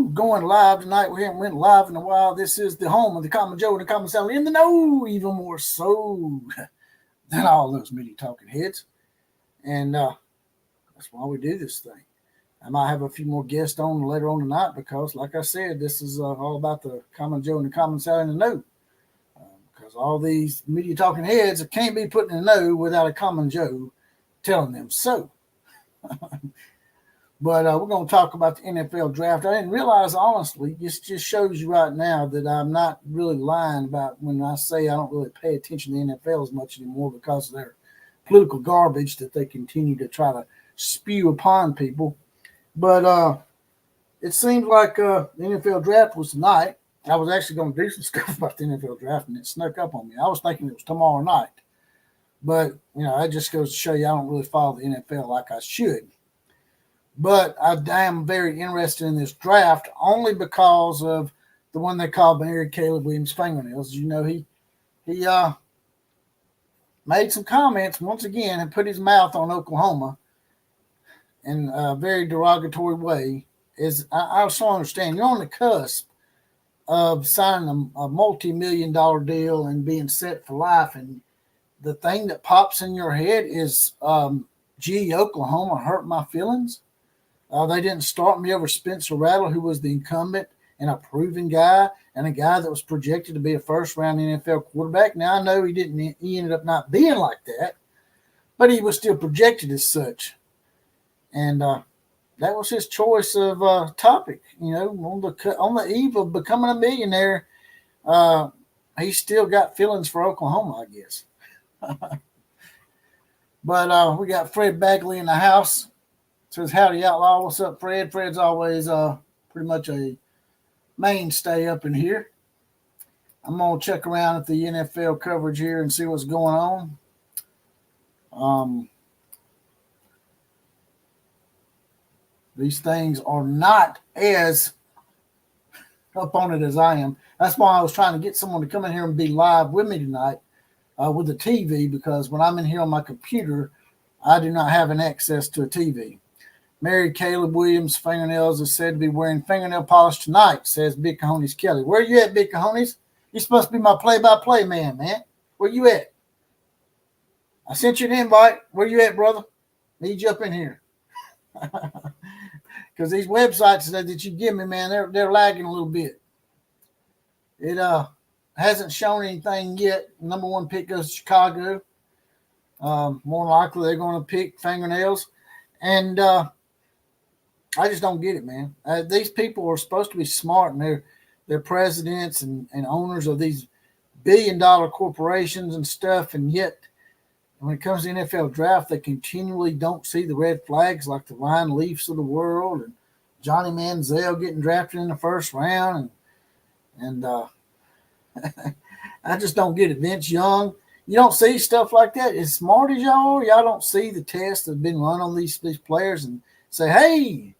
Woo! Going live tonight. We haven't went live in a while. This is the home of the Common Joe and the Common Sally in the know, even more so than all those media talking heads. And that's why we do this thing. I might have a few more guests on later on tonight because, like I said, this is all about the Common Joe and the Common Sally in the know. Because all these media talking heads can't be put in the know without a Common Joe telling them so. But we're going to talk about the NFL draft. I didn't realize, honestly, this just shows you right now that I'm not really lying about when I say I don't really pay attention to the NFL as much anymore because of their political garbage that they continue to try to spew upon people. But it seems like the NFL draft was tonight. I was actually going to do some stuff about the NFL draft, and it snuck up on me. I was thinking it was tomorrow night. But, that just goes to show you I don't really follow the NFL like I should. But I am very interested in this draft only because of the one they call Mary Caleb Williams fingernails. He made some comments once again and put his mouth on Oklahoma in a very derogatory way. I also understand you're on the cusp of signing a multi-million-dollar deal and being set for life, and the thing that pops in your head is, gee, Oklahoma hurt my feelings. They didn't start me over Spencer Rattler, who was the incumbent and a proven guy, and a guy that was projected to be a first-round NFL quarterback. Now, I know he ended up not being like that, but he was still projected as such. And that was his choice of topic. On the eve of becoming a millionaire, he still got feelings for Oklahoma, I guess. But we got Fred Bagley in the house. Says, howdy, Outlaw. What's up, Fred? Fred's always pretty much a mainstay up in here. I'm going to check around at the NFL coverage here and see what's going on. These things are not as up on it as I am. That's why I was trying to get someone to come in here and be live with me tonight with the TV, because when I'm in here on my computer, I do not have an access to a TV. Mary Caleb Williams fingernails is said to be wearing fingernail polish tonight, says Big Cojones Kelly. Where you at, Big Cojones? You're supposed to be my play-by-play man. Where you at? I sent you an invite. Where you at, brother? Need you up in here. Because these websites that you give me, man, they're lagging a little bit. It hasn't shown anything yet. Number one pick goes to Chicago. More likely they're going to pick fingernails. And I just don't get it, man. These people are supposed to be smart, and they're presidents and owners of these billion-dollar corporations and stuff, and yet when it comes to the NFL draft, they continually don't see the red flags like the Ryan Leafs of the world and Johnny Manziel getting drafted in the first round. And I just don't get it. Vince Young, you don't see stuff like that. As smart as y'all are, y'all don't see the tests that have been run on these players and say, hey,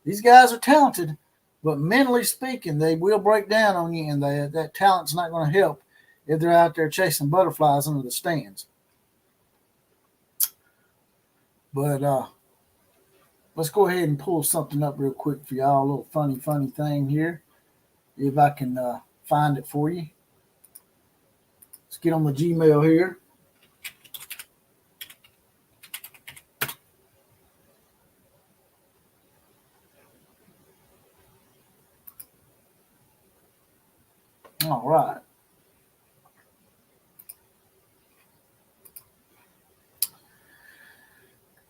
these guys are talented, but mentally speaking, they will break down on you, and that talent's not going to help if they're out there chasing butterflies under the stands. But let's go ahead and pull something up real quick for y'all, a little funny thing here, if I can find it for you. Let's get on the Gmail here. All right.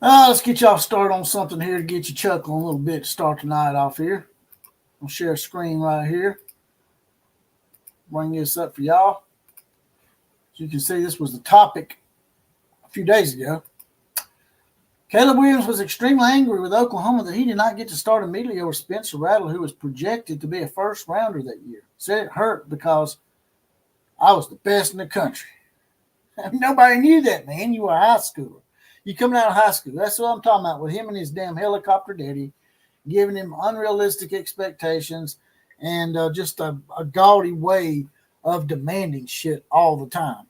Let's get y'all started on something here to get you chuckling a little bit to start the night off here. I'll share a screen right here. Bring this up for y'all. As you can see, this was the topic a few days ago. Caleb Williams was extremely angry with Oklahoma that he did not get to start immediately over Spencer Rattler, who was projected to be a first-rounder that year. Said it hurt because I was the best in the country. Nobody knew that, man. You were a high schooler. You coming out of high school. That's what I'm talking about with him and his damn helicopter daddy, giving him unrealistic expectations and just a gaudy way of demanding shit all the time.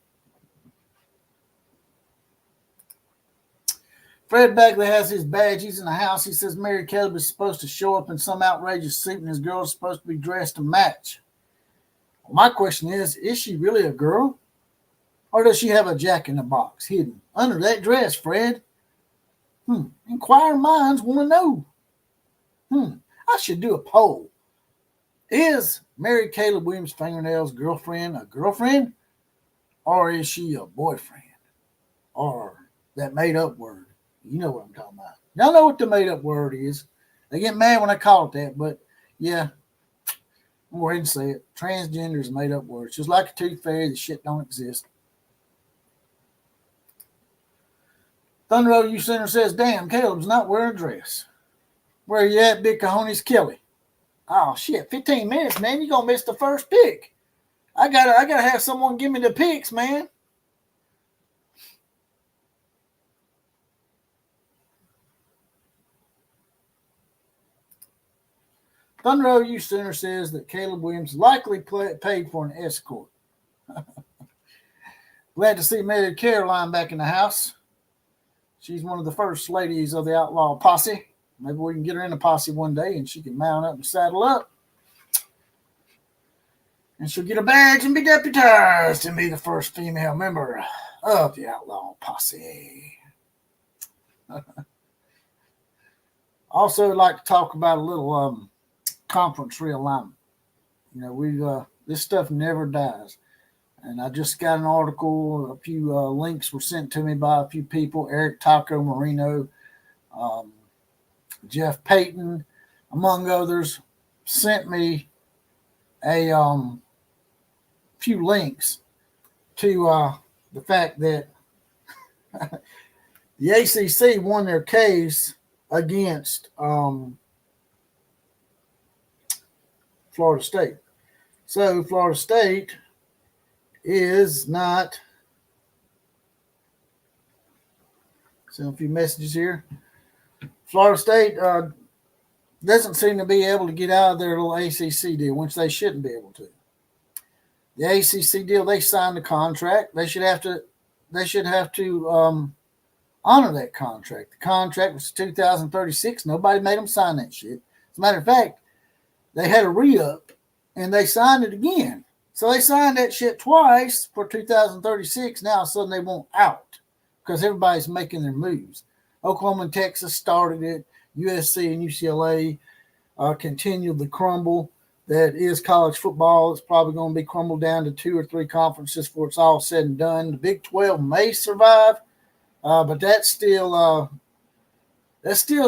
Fred Bagley has his badge. He's in the house. He says Mary Caleb is supposed to show up in some outrageous suit and his girl is supposed to be dressed to match. Well, my question is she really a girl? Or does she have a jack in the box hidden under that dress, Fred? Inquiring minds want to know. I should do a poll. Is Mary Caleb Williams Fingernails' girlfriend a girlfriend? Or is she a boyfriend? Or that made-up word? You know what I'm talking about. Y'all know what the made-up word is. They get mad when I call it that, but yeah, I'm going to go ahead and say it. Transgender is a made-up word. It's just like a tooth fairy. The shit don't exist. Thunder Road U Center says, damn, Caleb's not wearing a dress. Where you at, Big Cojones Kelly? Oh, shit, 15 minutes, man. You're going to miss the first pick. I gotta have someone give me the picks, man. Thunder Road U Center says that Caleb Williams likely paid for an escort. Glad to see Mary Caroline back in the house. She's one of the first ladies of the outlaw posse. Maybe we can get her in the posse one day and she can mount up and saddle up. And she'll get a badge and be deputized and be the first female member of the outlaw posse. Also, I'd like to talk about a little conference realignment. You know, this stuff never dies. And I just got an article, a few links were sent to me by a few people, Eric Taco Marino, Jeff Payton, among others, sent me a few links to the fact that the ACC won their case against Florida State. So Florida State is not, send a few messages here. Florida State doesn't seem to be able to get out of their little ACC deal, which they shouldn't be able to. The ACC deal, they signed the contract. They should have to honor that contract. The contract was 2036. Nobody made them sign that shit. As a matter of fact, they had a re-up and they signed it again. So they signed that shit twice for 2036. Now all of a sudden they want out because everybody's making their moves. Oklahoma and Texas started it. USC and UCLA continued the crumble that is college football. It's probably going to be crumbled down to 2 or 3 conferences before it's all said and done. The Big 12 may survive, but that's still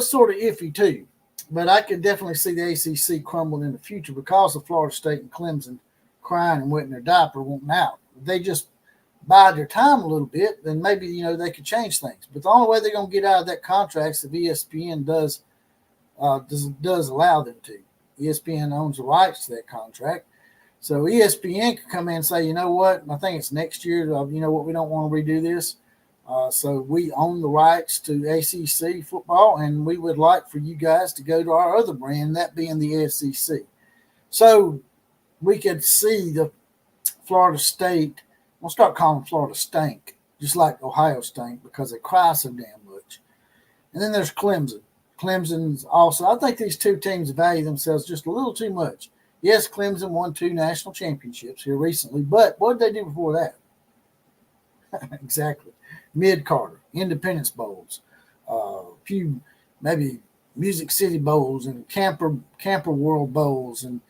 sort of iffy too. But I can definitely see the ACC crumbling in the future because of Florida State and Clemson crying and wetting their diaper, wanting out. If they just bide their time a little bit, then maybe, they could change things. But the only way they're going to get out of that contract is if ESPN does allow them to. ESPN owns the rights to that contract. So ESPN could come in and say, you know what, I think it's next year, we don't want to redo this. So we own the rights to ACC football, and we would like for you guys to go to our other brand, that being the SEC. So we could see the Florida State, we'll start calling Florida Stank, just like Ohio Stank, because they cry so damn much. And then there's Clemson. Clemson's also, I think these two teams value themselves just a little too much. Yes, Clemson won 2 national championships here recently, but what did they do before that? Exactly. Mid-Carter, Independence Bowls, a few maybe Music City Bowls and Camper World Bowls and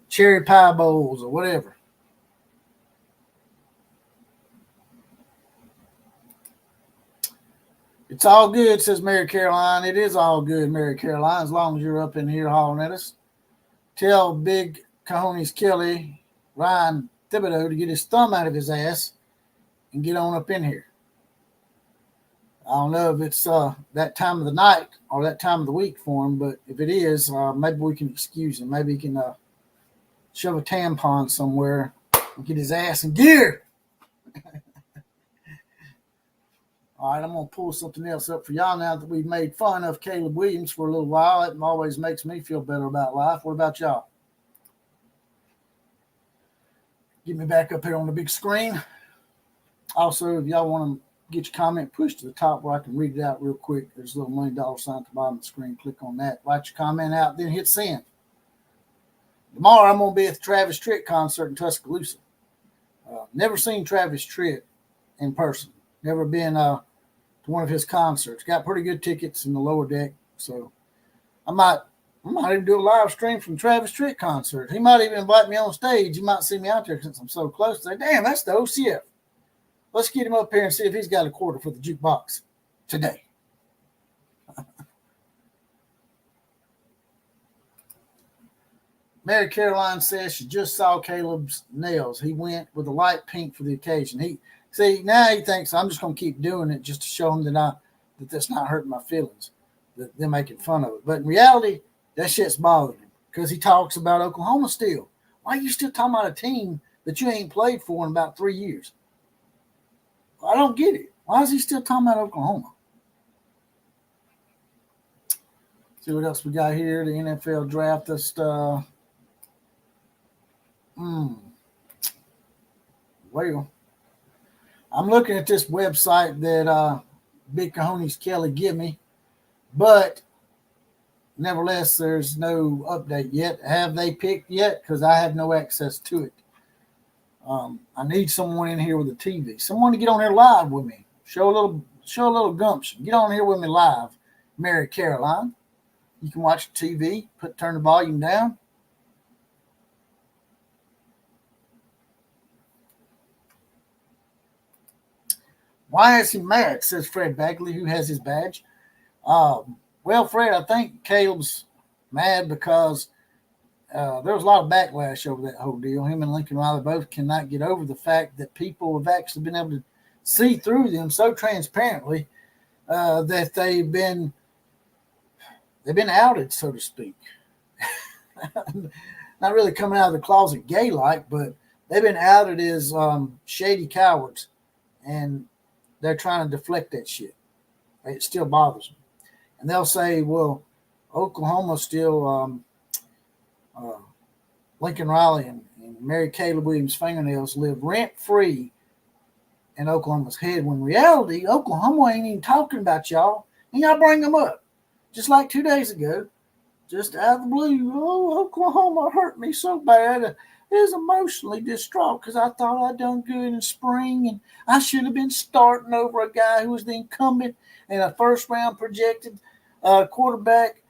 Cherry Pie Bowls or whatever. It's all good, says Mary Caroline. It is all good, Mary Caroline, as long as you're up in here hollering at us. Tell Big Cojones Kelly, Ryan Thibodeau, to get his thumb out of his ass and get on up in here. I don't know if it's that time of the night or that time of the week for him, but if it is, maybe we can excuse him. Maybe he can shove a tampon somewhere and get his ass in gear. All right, I'm going to pull something else up for y'all now that we've made fun of Caleb Williams for a little while. It always makes me feel better about life. What about y'all? Get me back up here on the big screen. Also, if y'all want to get your comment pushed to the top where I can read it out real quick. There's a little $1 sign at the bottom of the screen. Click on that. Write your comment out, then hit send. Tomorrow I'm going to be at the Travis Tritt concert in Tuscaloosa. Never seen Travis Tritt in person. Never been to one of his concerts. Got pretty good tickets in the lower deck, so I might even do a live stream from Travis Tritt concert. He might even invite me on stage. You might see me out there since I'm so close. Say, damn, that's the OCF. Let's get him up here and see if he's got a quarter for the jukebox today. Mary Caroline says she just saw Caleb's nails. He went with a light pink for the occasion. Now he thinks I'm just going to keep doing it just to show him that that's not hurting my feelings, that they're making fun of it. But in reality, that shit's bothering him because he talks about Oklahoma still. Why are you still talking about a team that you ain't played for in about 3 years? I don't get it. Why is he still talking about Oklahoma? See what else we got here. The NFL draft us. Well, I'm looking at this website that Big Cojones Kelly give me, but nevertheless, there's no update yet. Have they picked yet? Because I have no access to it. I need someone in here with a TV. Someone to get on here live with me. Show a little gumption. Get on here with me live, Mary Caroline. You can watch TV. Turn the volume down. Why is he mad? Says Fred Bagley, who has his badge. Well, Fred, I think Caleb's mad because there was a lot of backlash over that whole deal. Him and Lincoln Riley both cannot get over the fact that people have actually been able to see through them so transparently that they've been outed, so to speak. Not really coming out of the closet gay-like, but they've been outed as shady cowards, and they're trying to deflect that shit. It still bothers them. And they'll say, well, Oklahoma still Lincoln Riley and Mary Caleb Williams' fingernails live rent-free in Oklahoma's head, when in reality, Oklahoma ain't even talking about y'all. And y'all bring them up. Just like 2 days ago, just out of the blue, Oklahoma hurt me so bad. I was emotionally distraught because I thought I'd done good in spring and I should have been starting over a guy who was the incumbent and a first-round projected quarterback.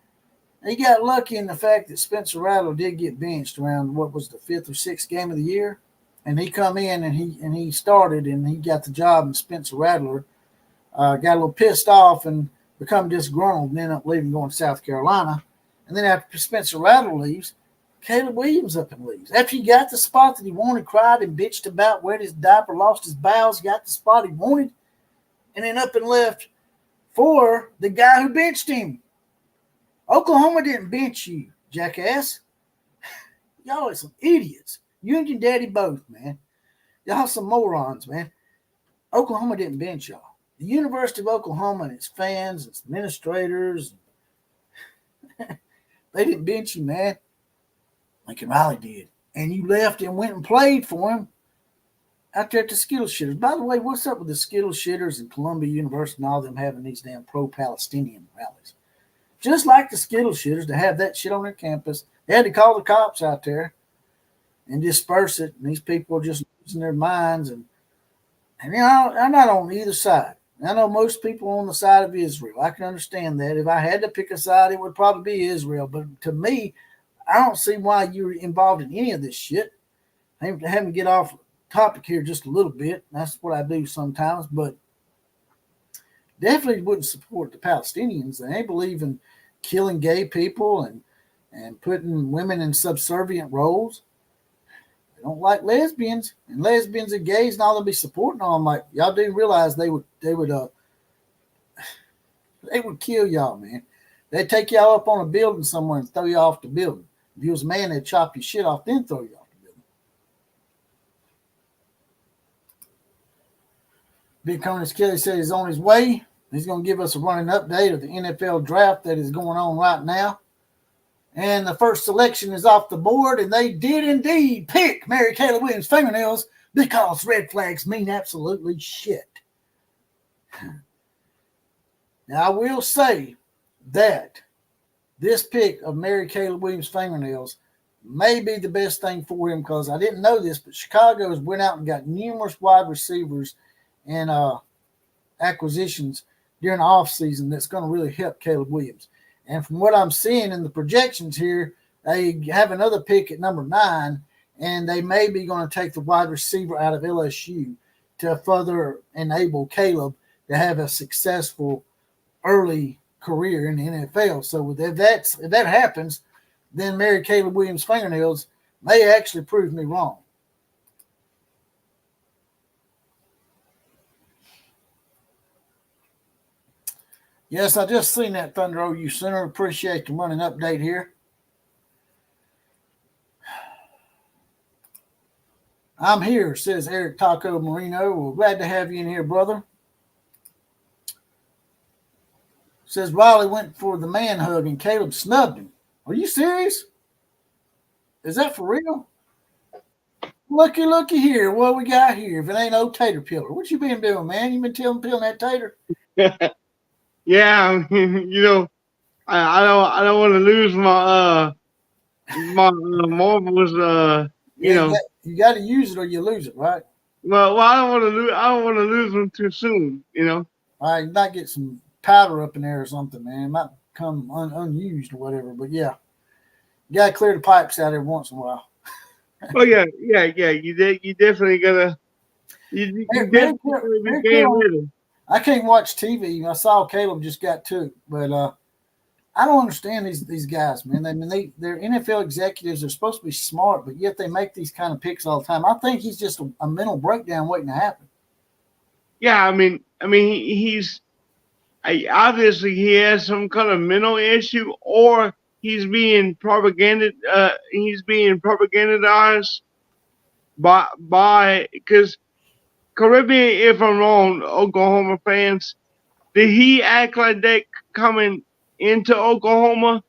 He got lucky in the fact that Spencer Rattler did get benched around what was the 5th or 6th game of the year, and he come in and he started and he got the job. And Spencer Rattler got a little pissed off and become disgruntled and ended up leaving, going to South Carolina. And then after Spencer Rattler leaves, Caleb Williams up and leaves. After he got the spot that he wanted, cried and bitched about, wet his diaper, lost his bowels, got the spot he wanted, and then up and left for the guy who benched him. Oklahoma didn't bench you, jackass. Y'all are some idiots. You and your daddy both, man. Y'all some morons, man. Oklahoma didn't bench y'all. The University of Oklahoma and its fans, its administrators, they didn't bench you, man. Lincoln Riley did. And you left and went and played for him out there at the Skittle Shitters. By the way, what's up with the Skittle Shitters and Columbia University and all them having these damn pro-Palestinian rallies? Just like the Skittle Shitters to have that shit on their campus. They had to call the cops out there and disperse it. And these people are just losing their minds. And you know, I'm not on either side. I know most people are on the side of Israel. I can understand that. If I had to pick a side, it would probably be Israel. But to me, I don't see why you're involved in any of this shit. I have to get off topic here just a little bit. That's what I do sometimes. But definitely wouldn't support the Palestinians. They believe in killing gay people and putting women in subservient roles. They don't like lesbians, and lesbians and gays and all they'll be supporting all them. Like, y'all do realize they would kill y'all, man. They'd take y'all up on a building somewhere and throw you off the building. If you was a man, they'd chop your shit off, then throw you off the building. Big Cojones Kelly said he's on his way. He's going to give us a running update of the NFL draft that is going on right now. And the first selection is off the board, and they did indeed pick Mary Caleb Williams' fingernails because red flags mean absolutely shit. Now, I will say that this pick of Mary Caleb Williams fingernails may be the best thing for him because I didn't know this, but Chicago has went out and got numerous wide receivers and acquisitions during the offseason that's going to really help Caleb Williams. And from what I'm seeing in the projections here, they have another pick at number 9, and they may be going to take the wide receiver out of LSU to further enable Caleb to have a successful early career in the NFL. So if that happens, then Mary Caleb Williams fingernails may actually prove me wrong. Yes, I just seen that, Thunder OU Center. Appreciate the running update here. I'm here, says Eric Taco Marino. Well, glad to have you in here, brother. Says Riley went for the man hug and Caleb snubbed him. Are you serious? Is that for real? Looky here. What we got here? If it ain't old tater pillar. What you been doing, man? You been peeling that tater? Yeah, I don't want to lose my marbles. You got to use it or you lose it, right? Well, I don't want to lose. I don't want to lose them too soon. All right, you might get some powder up in there or something, man. It might come unused or whatever. But yeah, you got to clear the pipes out every once in a while. Oh yeah. You definitely gotta. You definitely gotta be getting rid of. I can't watch TV. I saw Caleb just got 2, but I don't understand these guys, man. They're NFL executives. They're supposed to be smart, but yet they make these kind of picks all the time. I think he's just a mental breakdown waiting to happen. Yeah, he's obviously he has some kind of mental issue, or he's being propagandized by because correct me if I'm wrong, Oklahoma fans. Did he act like that coming into Oklahoma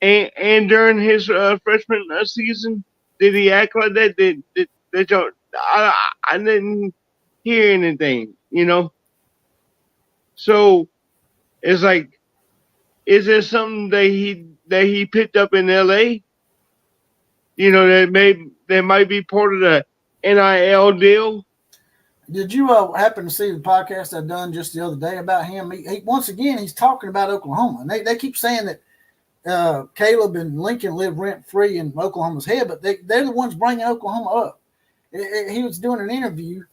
and during his freshman season? Did he act like that? Did y'all, I didn't hear anything, So it's like, is there something that he picked up in LA? That might be part of the NIL deal. Did you happen to see the podcast I done just the other day about him? He once again he's talking about Oklahoma, and they keep saying that Caleb and Lincoln live rent free in Oklahoma's head, but they're the ones bringing Oklahoma up. He was doing an interview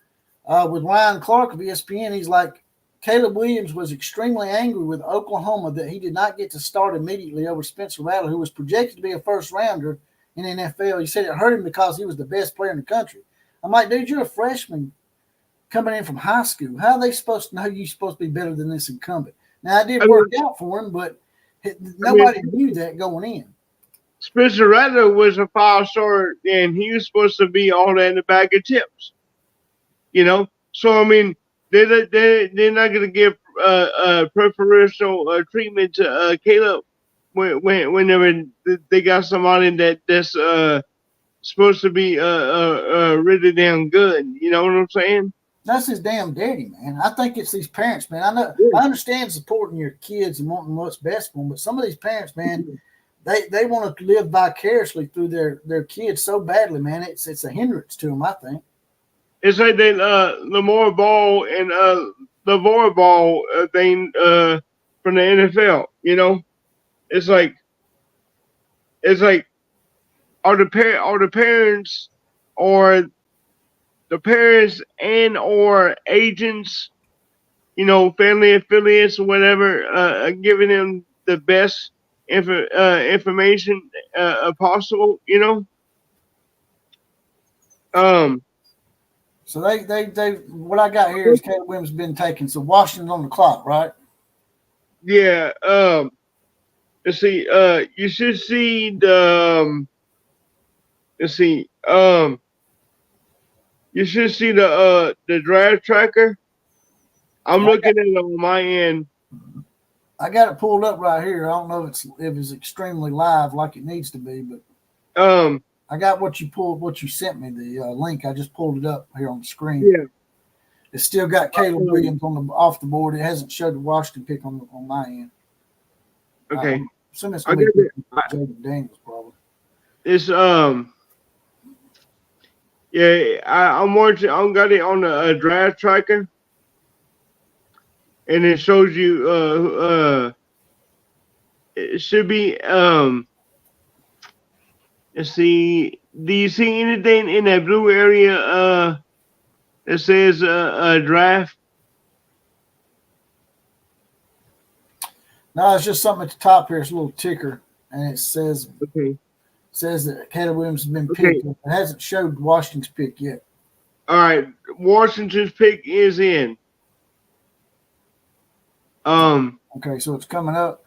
with Ryan Clark of ESPN. He's like, Caleb Williams was extremely angry with Oklahoma that he did not get to start immediately over Spencer Rattler, who was projected to be a first rounder in the NFL. He said it hurt him because he was the best player in the country. I'm like, dude, you're a freshman coming in from high school. How are they supposed to know you're supposed to be better than this incumbent? Now, it did work out for him, but nobody knew that going in. Spencer Rattler was a 5-star, and he was supposed to be all that in the bag of chips. So they're not going to give preferential treatment to Caleb whenever they got somebody that's supposed to be really damn good. You know what I'm saying? That's his damn daddy, man. I think it's these parents, man. I understand supporting your kids and wanting what's best for them, but some of these parents, man, they want to live vicariously through their kids so badly, man. It's a hindrance to them, I think. It's like that Lamar Ball and LeVar Ball thing from the NFL. It's like are the parents or the parents and or agents, family affiliates or whatever, giving them the best information possible. So they what I got here is Caleb Williams been taken. So Washington's on the clock, right? Yeah. Let's see. You should see the. Let's see. You should see the draft tracker. I'm looking at it on my end. I got it pulled up right here. I don't know if it's extremely live like it needs to be, but I got what you sent me, the link. I just pulled it up here on the screen. Yeah. It's still got Caleb Williams off the board. It hasn't showed the Washington pick on my end. Okay. I'm assuming it's going to be Jaden Daniels probably. It's yeah. I'm watching. I'm got it on the draft tracker, and it shows you it should be let's see. Do you see anything in that blue area that says draft? No, it's just something at the top here. It's a little ticker, and it says that Caleb Williams has been picked. It hasn't showed Washington's pick yet. All right, Washington's pick is in. Okay, so it's coming up.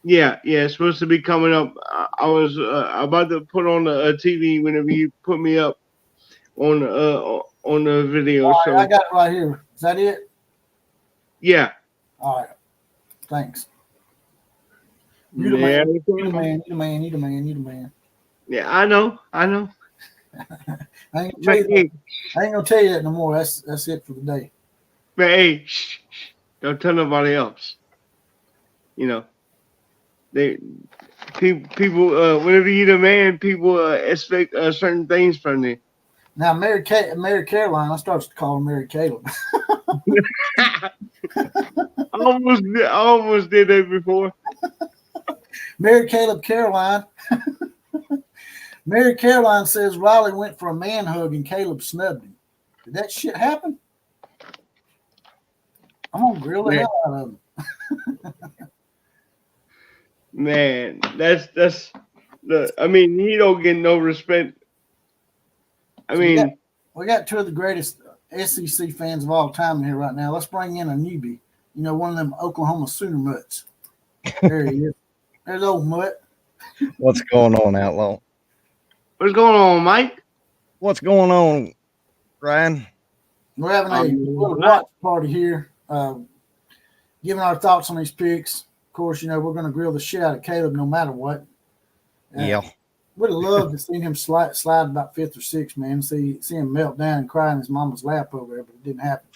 Yeah, it's supposed to be coming up. I was about to put on the TV whenever you put me up on the video. All so right, I got it right here. Is that it? Yeah. All right. Thanks. You the man. You the man. You the man. You the man. You the man. Yeah, I know. I ain't gonna tell you that no more. That's it for the day. But hey, shh, don't tell nobody else. You know, people whenever you're the man, people expect certain things from you. Now, Mary Caroline, I started to call her Mary Caleb. I almost did that before. Mary Caleb Caroline. Mary Caroline says Riley went for a man hug and Caleb snubbed him. Did that shit happen? I'm gonna grill the hell out of him. Man, that's I mean, he don't get no respect. I mean, we got two of the greatest SEC fans of all time here right now. Let's bring in a newbie. You know, one of them Oklahoma Sooner mutts. There he is. There's old mutt. What's going on, Outlaw? What's going on, Mike? What's going on, Ryan? We're having a little watch party here, giving our thoughts on these picks. Of course, you know, we're going to grill the shit out of Caleb no matter what. Yeah. Would have loved to see him slide about fifth or sixth, man. See him melt down and cry in his mama's lap over there, but it didn't happen.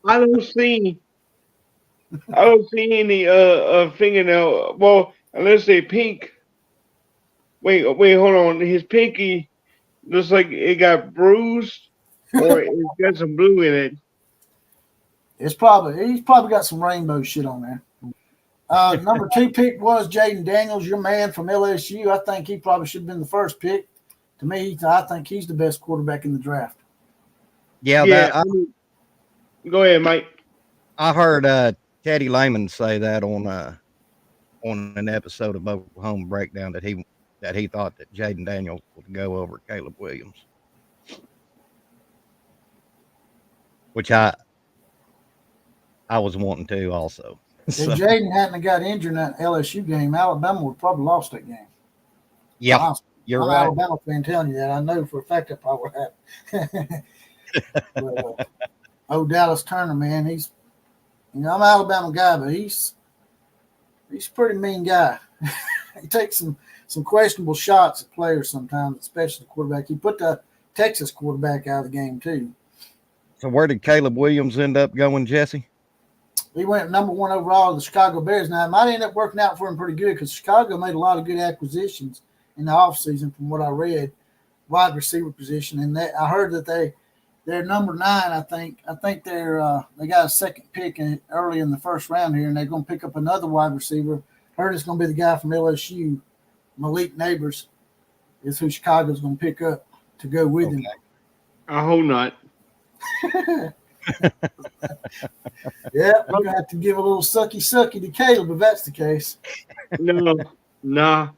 I don't see any fingernail. Well, unless they pink. Wait, hold on. His pinky looks like it got bruised, or it's got some blue in it. He's probably got some rainbow shit on there. Number 2 pick was Jaden Daniels, your man from LSU. I think he probably should have been the first pick. To me, I think he's the best quarterback in the draft. Yeah. Go ahead, Mike. I heard Teddy Lehman say that on an episode of Oklahoma Breakdown that he thought that Jaden Daniels would go over Caleb Williams, which I was wanting to also. If Jaden hadn't got injured in that LSU game, Alabama would have probably lost that game. Yeah, you're I'm right. an Alabama fan telling you that. I know for a fact that probably happened. But, Dallas Turner, man, I'm an Alabama guy, but he's a pretty mean guy. He takes some questionable shots at players sometimes, especially the quarterback. He put the Texas quarterback out of the game too. So where did Caleb Williams end up going, Jesse? He went number 1 overall to the Chicago Bears. Now, it might end up working out for him pretty good because Chicago made a lot of good acquisitions in the offseason from what I read, wide receiver position. And I heard that they're number 9, I think. I think they got a second pick early in the first round here, and they're going to pick up another wide receiver. Heard it's going to be the guy from LSU, Malik Neighbors, is who Chicago's going to pick up to go with him. I hope not. Yeah, we're going to have to give a little sucky to Caleb if that's the case. No, not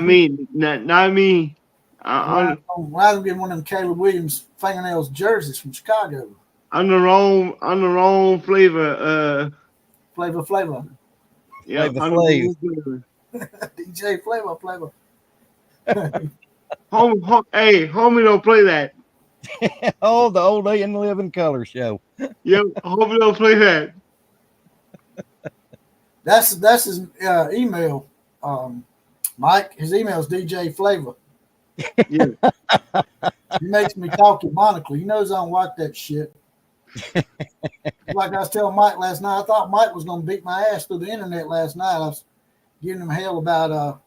me. Not me. I'd rather get one of them Caleb Williams fingernails jerseys from Chicago. I'm the wrong flavor. Flavor. Yeah, Flavor. DJ Flavor. Homie, don't play that. Oh, the old day and live in color show. Yep, homie, don't play that. That's his email, Mike. His email is DJ Flavor. Yeah. He makes me talk ironically. He knows I don't like that shit. Like I was telling Mike last night, I thought Mike was going to beat my ass through the internet last night. I was giving him hell about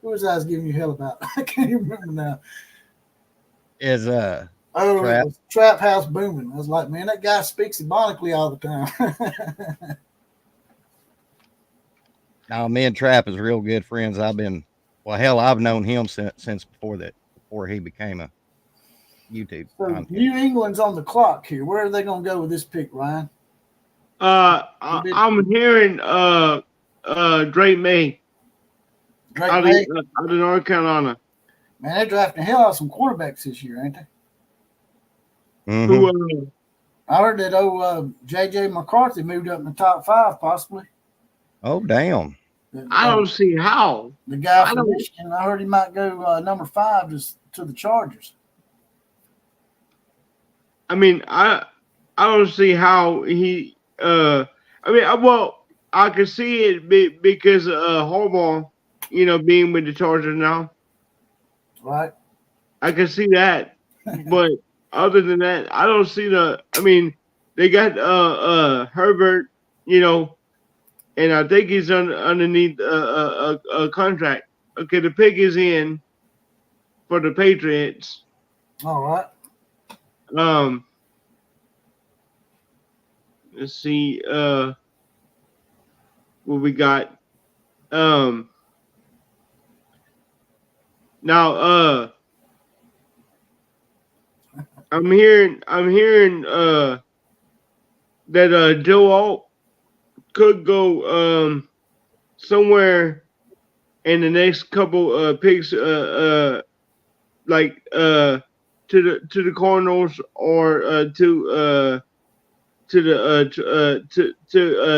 who was I giving you hell about? I can't even remember now. Is Trap. Trap. It was Trap House Booming. I was like, man, that guy speaks ironically all the time. Now, me and Trap is real good friends. I've known him since before he became a YouTube So content. New England's on the clock here. Where are they going to go with this pick, Ryan? I'm hearing Drake May Drake out May. of North Carolina. Man, they're drafting the hell out of some quarterbacks this year, ain't they? Mhm. Who I heard that J.J. McCarthy moved up in the top 5, possibly. Oh, damn. I don't see how. The guy from Michigan, I heard he might go number 5 to the Chargers. I mean, I don't see how he. I can see it because Harbaugh, being with the Chargers now. Right. I can see that, but other than that, I don't see the. I mean, they got Herbert, and I think he's underneath a contract. Okay, the pick is in for the Patriots. All right. Let's see what we got. Now I'm hearing that Joe Alt could go somewhere in the next couple picks like to the Cardinals or to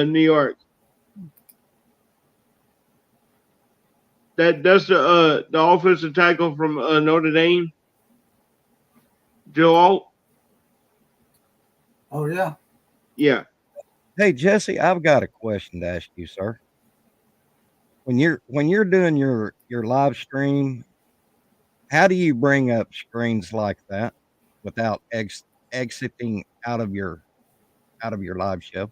New York. That's the offensive tackle from Notre Dame, Joe Alt. Oh yeah. Yeah. Hey, Jesse, I've got a question to ask you, sir. When you're doing your live stream, how do you bring up screens like that without exiting out of your live show?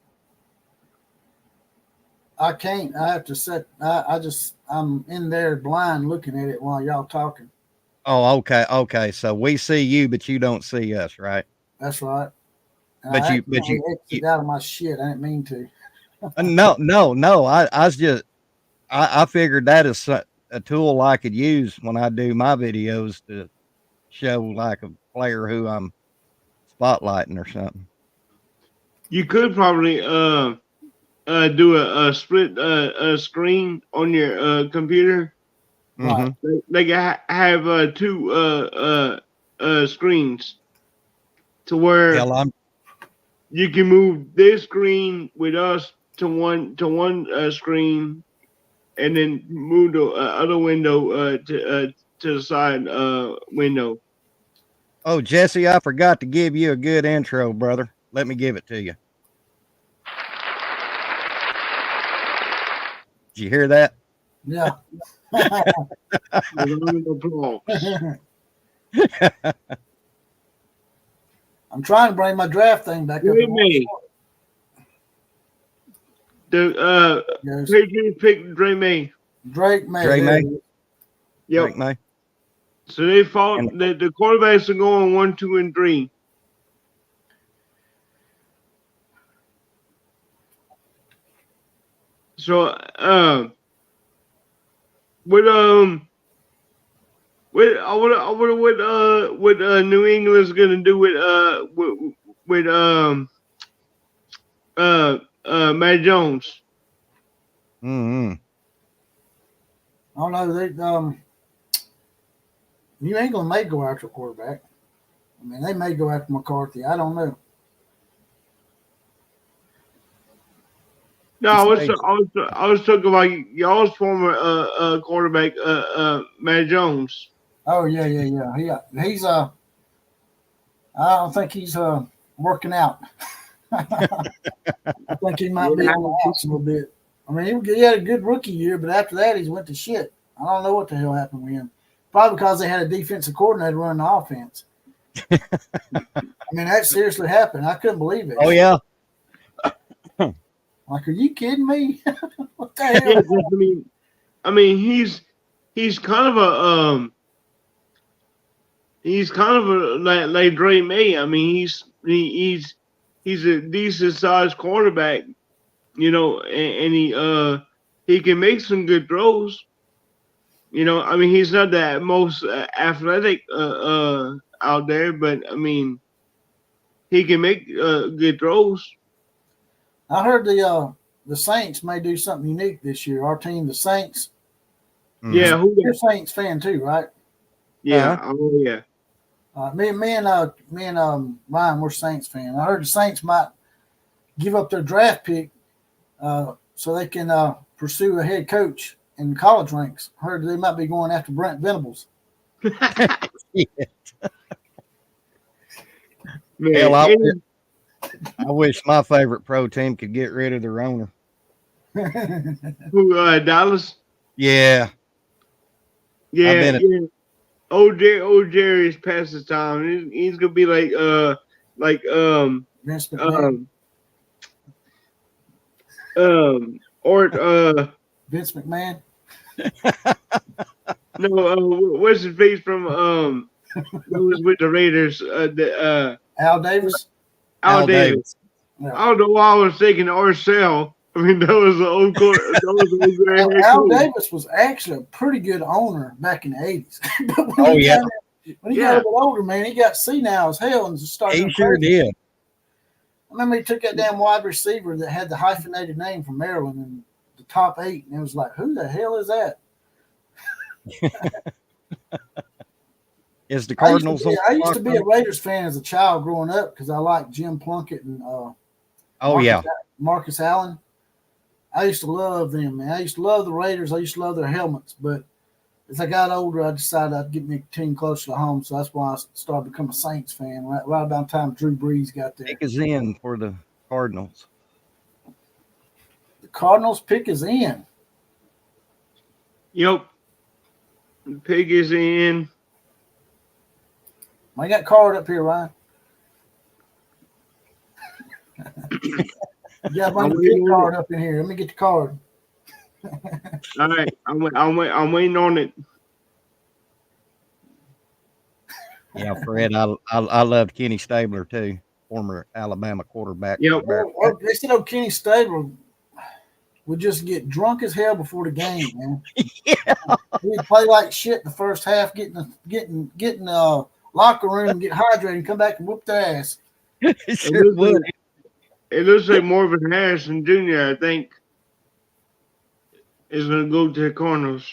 I can't. I have to set. I'm in there blind looking at it while y'all talking. Oh, okay. So we see you, but you don't see us, right? That's right. And But I you exit out of my shit. I didn't mean to. no. I figured that is a tool I could use when I do my videos to show like a player who I'm spotlighting or something. You could probably do a split screen on your computer. Right. They can have two screens to where Hell, you can move this screen with us to one screen, and then move the other window to the side window. Oh, Jesse, I forgot to give you a good intro, brother. Let me give it to you. Did you hear that? Yeah. I'm trying to bring my draft thing back up. The Patriots picked Drake May. Drake May. Yep. Drake May. So they fought. The quarterbacks are going 1, 2, and 3. So what New England's gonna do with Matt Jones? Mm-hmm. I don't know. New England may go after a quarterback. I mean, they may go after McCarthy. I don't know. No, I was talking about y'all's former quarterback, Matt Jones. Oh yeah. He's I don't think he's working out. I think he might be on the outs a little bit. I mean, he had a good rookie year, but after that, he's went to shit. I don't know what the hell happened with him. Probably because they had a defensive coordinator running the offense. I mean, that seriously happened. I couldn't believe it. Oh yeah. Like, are you kidding me? What the Yeah, hell? 'cause, I mean, he's kind of a he's kind of a like Dre May. I mean, he's a decent sized quarterback, and he can make some good throws. I mean, he's not that most athletic out there, but I mean, he can make good throws. I heard the Saints may do something unique this year. Our team, the Saints. Mhm. Yeah, who? You're a Saints fan too, right? Yeah, oh yeah. Me and Ryan, we're Saints fan. I heard the Saints might give up their draft pick so they can pursue a head coach in college ranks. I heard they might be going after Brent Venables. Yeah. Man, Hell, I wish my favorite pro team could get rid of their owner. who? Dallas. Yeah. Yeah, been a- yeah. Old Jerry's past his time. He's gonna be like Vince McMahon. or Vince McMahon. no, what's his face from who was with the Raiders? Al Davis. Al Davis. Yeah. I don't know why I was thinking Orcell. I mean, that was an old Al Davis was actually a pretty good owner back in the 80s. But Oh yeah. when he got a little older, man, he got senile as hell and just started. He sure did. I remember he took that damn wide receiver that had the hyphenated name from Maryland in the top 8, and it was like, who the hell is that? Is the Cardinals? I used to be a Raiders fan as a child growing up because I liked Jim Plunkett and Marcus Allen. I used to love them, man. I used to love the Raiders. I used to love their helmets. But as I got older, I decided I'd get me a team closer to home. So that's why I started becoming a Saints fan right about the time Drew Brees got there. Pick is in for the Cardinals. The Cardinals pick is in. Yep. Pig is in. I got card up here, Ryan. Yeah, bring the pick card up in here. Let me get the card. All right, I'm waiting on it. Yeah, Fred, I loved Kenny Stabler too, former Alabama quarterback. Yep. They said Kenny Stabler would just get drunk as hell before the game, man. Yeah. He'd play like shit the first half, get in the locker room and get hydrated and come back and whoop their ass. It sure would. It looks like Marvin Harrison Jr., I think, is going to go to the Cardinals.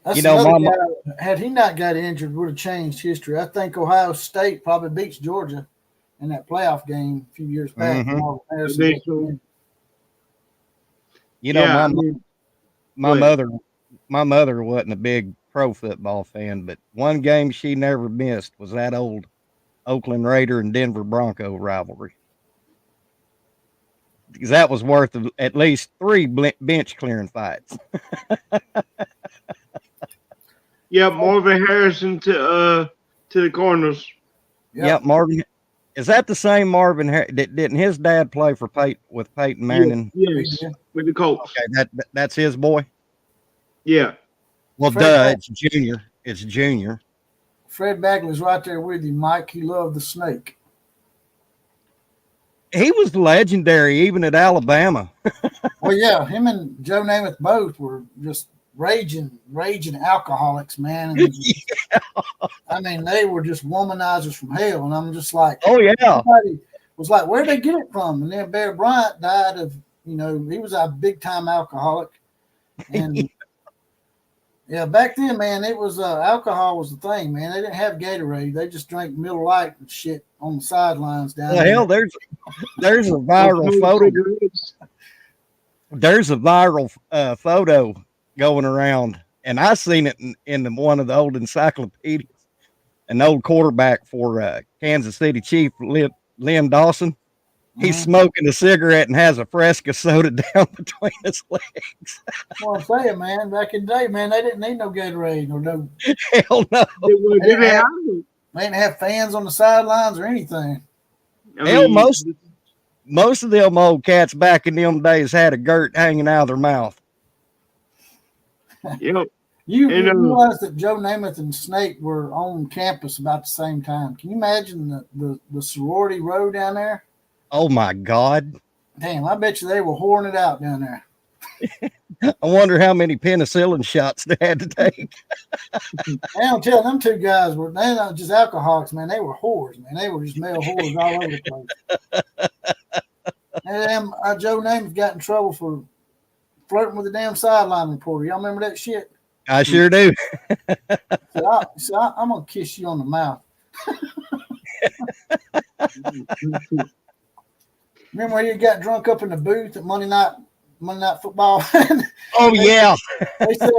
That's You know, another guy, had he not got injured, would have changed history. I think Ohio State probably beats Georgia in that playoff game a few years back. Mhm. Marvin Harrison You know, Yeah, my mother wasn't a big pro football fan, but one game she never missed was that old Oakland Raider and Denver Bronco rivalry. Because that was worth at least 3 bench clearing fights. Yeah, Marvin Harrison to the Cardinals. Yep, Marvin. Is that the same Marvin? Didn't his dad play for with Peyton Manning? Yes, with the Colts. Okay, that's his boy. Yeah. Well, it's Junior. It's Junior. Fred Bagley's right there with you, Mike. He loved the snake. He was legendary even at Alabama. Well, yeah, him and Joe Namath both were just raging alcoholics, man. And I mean, they were just womanizers from hell. And I'm just like, oh yeah. Somebody was like, where'd they get it from? And then Bear Bryant died of, he was a big time alcoholic. And yeah, back then, man, it was alcohol was the thing, man. They didn't have Gatorade. They just drank Miller Lite and shit on the sidelines down there. Hell, there's a viral photo. There's a viral photo going around, and I seen it in one of the old encyclopedias. An old quarterback for Kansas City Chief, Lynn Dawson. He's smoking a cigarette and has a Fresca soda down between his legs. Well, I'm saying, man, back in the day, man, they didn't need no Gatorade or no. Hell no. They didn't have it. They didn't have fans on the sidelines or anything. Hell, most of them old cats back in them days had a girt hanging out of their mouth. Yep. You realize that Joe Namath and Snake were on campus about the same time. Can you imagine the sorority row down there? Oh my God. Damn, I bet you they were whoring it out down there. I wonder how many penicillin shots they had to take. I don't tell them two guys they're not just alcoholics, man. They were whores, man. They were just male whores all over the place. And Joe Namath got in trouble for flirting with the damn sideline reporter. Y'all remember that shit? I sure do. So I'm gonna kiss you on the mouth. Remember when you got drunk up in the booth at Monday night football? Oh yeah. They said,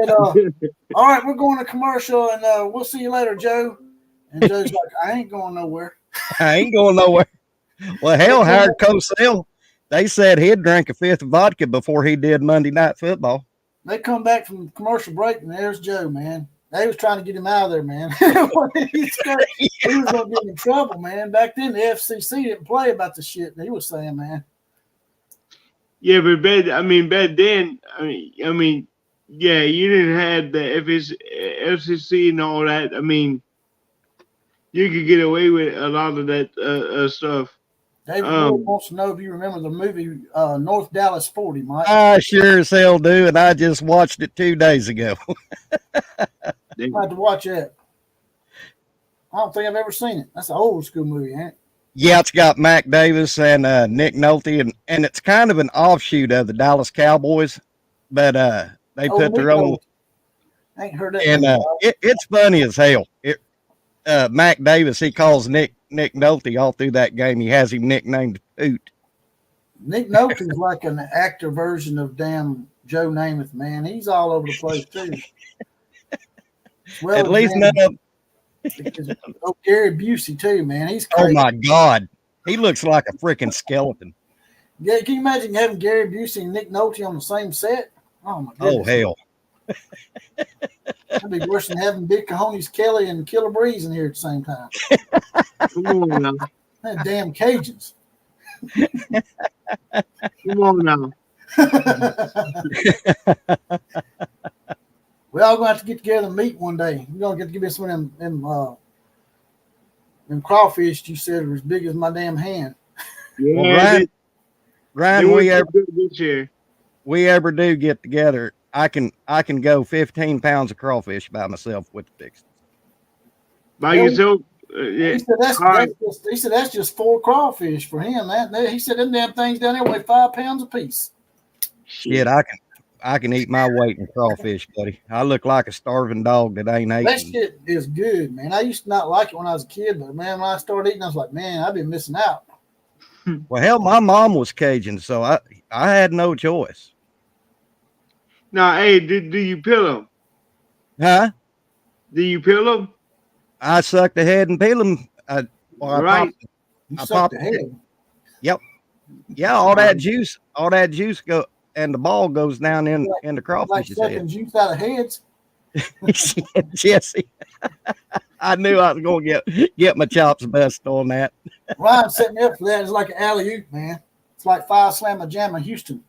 "All right, we're going to commercial, and we'll see you later, Joe." And Joe's like, "I ain't going nowhere. I ain't going nowhere." Well, hell, Howard Cosell, they said he'd drink a fifth of vodka before he did Monday Night Football. They come back from commercial break, and there's Joe, man. They was trying to get him out of there, man. He was going to get in trouble, man. Back then, the FCC didn't play about the shit that he was saying, man. Yeah, but back then, yeah, you didn't have the FCC and all that. I mean, you could get away with a lot of that stuff. David wants to know if you remember the movie North Dallas 40, Mike. I sure as hell do, and I just watched it 2 days ago. I'd like to watch that. I don't think I've ever seen it. That's an old school movie, ain't it? Yeah, it's got Mac Davis and Nick Nolte, and it's kind of an offshoot of the Dallas Cowboys, but they put their own. I ain't heard that. And it's funny as hell. Mac Davis, he calls Nick Nolte all through that game. He has him nicknamed Poot. Nick Nolte's like an actor version of damn Joe Namath, man. He's all over the place too. Well, at least none of. Oh, Gary Busey too, man. He's crazy. Oh my God, he looks like a freaking skeleton. Yeah, can you imagine having Gary Busey and Nick Nolte on the same set? Oh my goodness. Oh hell. That'd be worse than having Big Cojones Kelly and Killer Breeze in here at the same time. Come on now. That damn Cajuns. Come on now. We're all going to have to get together and meet one day. You're going to get to give me some of them crawfish you said were as big as my damn hand. Yeah, well, Ryan, we ever do get together, I can go 15 pounds of crawfish by myself with the fixings. By yourself? Yeah. He said that's just 4 crawfish for him. He said them damn things down there weigh 5 pounds a piece. Shit, I can eat my weight in crawfish, buddy. I look like a starving dog that ain't eating. That shit is good, man. I used to not like it when I was a kid, but man, when I started eating, I was like, man, I've been missing out. Well, hell, my mom was Cajun, so I had no choice. Now, hey, do you peel them? Huh? Do you peel them? I suck the head and peel them. Right. I popped the head. Yep. Yeah, all that juice go and the ball goes down in the crawfish's like head. Juice out of heads. Jesse, I knew I was going to get my chops busted on that. Ryan set me up for that. It's like an alley-oop, man. It's like Five Slamma Jamma Houston.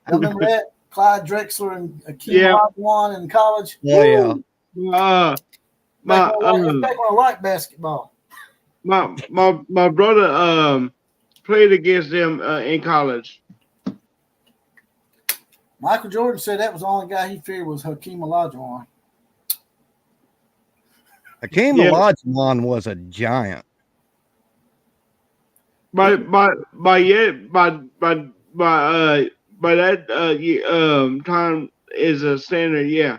Remember that? Clyde Drexler and Akeem Olajuwon in college. Yeah, yeah. Back when I liked basketball. My brother played against them in college. Michael Jordan said that was the only guy he feared was Hakeem Olajuwon. Hakeem Olajuwon was a giant. By that time is a standard, yeah.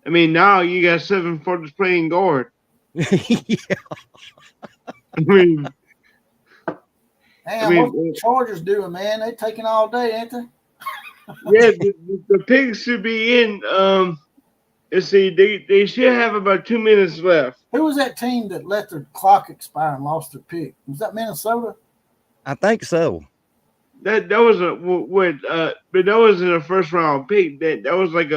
I mean, now you got 7-footers playing guard. Yeah. I mean, what's the Chargers doing, man? They taking all day, ain't they? Yeah, the pigs should be in let's see, they should have about 2 minutes left. Who was that team that let their clock expire and lost their pick? Was that Minnesota? I think so. That was but that wasn't a first round pick. That was like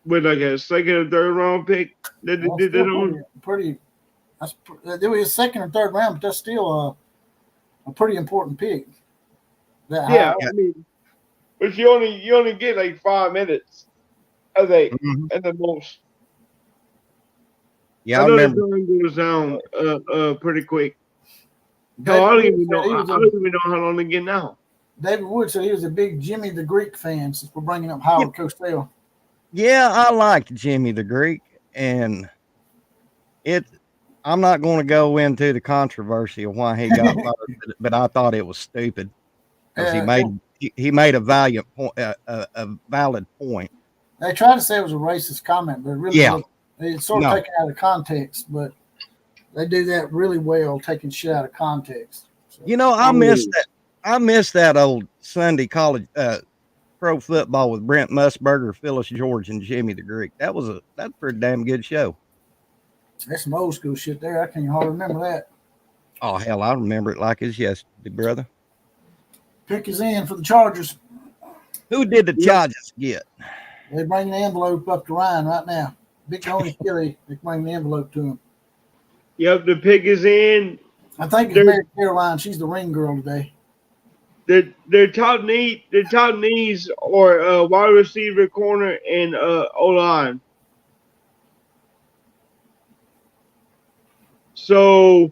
with like a second or third round pick that they Well, did that still on. pretty. It was a second or third round, but that's still a pretty important pick. That Yeah, high. I mean, but you only get like 5 minutes, I think, Mhm. at the most. Yeah, I I know the remember. time goes down pretty quick. Hell, David I don't Wood even said know. he I was don't even know how long they get now. David Wood said he was a big Jimmy the Greek fan. Since we're bringing up Howard Cosell. Yeah, I liked Jimmy the Greek, and I'm not going to go into the controversy of why he got fired, but I thought it was stupid because he made a valiant point, a valid point. They tried to say it was a racist comment, but it really Yeah, wasn't. It's sort of no, taken out of context, but they do that really well, taking shit out of context. So, I missed that. I missed that old Sunday college pro football with Brent Musburger, Phyllis George, and Jimmy the Greek. That's a pretty damn good show. that's some old school shit there. I can't hardly remember that. Oh hell, I remember it like it's yesterday, brother. Pick is in for the Chargers. Who did the Chargers get? They bring the envelope up to Ryan right now. Big Tony Philly, they bring the envelope to him. Yep, the pick is in. I think it's Mary Caroline. She's the ring girl today. Their top needs are wide receiver, corner, and O line. So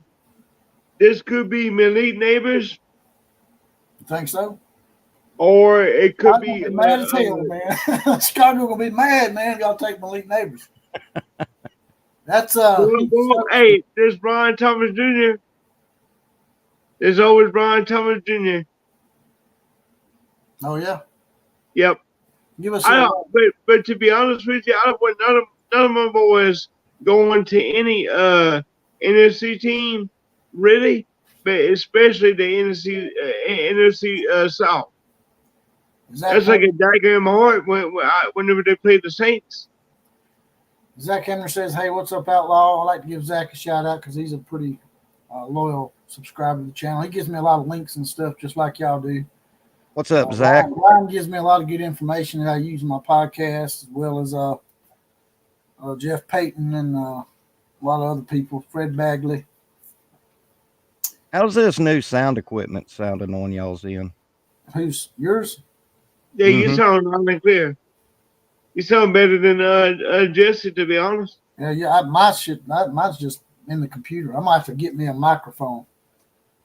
this could be Malik Neighbors, You think so? or it could I'm be gonna be mad as hell, man. Chicago gonna be mad, man. If y'all take Malik Neighbors. That's hey, there's Brian Thomas Jr. There's always Brian Thomas Jr. Oh yeah. Yep. Give us. But to be honest with you, I don't want none of my boys going to any NFC team, really, but especially the NFC South. That's like a dagger in my heart whenever they play the Saints. Zach Henry says, "Hey, what's up, Outlaw? I'd like to give Zach a shout out because he's a pretty loyal subscriber to the channel. He gives me a lot of links and stuff, just like y'all do. What's up, Zach? Ryan gives me a lot of good information that I use in my podcast, as well as Jeff Payton and a lot of other people. Fred Bagley. How's this new sound equipment sounding on y'all's end? Who's yours? Yeah, you sound loud and clear. You sound better than Jesse, to be honest. Yeah. Mine's just in the computer. I might have to get me a microphone.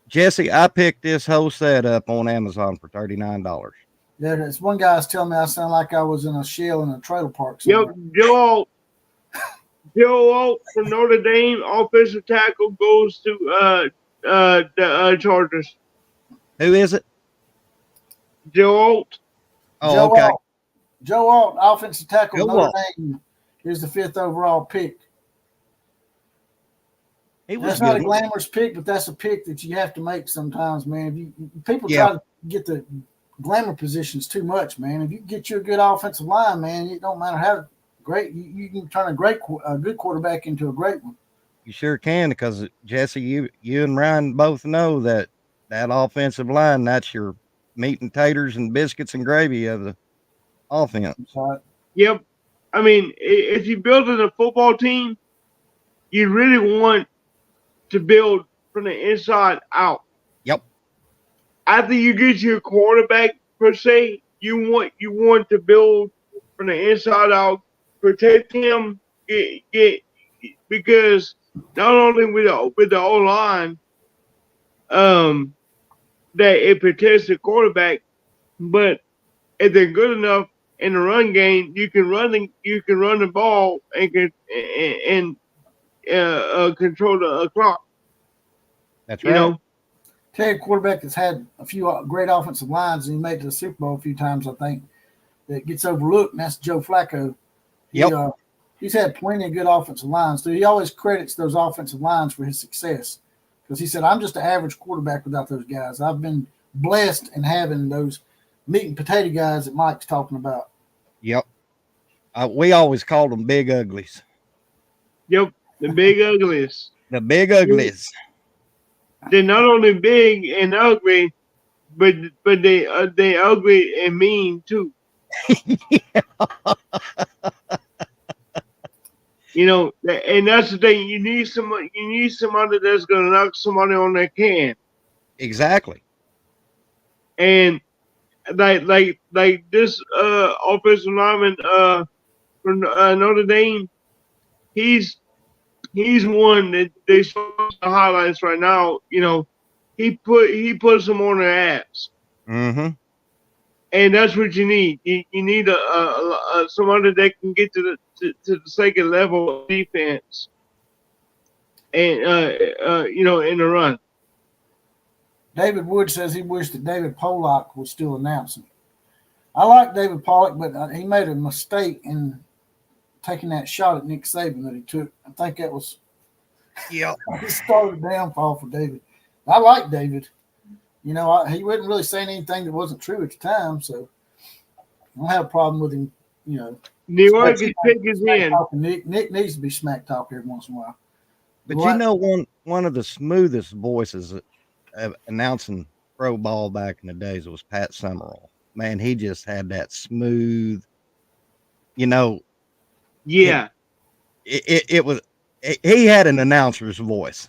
Jesse, I picked this whole set up on Amazon for $39. Yeah, this one guy was telling me I sound like I was in a shell in a trailer park Yep, somewhere. Joe Alt from Notre Dame, offensive tackle, goes to the Chargers. Who is it? Joe Alt. Oh, okay. Joe Alt, offensive tackle, Joe Notre Alt. Dame, is the 5th overall pick. That's not a glamorous pick, but that's a pick that you have to make sometimes, man. People try to get the glamour positions too much, man. If you get you a good offensive line, man, it don't matter how great you can turn a good quarterback into a great one. You sure can, because Jesse, you and Ryan both know that offensive line, that's your meat and taters and biscuits and gravy of the offense. Right. Yep. I mean, if you're building a football team, you really want to build from the inside out. Yep. After you get your quarterback per se, you want to build from the inside out, protect him, because not only with the O line, that it protects the quarterback, but if they're good enough in the run game, you can run the ball and control the clock. That's right. You know, tell you a quarterback that's had a few great offensive lines and he made it to the Super Bowl a few times, I think, that gets overlooked, and that's Joe Flacco. He's had plenty of good offensive lines. So he always credits those offensive lines for his success because he said, I'm just an average quarterback without those guys. I've been blessed in having those meat and potato guys that Mike's talking about. Yep. We always called them big uglies. Yep, the big uglies. The big uglies. They're not only big and ugly, but they ugly and mean too. You know, and that's the thing. You need somebody. You need somebody that's gonna knock somebody on their can. Exactly. And like this offensive lineman from Notre Dame. He's one that they show the highlights right now. You know, he puts them on their ass. Mm-hmm. And that's what you need. You need somebody that can get to the second level of defense, and you know, in the run. David Wood says he wished that David Pollock was still announcing. I like David Pollock, but he made a mistake in taking that shot at Nick Saban that he took. I think that was Yep. it started a downfall for David. I like David. You know, he wasn't really saying anything that wasn't true at the time, so I don't have a problem with him. You know, New York is pick his in. Nick needs to be smack talk every once in a while. But you know, one of the smoothest voices announcing pro ball back in the days was Pat Summerall. Man, he just had that smooth, you know. Yeah. It was, he had an announcer's voice.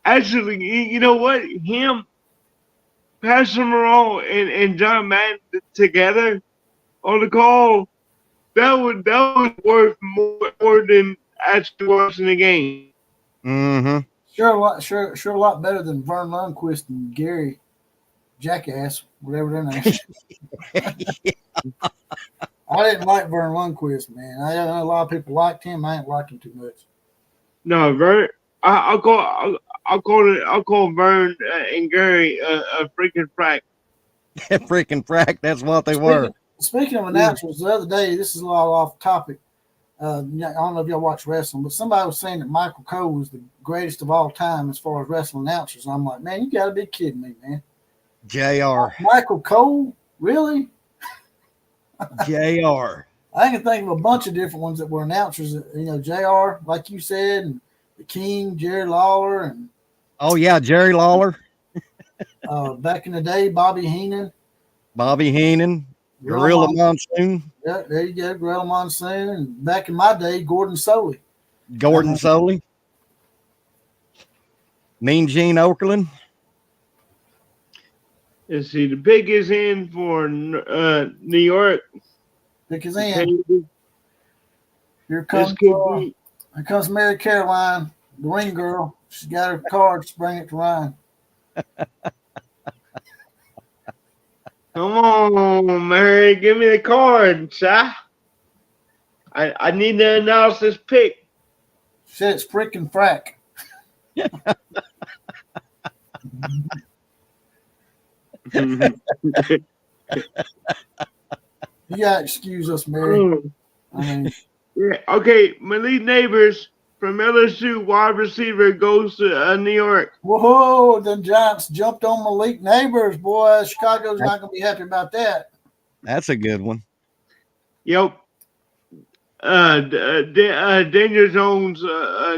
Actually, you know what? Him, Pat Summerall, and John Madden together on the call, that was worth more than actually watching the game. Mm-hmm. Sure a lot better than Vern Lundquist and Gary Jackass, whatever their name is. I didn't like Vern Lundquist, man. I know a lot of people liked him. I didn't like him too much. No, Vern. I'll call Vern and Gary a freaking frack. Freaking frack. That's what they were. Speaking of announcers, the other day, this is a lot off topic. I don't know if y'all watch wrestling, but somebody was saying that Michael Cole was the greatest of all time as far as wrestling announcers. And I'm like, man, you got to be kidding me, man. JR. Michael Cole? Really? JR. I can think of a bunch of different ones that were announcers. You know, JR, like you said, and the King, Jerry Lawler, and oh yeah, Jerry Lawler. Back in the day, Bobby Heenan, Gorilla Monsoon. Yeah, there you go, Gorilla Monsoon. And back in my day, Gordon Soley. Mean Gene Okerlund. Let's see, the pick is in for New York. Pick is in. Here comes Mary Caroline, the ring girl. She's got her card. Just bring it to Ryan. Come on, Mary, give me the card, child. I need to announce this pick. She said it's freaking frack. You gotta excuse us, Mary. I mean, yeah. Okay, Malik Neighbors from LSU, wide receiver, goes to New York. Whoa, the Giants jumped on Malik Neighbors, boy. Chicago's not gonna be happy about that. That's a good one. Yep. Daniel Jones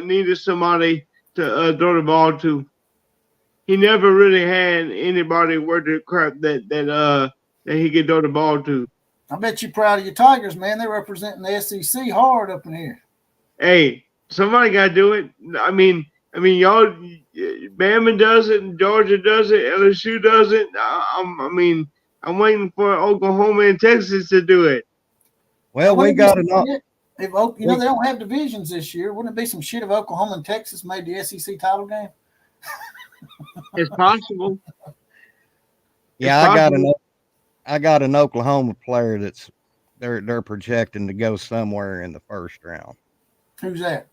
needed somebody to throw the ball to. He never really had anybody worth the crap that he could throw the ball to. I bet you're proud of your Tigers, man. They're representing the SEC hard up in here. Hey, somebody got to do it. I mean, y'all, Bama does it, and Georgia does it, LSU does it. I'm waiting for Oklahoma and Texas to do it. Well, we got enough. If they don't have divisions this year, wouldn't it be some shit if Oklahoma and Texas made the SEC title game? It's possible. Yeah, I got an Oklahoma player that's they're projecting to go somewhere in the first round. Who's that?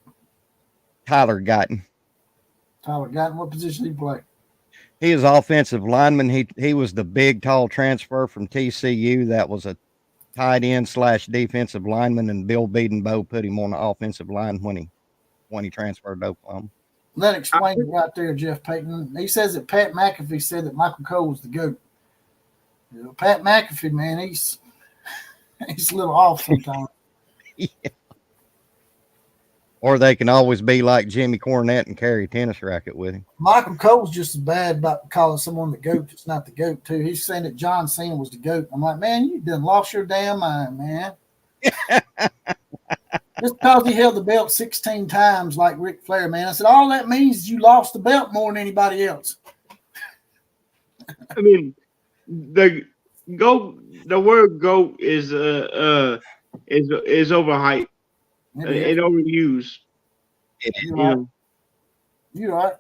Tyler Guyton. Tyler Guyton. What position did he play? He is offensive lineman. He was the big, tall transfer from TCU. That was a tight end / defensive lineman, and Bill Bedenbow put him on the offensive line when he transferred to Oklahoma. That explains it right there, Jeff Payton. He says that Pat McAfee said that Michael Cole was the GOAT. You know, Pat McAfee, man, he's a little off sometimes. Yeah. Or they can always be like Jimmy Cornette and carry a tennis racket with him. Michael Cole's just as bad about calling someone the GOAT that's not the GOAT, too. He's saying that John Cena was the GOAT. I'm like, man, you done lost your damn mind, man. Just because he held the belt 16 times like Ric Flair, man. I said, all that means is you lost the belt more than anybody else. I mean, the word goat is overhyped and overused. You're right. You're right.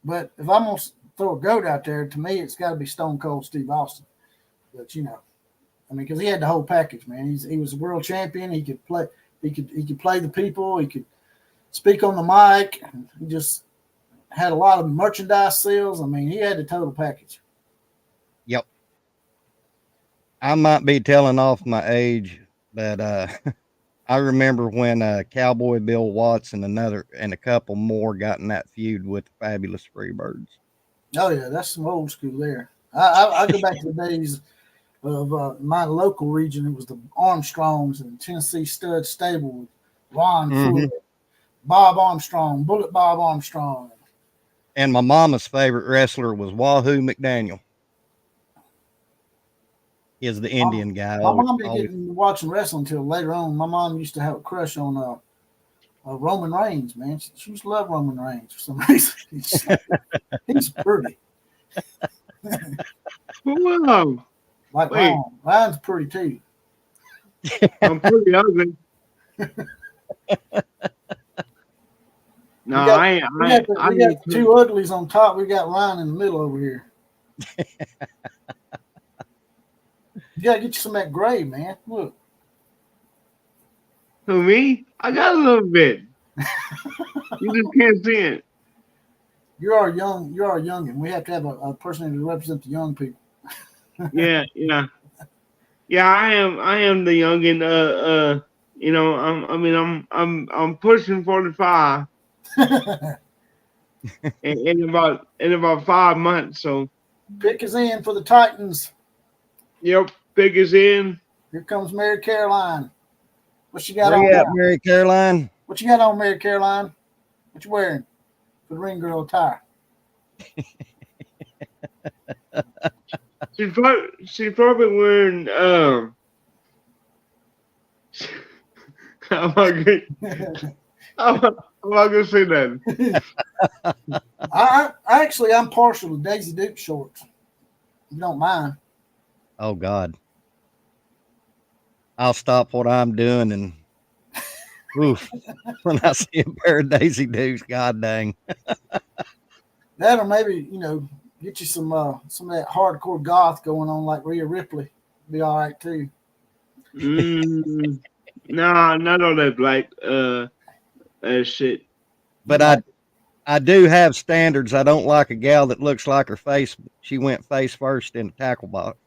But if I'm gonna throw a GOAT out there, to me, it's got to be Stone Cold Steve Austin. But I mean, because he had the whole package, man. He was a world champion. He could play. He could play the people. He could speak on the mic. He just had a lot of merchandise sales. I mean, he had the total package. Yep. I might be telling off my age, but I remember when Cowboy Bill Watts and a couple more got in that feud with the Fabulous Freebirds. Oh yeah, that's some old school there. I go back to the days of my local region. It was the Armstrongs and Tennessee Stud Stable with Ron Fuller, Bob Armstrong, Bullet Bob Armstrong. And my mama's favorite wrestler was Wahoo McDaniel. Is the Indian guy. My mom didn't get into watching wrestling until later on. My mom used to have a crush on Roman Reigns, man. She used to love Roman Reigns for some reason. He's pretty. Wow. Like Ryan's pretty too. I'm pretty ugly. No, we got two uglies on top. We got Ryan in the middle over here. You gotta get you some of that gray, man. Look. Who, me? I got a little bit. You just can't see it. You are young, and we have to have a person to represent the young people. Yeah. I am the youngin. I'm pushing 45 in about 5 months. So pick is in for the Titans. Yep, pick is in. Here comes Mary Caroline. What you got on? Yeah, Mary Caroline. What you got on, Mary Caroline? What you wearing for the ring girl attire? She's probably wearing I'm not gonna say that. I'm partial to Daisy Duke shorts. If you don't mind. Oh God. I'll stop what I'm doing and oof, when I see a pair of Daisy Dukes, god dang. That'll maybe, get you some of that hardcore goth going on like Rhea Ripley. Be all right too. Nah, not all that black shit. But I do have standards. I don't like a gal that looks like her face. She went face first in the tackle box.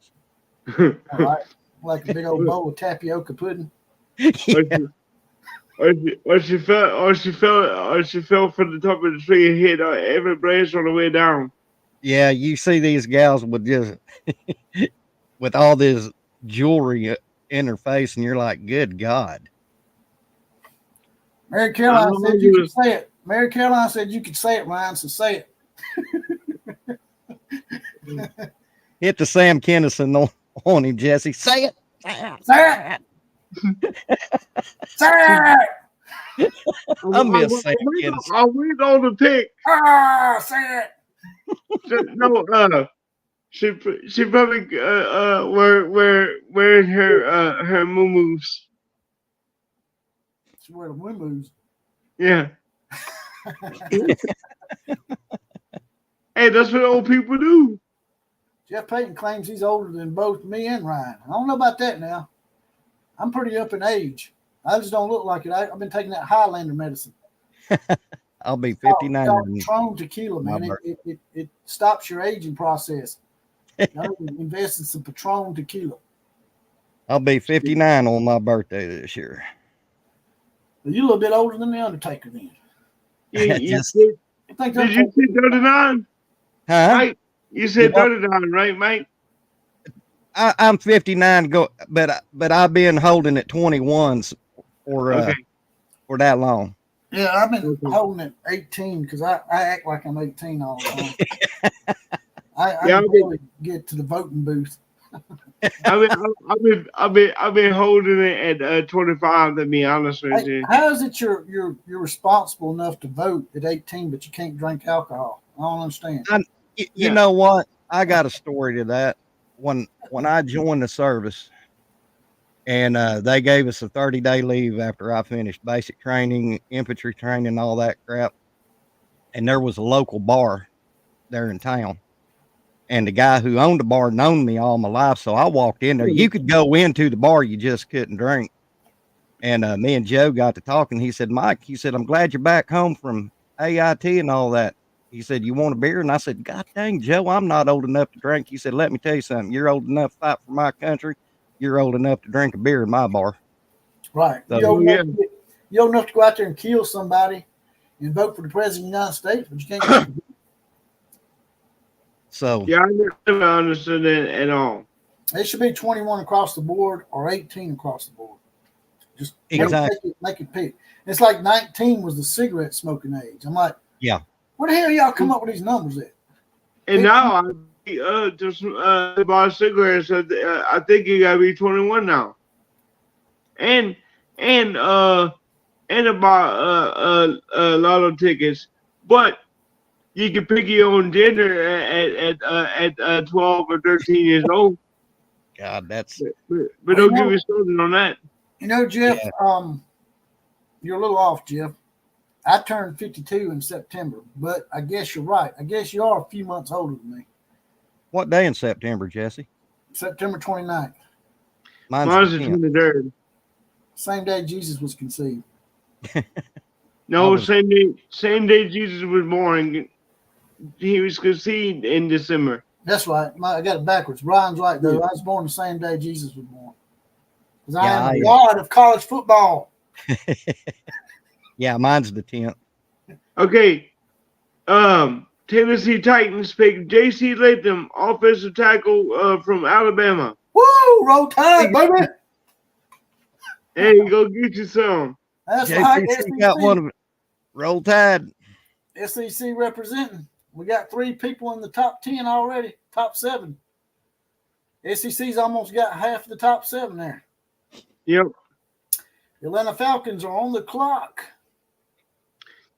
All right. Like a big old bowl of tapioca pudding. Yeah. Or she fell from the top of the tree and hit every branch on the way down. Yeah, you see these gals with just with all this jewelry in her face, and you're like, good God. Mary Caroline said you could say it. Mary Caroline said you could say it, Ryan, so say it. Hit the Sam Kinison on him, Jesse. Say it. Say it. Say it. I miss Sam Kinison. I'll wait on the pick. Say it. No, she probably wearing her moo-moos. She wearing the moo-moos. Yeah. Hey, that's what old people do. Jeff Payton claims he's older than both me and Ryan. I don't know about that now. I'm pretty up in age. I just don't look like it. I've been taking that Highlander medicine. I'll be 59. Patron tequila, man. It stops your aging process. Invest in some Patron tequila. I'll be 59 on my birthday this year. Well, you're a little bit older than the Undertaker then. Did you say 39? Huh? Mike, you said 39, right, Mike? I'm 59, but I've been holding at 21s or Okay. for that long. Yeah, I've been Okay. holding it 18 because I act like I'm 18 all the time. I Yeah, can barely get to the voting booth. I've been holding it at 25. To be honest with Hey, you. how is it you're responsible enough to vote at 18, but you can't drink alcohol? I don't understand. You Yeah. know what? I got a story to that. When I joined the service, and they gave us a 30-day leave after I finished basic training, infantry training, all that crap. And there was a local bar there in town. And the guy who owned the bar known me all my life. So I walked in there. You could go into the bar, you just couldn't drink. And me and Joe got to talking. He said, Mike, he said, I'm glad you're back home from AIT and all that. He said, you want a beer? And I said, God dang, Joe, I'm not old enough to drink. He said, let me tell you something. You're old enough to fight for my country. You're old enough to drink a beer in my bar. Right. So, You old enough to go out there and kill somebody and vote for the president of the United States, but you can't drink a beer. so Yeah, I never understood that at all. It should be 21 across the board or 18 across the board. Just exactly. make it pick. It's like 19 was the cigarette smoking age. I'm like, Yeah. where the hell y'all come up with these numbers at? And now I just buy cigarettes. I think you gotta be 21 now. And and about lotto tickets, but you can pick your own gender at 12 or 13 years old. God, that's But don't give me started on that. You know, Jeff, yeah. you're a little off, Jeff. I turned 52 in September, but I guess you're right. I guess you are a few months older than me. What day in September, Jesse? September 29th. Mine's the the 10th. 23rd. Same day Jesus was conceived. No, same day Jesus was born. He was conceived in December. That's right. I got it backwards. Brian's right, though. I was born the same day Jesus was born. Because I am the god of college football. Yeah, mine's the 10th. Okay. Tennessee Titans pick J.C. Latham, offensive tackle from Alabama. Woo! Roll Tide, baby! Hey, go get you some. That's right. SEC got one of it. Roll Tide. SEC representing. We got 3 people in the top 10 already. Top 7. SEC's almost got half the top 7 there. Yep. The Atlanta Falcons are on the clock.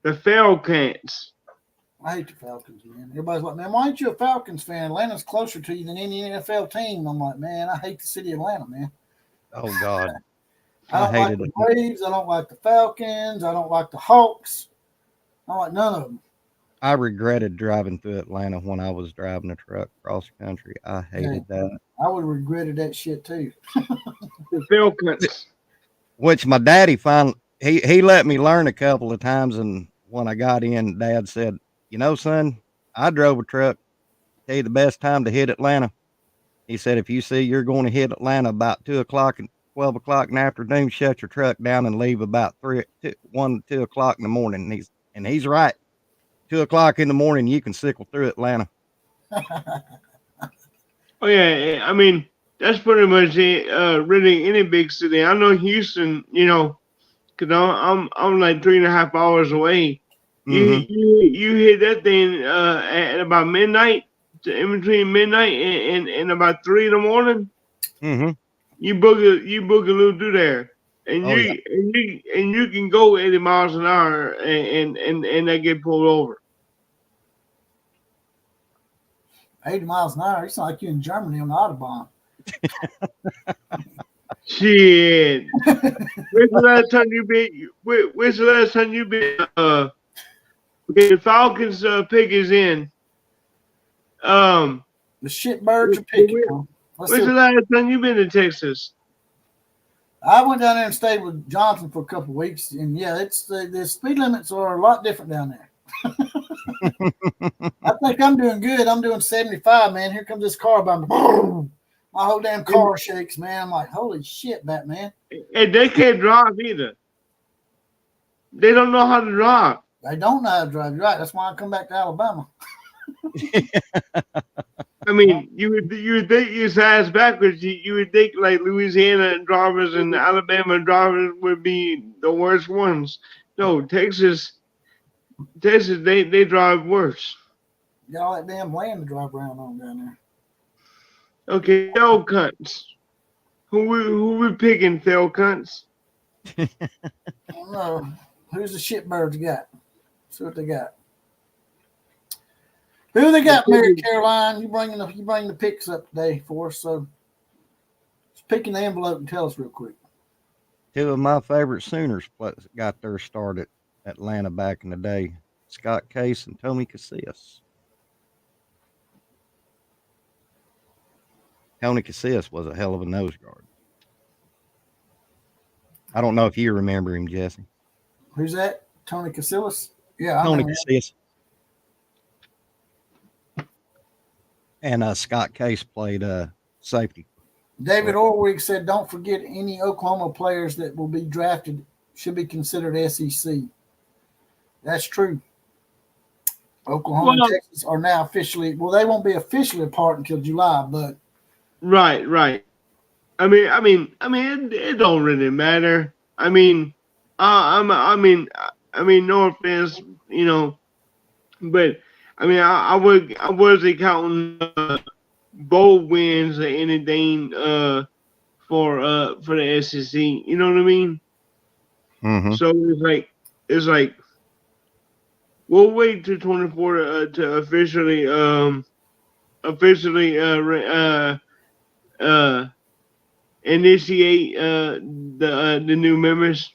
The Falcons. I hate the Falcons, man. Everybody's like, man, why aren't you a Falcons fan? Atlanta's closer to you than any NFL team. I'm like, man, I hate the city of Atlanta, man. Oh, God. I don't like the Braves. I don't like the Falcons. I don't like the Hawks. I don't like none of them. I regretted driving through Atlanta when I was driving a truck across the country. I hated that. I would have regretted that shit, too. The Falcons. Which my daddy finally, he let me learn a couple of times, and when I got in, Dad said, you know, son, I drove a truck. Tell you the best time to hit Atlanta. He said, if you see you're going to hit Atlanta about 2 o'clock and 12 o'clock in the afternoon, shut your truck down and leave about 1 to 2 o'clock in the morning. And he's right. 2 o'clock in the morning, you can sickle through Atlanta. Oh yeah, I mean that's pretty much it. Really, any big city. I know Houston, you know, because I'm like 3.5 hours away. Mm-hmm. You hit that thing at about midnight, in between midnight and about 3 in the morning. Mm-hmm. You book a little through there, and you can go 80 miles an hour and that get pulled over. 80 miles an hour. It's not like you in Germany on the Autobahn. Shit. When's the last time you been? When's the last time you been? Okay, the Falcons pick is in. The shitbirds are picking. When's the last time you been to Texas? I went down there and stayed with Johnson for a couple of weeks, and yeah, it's the speed limits are a lot different down there. I think I'm doing good. I'm doing 75, man. Here comes this car by me. Boom. My whole damn car shakes, man. I'm like, holy shit, Batman. And they can't drive either. They don't know how to drive. They don't know how to drive. You're right. That's why I come back to Alabama. I mean, you would think his ass backwards. You would think like Louisiana drivers and Alabama drivers would be the worst ones. No, Texas, they drive worse. Got all that damn land to drive around on down there. Okay, fell cunts. Who we picking, fell cunts? I don't know. Who's the shitbirds got? See what they got. Who they got, Mary Caroline? You bring the picks up today for us. So just pick in the envelope and tell us real quick. Two of my favorite Sooners got their start at Atlanta back in the day. Scott Case and Tony Casillas. Tony Casillas was a hell of a nose guard. I don't know if you remember him, Jesse. Who's that? Tony Casillas? Yeah, I Tony remember him. Casillas. And Scott Case played safety. David Orwig said, "Don't forget any Oklahoma players that will be drafted should be considered SEC." That's true. Oklahoma and Texas are now officially. Well, they won't be officially apart until July, but right. I mean, it don't really matter. I mean, no offense, but I mean, I wasn't counting bowl wins or anything for the SEC. You know what I mean? Mm-hmm. So it's like we'll wait till 24 to officially initiate the new members.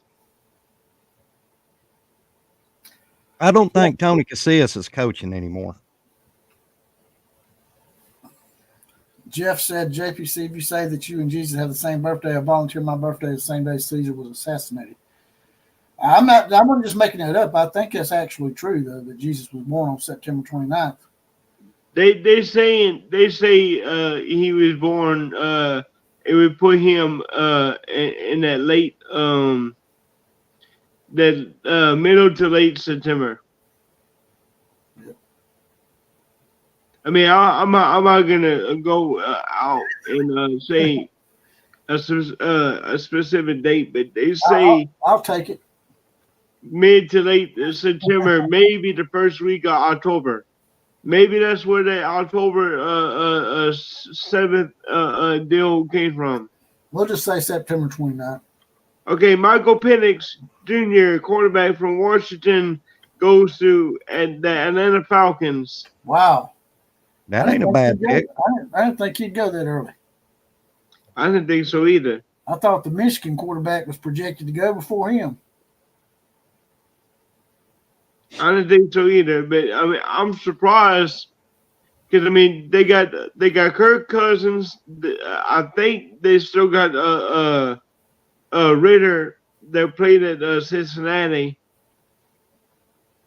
I don't think Tony Casillas is coaching anymore. Jeff said, "JPC, if you say that you and Jesus have the same birthday, I volunteer my birthday the same day Caesar was assassinated." I'm not just making that up. I think that's actually true, though, that Jesus was born on September 29th. They say he was born. It would put him in that late middle to late September. Yep. I mean, I'm not gonna go out and say a specific date, but they say I'll take it. Mid to late September, maybe the first week of October. Maybe that's where the October 7th deal came from. We'll just say September 29th. Okay, Michael Penix Jr., quarterback from Washington, goes to the Atlanta Falcons. Wow. That ain't a bad pick. I didn't think he'd go that early. I didn't think so either. I thought the Michigan quarterback was projected to go before him. I didn't think so either, but I mean, I'm surprised because I mean they got Kirk Cousins. I think they still got Ritter that played at Cincinnati.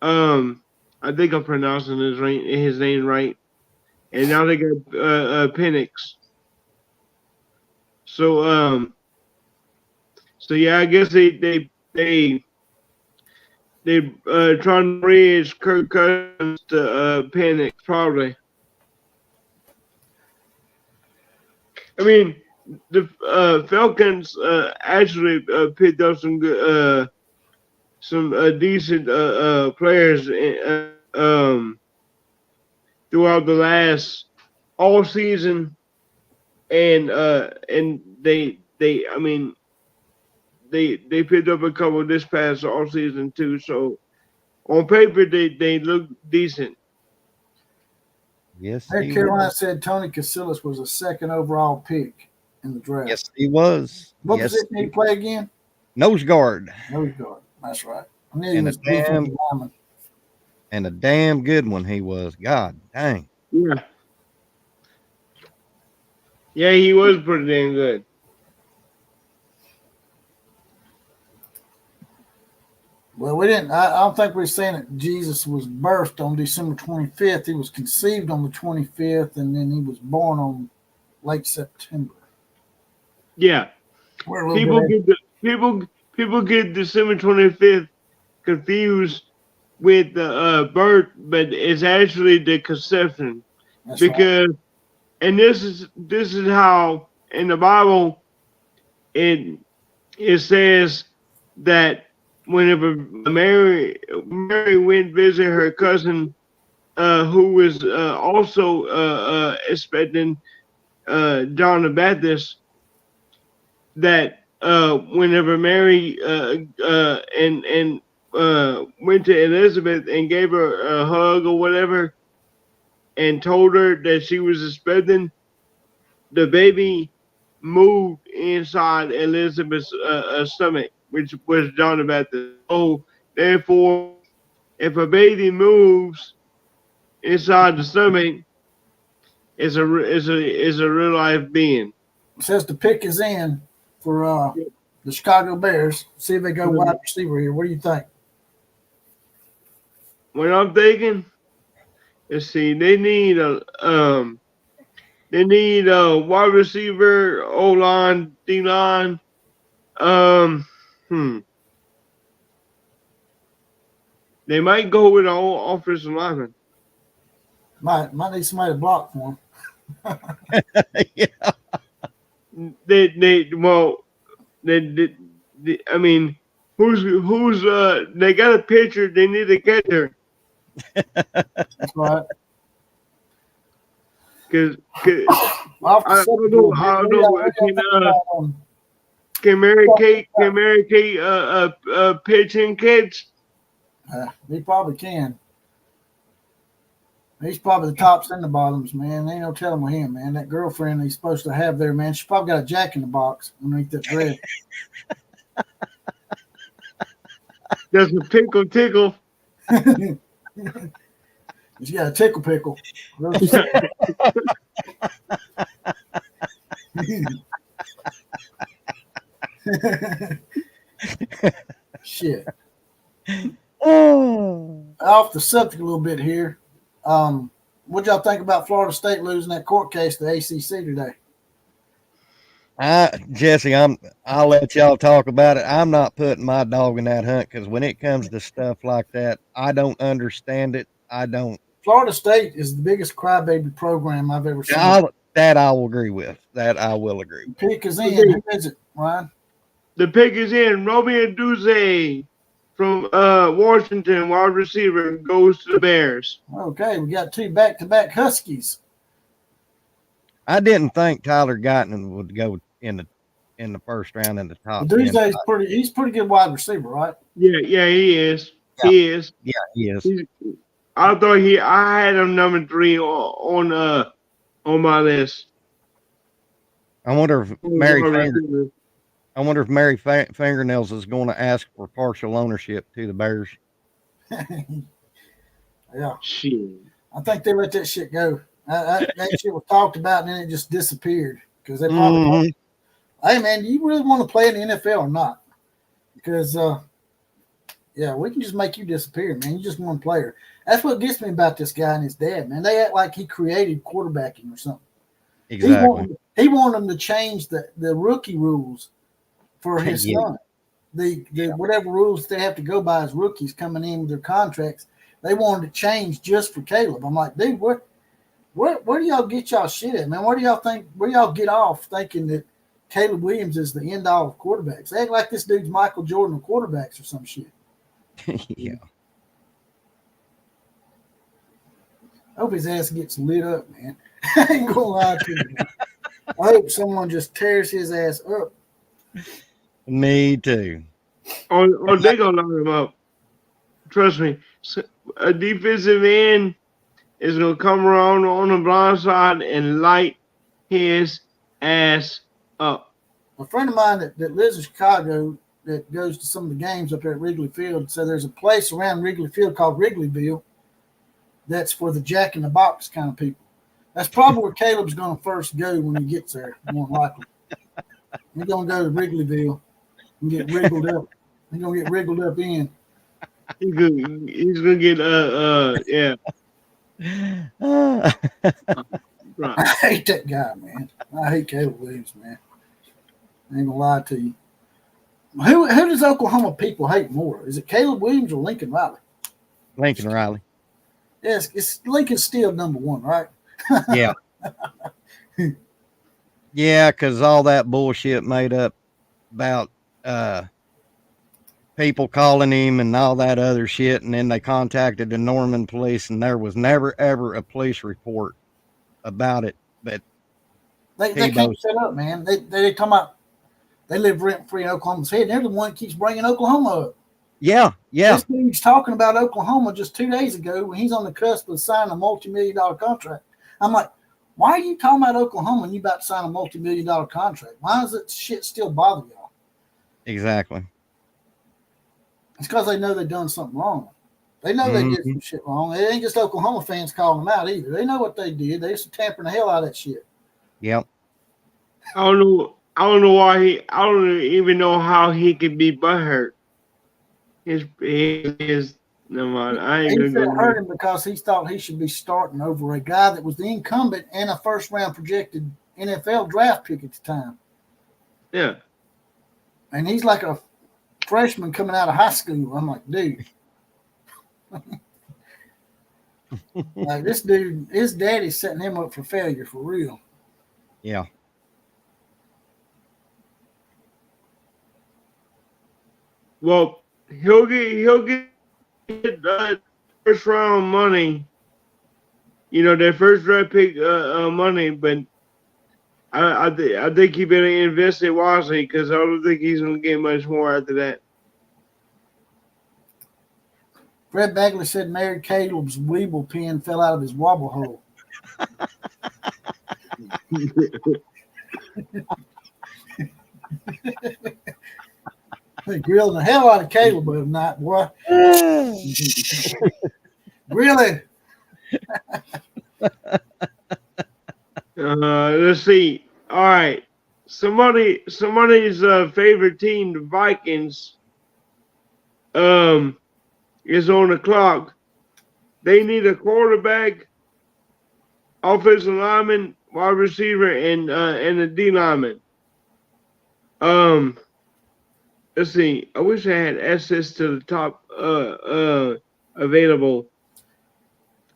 I think I'm pronouncing his name right, and now they got Penix. So yeah, I guess they trying to bridge Kirk Cousins to Penix probably. I mean, the Falcons actually picked up some good, decent players throughout the last all season, and they I mean. They picked up a couple this past all season too. So on paper they look decent. Yes. Hey, Caroline said Tony Casillas was a second overall pick in the draft. Yes, he was. What position did he play again? Nose guard. Nose guard. That's right. I knew he And was defensive lineman. And a damn good one he was. God dang. Yeah. Yeah, he was pretty damn good. Well, we didn't. I don't think we're saying that Jesus was birthed on December 25th. He was conceived on the 25th, and then he was born on late September. Yeah, people get December 25th confused with the birth, but it's actually the conception. That's because right. and this is how in the Bible it says that whenever Mary went visit her cousin, who was also expecting John the Baptist, that whenever Mary and went to Elizabeth and gave her a hug or whatever, and told her that she was expecting, the baby moved inside Elizabeth's stomach, which was John the Baptist. So therefore, if a baby moves inside the stomach, it's a real life being. It says the pick is in for the Chicago Bears. See if they go wide receiver here. What do you think? What I'm thinking, let's see, they need a wide receiver, O line, D line. They might go with an offensive lineman. Might need somebody to block for him. Yeah. I mean, who's they got a pitcher, they need a catcher. That's right. Because I don't know. Can Mary Kate pitch and catch? He probably can. He's probably the tops and the bottoms, man. Ain't no telling with him, man. That girlfriend he's supposed to have there, man, she probably got a jack in the box underneath that dress. There's a tickle. He's got a tickle pickle. Shit. Off the subject a little bit here. What y'all think about Florida State losing that court case to ACC today? Jesse, I'll let y'all talk about it. I'm not putting my dog in that hunt because when it comes to stuff like that, I don't understand it. I don't. Florida State is the biggest crybaby program I've ever seen. That I will agree with. That I will agree with. Pick is in. Who is it, Ryan? The pick is in. Romeo Duze from Washington, wide receiver, goes to the Bears. Okay, we got two back-to-back Huskies. I didn't think Tyler Guyton would go in the first round in the top. Duze's he's pretty good wide receiver, right? Yeah, he is. Yeah. He is. Yeah, he is. I had him number 3 on my list. I wonder if Mary Fingernails is going to ask for partial ownership to the Bears. Yeah. Shit. I think they let that shit go. That shit was talked about and then it just disappeared because they probably hey man, do you really want to play in the NFL or not? Because we can just make you disappear, man. You're just one player. That's what gets me about this guy and his dad, man. They act like he created quarterbacking or something. Exactly. He wanted them to change the rookie rules for his son. The whatever rules they have to go by as rookies coming in with their contracts, they wanted to change just for Caleb. I'm like, dude, where do y'all get y'all shit at, man? Where do y'all get off thinking that Caleb Williams is the end all of quarterbacks? They act like this dude's Michael Jordan of quarterbacks or some shit. Yeah. I hope his ass gets lit up, man. I ain't gonna lie to you. I hope someone just tears his ass up. Me too. Or they gonna lock him up. Trust me. A defensive end is gonna come around on the blind side and light his ass up. A friend of mine that lives in Chicago that goes to some of the games up there at Wrigley Field said there's a place around Wrigley Field called Wrigleyville that's for the jack in the box kind of people. That's probably where Caleb's going to first go when he gets there, more likely. He's going to go to Wrigleyville and get wriggled up. He's going to get wriggled up in. He's gonna get yeah. Right. I hate that guy, man. I hate Caleb Williams, man. I ain't gonna lie to you. Who does Oklahoma people hate more? Is it Caleb Williams or Lincoln Riley? Lincoln Riley. Yes, it's Lincoln still number one, right? Yeah. Yeah, because all that bullshit made up about people calling him and all that other shit, and then they contacted the Norman police, and there was never ever a police report about it. But They Tebow, can't shut up, man. They talking about they live rent free in Oklahoma City. They're the one that keeps bringing Oklahoma up. yeah, This dude's talking about Oklahoma just 2 days ago when he's on the cusp of signing a multi-million-dollar contract. I'm like, why are you talking about Oklahoma when you about to sign a multi-million-dollar contract? Why does that shit still bother y'all? exactly. It's because they know they've done something wrong. They know they did Mhm. some shit wrong. It ain't just Oklahoma fans calling them out either. They know what they did. They used to tampering the hell out of that shit. Yep. I don't know. I don't know why he. I don't even know how he could be butthurt. His. Never mind. I ain't He gonna said go it hurt there. him because he thought he should be starting over a guy that was the incumbent and a first round projected NFL draft pick at the time. Yeah. And he's like a freshman coming out of high school. I'm like, dude. Like this dude, his daddy's setting him up for failure for real. Yeah. Well, he'll get first round money. You know, that first draft pick money, but I think he better invest it wisely because I don't think he's gonna get much more after that. Fred Bagley said Mary Caleb's Weeble pen fell out of his wobble hole. They grilling the hell out of Caleb the other night, boy. Grilling. Let's see. All right, somebody's favorite team, the Vikings, is on the clock. They need a quarterback, offensive lineman, wide receiver, and a D lineman. Um, let's see. I wish I had access to the top available.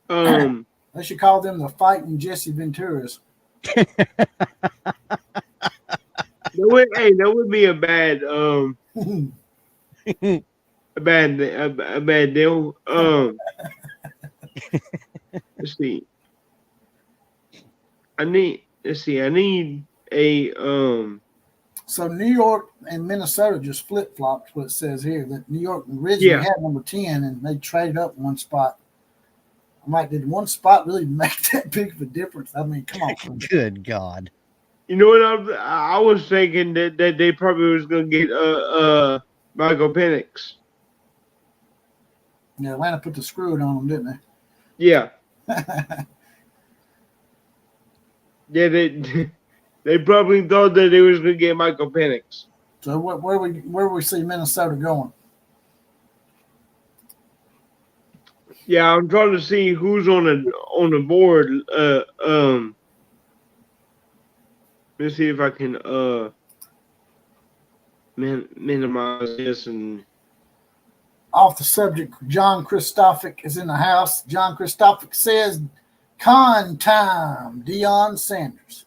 They should call them the Fighting Jesse Venturas. That would be a bad a bad deal. Let's see. I need a So New York and Minnesota just flip flopped. What it says here that New York originally yeah. had number 10 and they traded up one spot. I'm like, did one spot really make that big of a difference? I mean, come on. Good God. You know what I was thinking that they probably was gonna get Michael Penix. Yeah, Atlanta put the screw on them, didn't Yeah. they? Yeah, they probably thought that they was gonna get Michael Penix. So where we see Minnesota going? Yeah, I'm trying to see who's on the board. Let's see if I can minimize this and Off the subject, John Christophic is in the house. John Christophic says, "Con time, Deion Sanders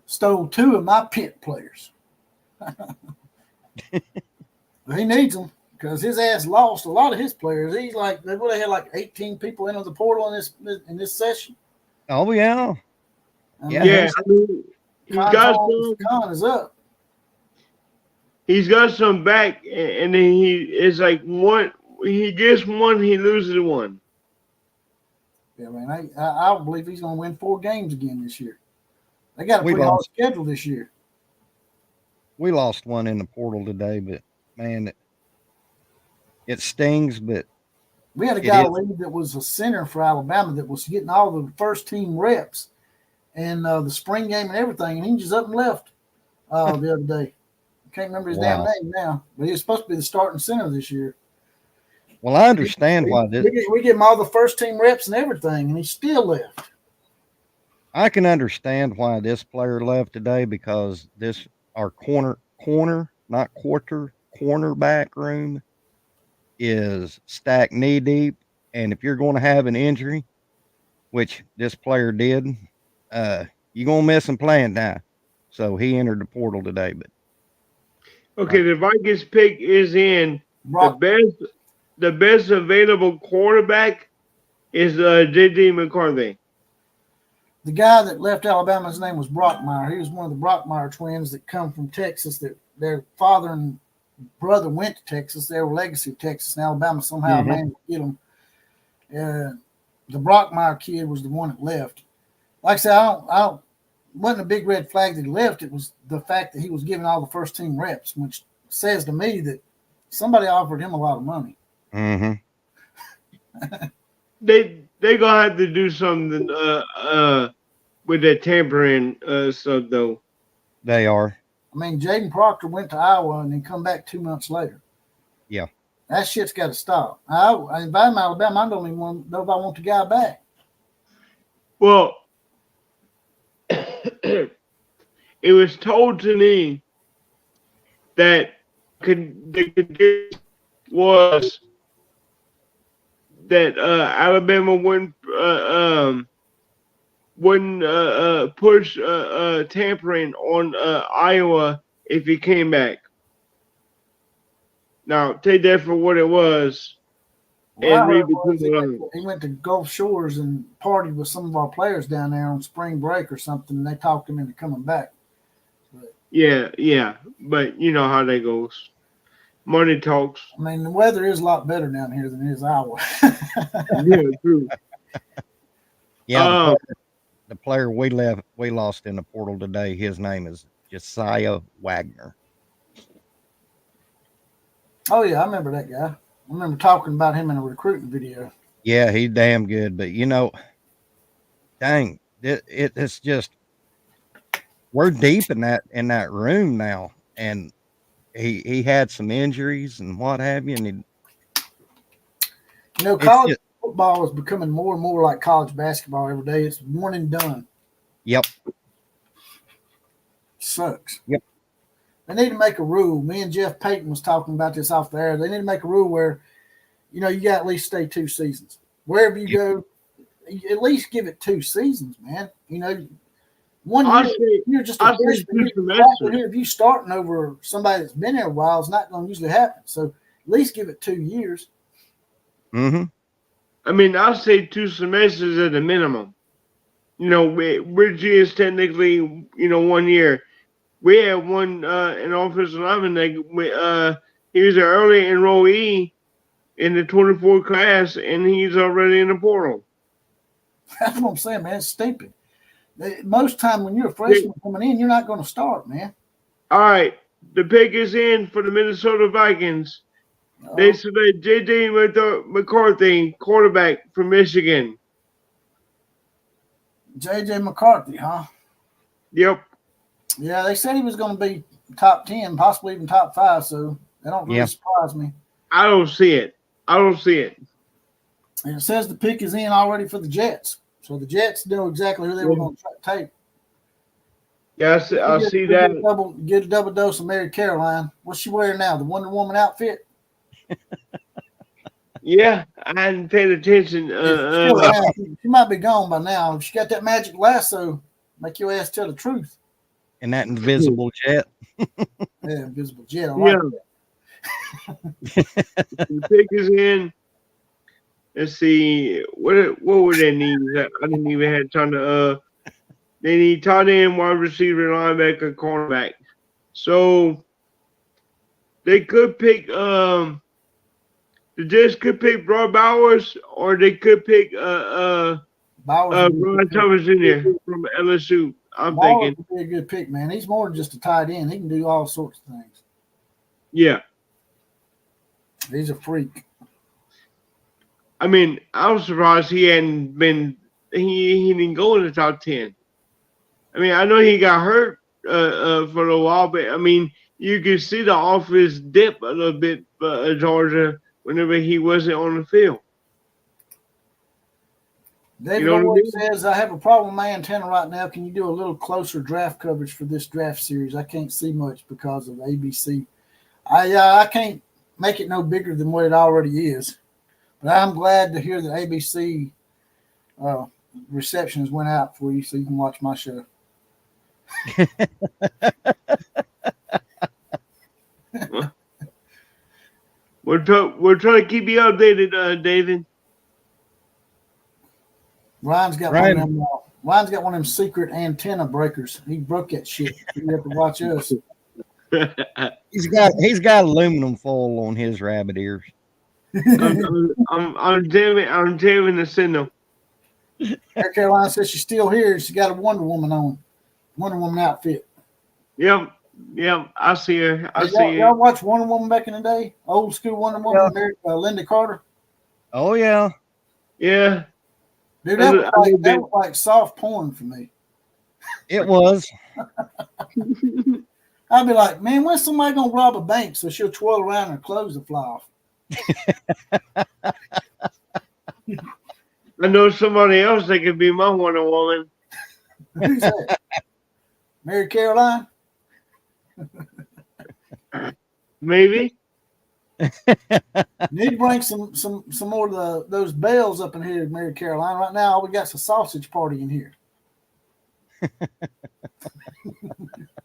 stole 2 of my pit players." He needs them because his ass lost a lot of his players. He's like they would have had like 18 people into the portal in this session. Oh yeah. Yeah, yeah. I mean, Con is up. he's got some back, and then he is like one. He gets one, he loses one. Yeah, man, I believe he's going to win 4 games again this year. They got a We pretty hard lost. schedule this year. We lost one in the portal today, but man, it stings, but We had a it guy is. leave that was a center for Alabama that was getting all the first team reps and the spring game and everything, and he just up and left the other day. I can't remember his damn Wow. name now, but he was supposed to be the starting center this year. Well, I understand why this. We give him all the first team reps and everything, and he still left. I can understand why this player left today because our not cornerback room is stacked knee deep, and if you're going to have an injury, which this player did, you're gonna miss him playing now. So he entered the portal today. But Okay, the Vikings pick is in. Brock, The best available quarterback is J.D. McCarthy. the guy that left Alabama, his name was Brockmeyer. He was one of the Brockmeyer twins that come from Texas. That their father and brother went to Texas. They were legacy of Texas, and Alabama somehow managed to get them. The Brockmeyer kid was the one that left. Like I said, I don't wasn't a big red flag that he left. It was the fact that he was giving all the first team reps, which says to me that somebody offered him a lot of money. They gonna have to do something with that tampering stuff though. they are. I mean, Jaden Proctor went to Iowa and then come back 2 months later. Yeah. That shit's got to stop. If I'm Alabama, I don't even know if I want the guy back. Well, it was told to me that the condition was that Alabama wouldn't push tampering on Iowa if he came back. Now take that for what it was. Well, And read between the lines. he went to Gulf Shores and partied with some of our players down there on spring break or something. And they talked him into coming back. Yeah, but you know how that goes. Money talks. I mean, the weather is a lot better down here than it is Iowa. Yeah, true. Yeah, the player we lost in the portal today, his name is Josiah Wagner. Oh, yeah, I remember that guy. I remember talking about him in a recruiting video. Yeah, he's damn good. But, dang, it's just we're deep in that room now. And he had some injuries and what have you. And college football is becoming more and more like college basketball every day. It's one and done. Yep. Sucks. Yep. They need to make a rule. Me and Jeff Payton was talking about this off the air. They need to make a rule where, you got to at least stay 2 seasons. Wherever you go, at least give it 2 seasons, man. 1 year, you're just a freshman. If you starting over somebody that's been there a while, it's not going to usually happen. So at least give it 2 years. Mm-hmm. I mean, I'll say 2 semesters at a minimum. Richie is technically, 1 year. We had one an offensive lineman that he was an early enrollee in the 24 class, and he's already in the portal. That's what I'm saying, man. It's stupid. Most time when you're a freshman coming in, you're not going to start, man. All right. The pick is in for the Minnesota Vikings. They select J.D. McCarthy, quarterback from Michigan. J.J. McCarthy, huh? Yep. Yeah, they said he was going to be top 10, possibly even top 5, so that don't really surprise me. I don't see it. And it says the pick is in already for the Jets. So the Jets know exactly who they were going to take. Yeah, I see that. Get a double dose of Mary Caroline. What's she wearing now? The Wonder Woman outfit? Yeah, I hadn't paid attention. She might be gone by now. If she got that magic lasso, make your ass tell the truth. And that invisible jet. Yeah, invisible jet. I like that. The pick is in. Let's see. What would they need? I didn't even have time to. They need tight end, wide receiver, linebacker, cornerback. So they could pick. The Jets could pick Broad Bowers, or they could pick Ron Thomas Jr. from LSU. I'm thinking would be a good pick, man. He's more than just a tight end. He can do all sorts of things. Yeah, he's a freak. I mean, I was surprised he hadn't been. He didn't go in the top 10. I mean, I know he got hurt for a while, but I mean, you could see the offense dip a little bit for Georgia whenever he wasn't on the field. David Orr says, I have a problem with my antenna right now. Can you do a little closer draft coverage for this draft series? I can't see much because of ABC. I can't make it no bigger than what it already is. But I'm glad to hear that ABC receptions went out for you so you can watch my show. We're trying to keep you updated, David. Ryan's got one of Ryan, them. Ryan's got one of them secret antenna breakers. He broke that shit. You have to watch us. he's got aluminum foil on his rabbit ears. I'm jamming the signal. Air Carolina says she's still here. She got a Wonder Woman on. Wonder Woman outfit. Yep. I see her. I see y'all her. watch Wonder Woman back in the day? Old school Wonder Woman, Linda Carter. Oh yeah. Yeah. Dude, that was like soft porn for me. It was. I'd be like, man, when's somebody gonna rob a bank so she'll twirl around and her clothes will fly off? I know somebody else that could be my Wonder Woman. Who's that? Mary Caroline? Maybe. Need to bring some more of those bells up in here, Mary Caroline. Right now, we got a sausage party in here.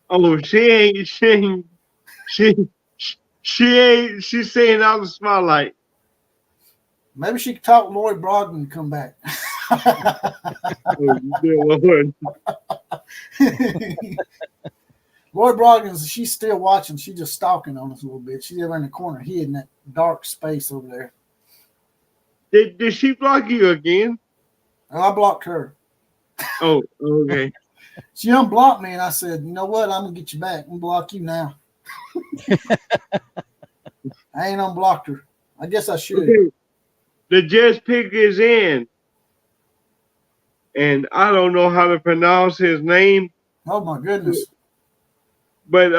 Oh, she's staying out of the spotlight. Maybe she could talk Lori Brogdon and come back. Oh, dear Lord. Lori Brogdon, she's still watching. She's just stalking on us a little bit. She's over in the corner, hid in that dark space over there. Did she block you again? Oh, I blocked her. Oh, okay. She unblocked me, and I said, you know what? I'm going to get you back. I'm going to block you now. I ain't unblocked her. I guess I should. Okay. The Jets pick is in. And I don't know how to pronounce his name. Oh, my goodness. But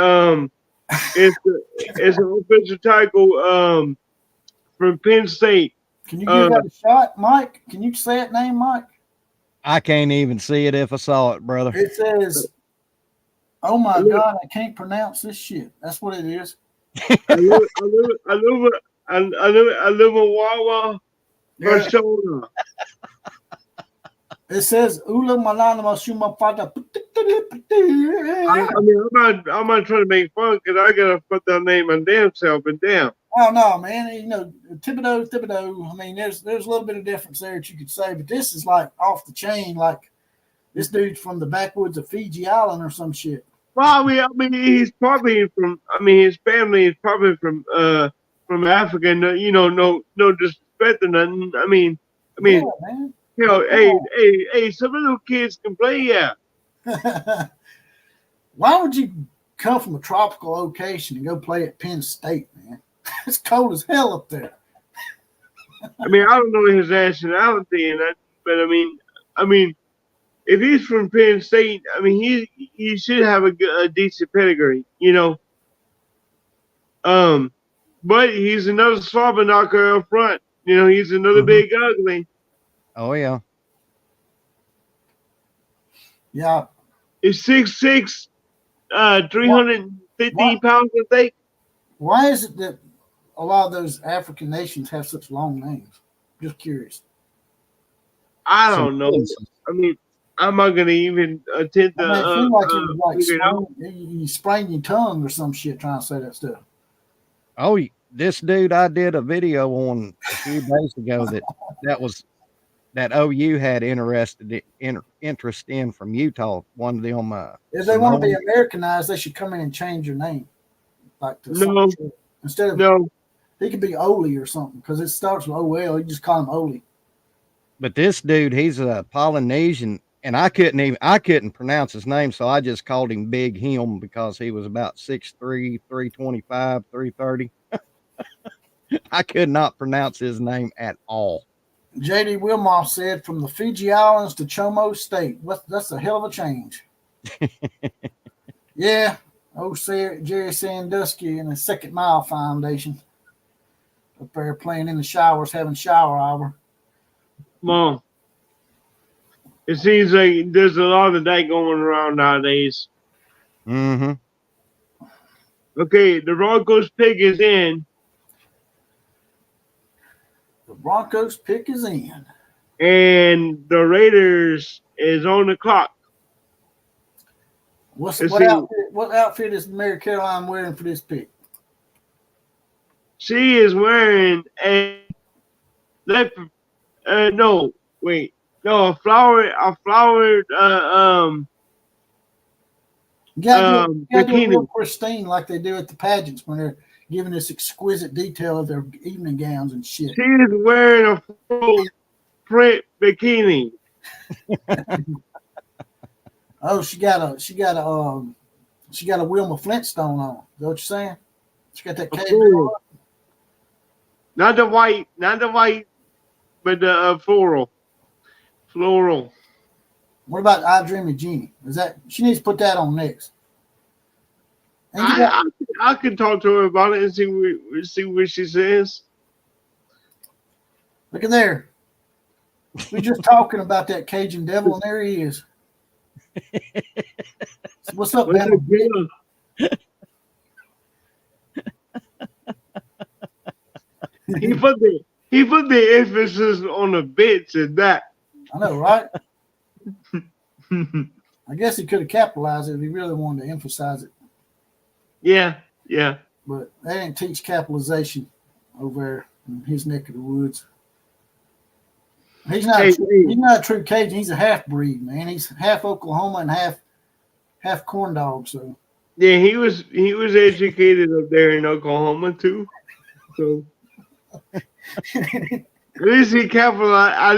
it's an offensive tackle from Penn State. Can you give that a shot, Mike? Can you say that name, Mike? I can't even see it if I saw it, brother. It says, oh my God, I can't pronounce this shit. That's what it is. I live in Wawa, Barcelona. It says, Ula Malana Mashuma Fata. I'm not trying to make fun because I got to put that name on damn self and damn. Oh, no, man. You know, Thibodeau. I mean, there's a little bit of difference there that you could say, but this is like off the chain. Like this dude's from the backwoods of Fiji Island or some shit. Well, I mean, he's probably from. I mean, his family is probably from Africa. No, you know, no disrespect or nothing. I mean, Yeah, man. you know, hey, some little kids can play, yeah. Why would you come from a tropical location and go play at Penn State, man? It's cold as hell up there. I mean, I don't know his nationality and that, but I mean, if he's from Penn State, I mean, he should have a decent pedigree, you know. But he's another slobber knocker up front. You know, he's another big ugly. Oh yeah. Yeah. He's 6'6", 315 pounds, I think. Why is it that a lot of those African nations have such long names? Just curious. I don't know. I mean, I'm not gonna even attempt to. I mean, it seems like it was like you sprained your tongue or some shit trying to say that stuff. Oh, this dude I did a video on a few days ago that OU had interest in from Utah. One of them. If they want to be Americanized, they should come in and change your name. Like to instead of he could be Oli or something because it starts with OL. You just call him Oli. But this dude, he's a Polynesian, and I couldn't pronounce his name, so I just called him Big Him because he was about 6'3", 325, 330. I could not pronounce his name at all. J.D. Wilmoff said, from the Fiji Islands to Chomo State. That's a hell of a change. Yeah. Jerry Sandusky and the Second Mile Foundation up there playing in the showers, having shower hour. Mom, it seems like there's a lot of that going around nowadays. Mm-hmm. Okay, the Broncos pick is in. The Broncos pick is in. And the Raiders is on the clock. What Let's see. outfit? What outfit is Mary Caroline wearing for this pic? She is wearing a no, wait, no, a flowered You gotta do it real bikini. pristine like they do at the pageants when they're giving this exquisite detail of their evening gowns and shit. She is wearing a full print bikini. Oh, she got a Wilma Flintstone on. Is that what you're saying? She got that cave girl. Not the white, but the floral. What about I Dream of Jeannie? Is that she needs to put that on next? And you got, I can talk to her about it and see what she says. look at there. We're just talking about that Cajun devil, and there he is. What's up, Bama? He put the emphasis on the bits and that. I know, right? I guess he could have capitalized it if he really wanted to emphasize it. Yeah. But they didn't teach capitalization over there in his neck of the woods. He's not a true Cajun. He's a half breed, man. He's half Oklahoma and half corn dog. So yeah, he was educated up there in Oklahoma too. So at least he capitalized. At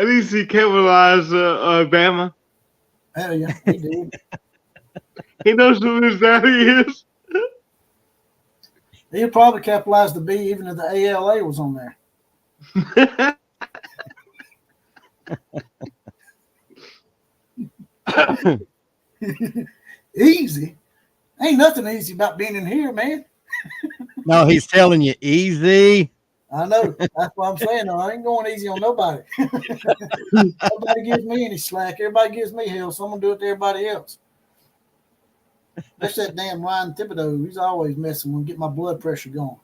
least he capitalized Bama. Hell yeah, he did. He knows who his daddy is. He'll probably capitalize the B even if the ALA was on there. Easy. Ain't nothing easy about being in here, man. No, he's telling you easy. I know. That's what I'm saying. Though. I ain't going easy on nobody. Nobody gives me any slack. Everybody gives me hell, so I'm going to do it to everybody else. That's that damn Ryan Thibodeau. He's always messing with me, get my blood pressure going.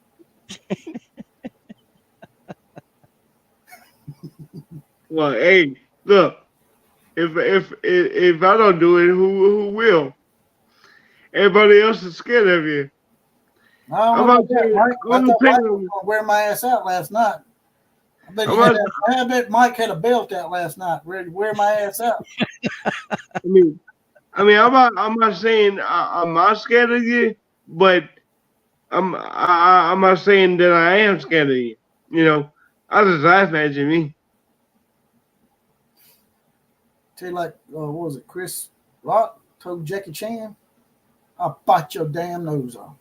Well, hey, look. If I don't do it, who will? Everybody else is scared of you. I don't know about that, Mike. I thought Mike was going to wear my ass out last night. I bet Mike had a belt out last night, ready to wear my ass out. I mean, I'm not saying I'm not scared of you, but I'm not saying that I am scared of you. You know, I just laugh at you, me. Tell you like, what was it? Chris Rock told Jackie Chan, "I'll bite your damn nose off."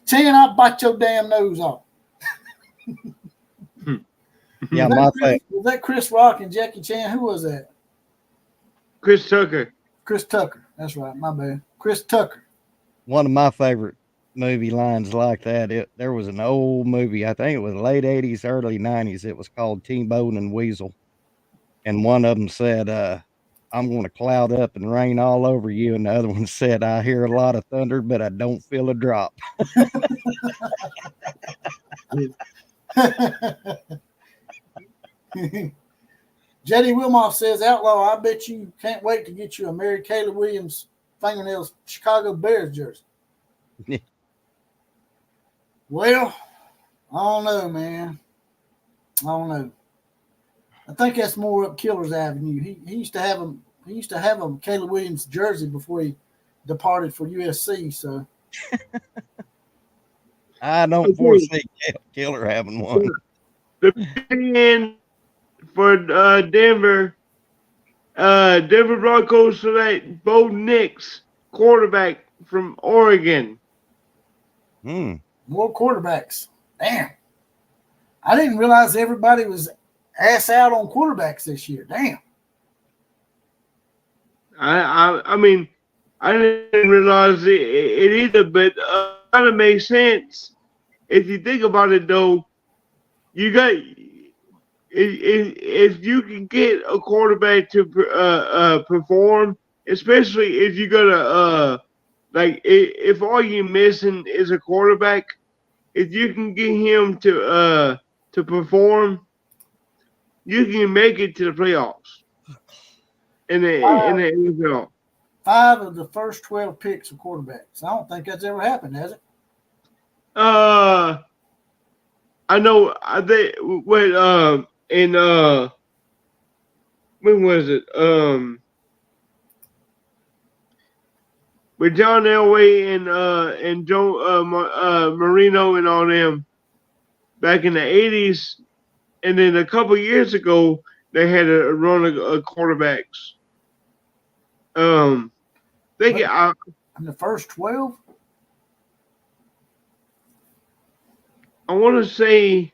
Chan, I'll bite your damn nose off. Yeah, was that Chris Rock and Jackie Chan? Who was that? Chris Tucker. Chris Tucker. That's right. My bad. Chris Tucker. One of my favorite movie lines like that. There was an old movie. I think it was late 80s, early 90s. It was called T-Bone and Weasel. And one of them said, I'm going to cloud up and rain all over you. And the other one said, I hear a lot of thunder, but I don't feel a drop. Jetty Wilmoff says, Outlaw, I bet you can't wait to get you a Mary Kayla Williams fingernails Chicago Bears jersey. Well, I don't know, man. I don't know. I think that's more up Killer's Avenue. He used to have him. He used to have a Kayla Williams jersey before he departed for USC. So I don't foresee Killer having one. The end for Denver. Denver Broncos select Bo Nix, quarterback from Oregon. More quarterbacks. Damn. I didn't realize everybody was ass out on quarterbacks this year. Damn. I mean, I didn't realize it either, but it kind of makes sense. If you think about it, though, you got if you can get a quarterback to perform, especially if you got a like if all you're missing is a quarterback, if you can get him to perform, you can make it to the playoffs. the NFL. 5 of the first 12 picks are quarterbacks. I don't think that's ever happened, has it? I know. I think when was it? With John Elway and Joe Marino and all them back in the 80s, and then a couple years ago they had a run of quarterbacks. They get In the first 12? I want to say,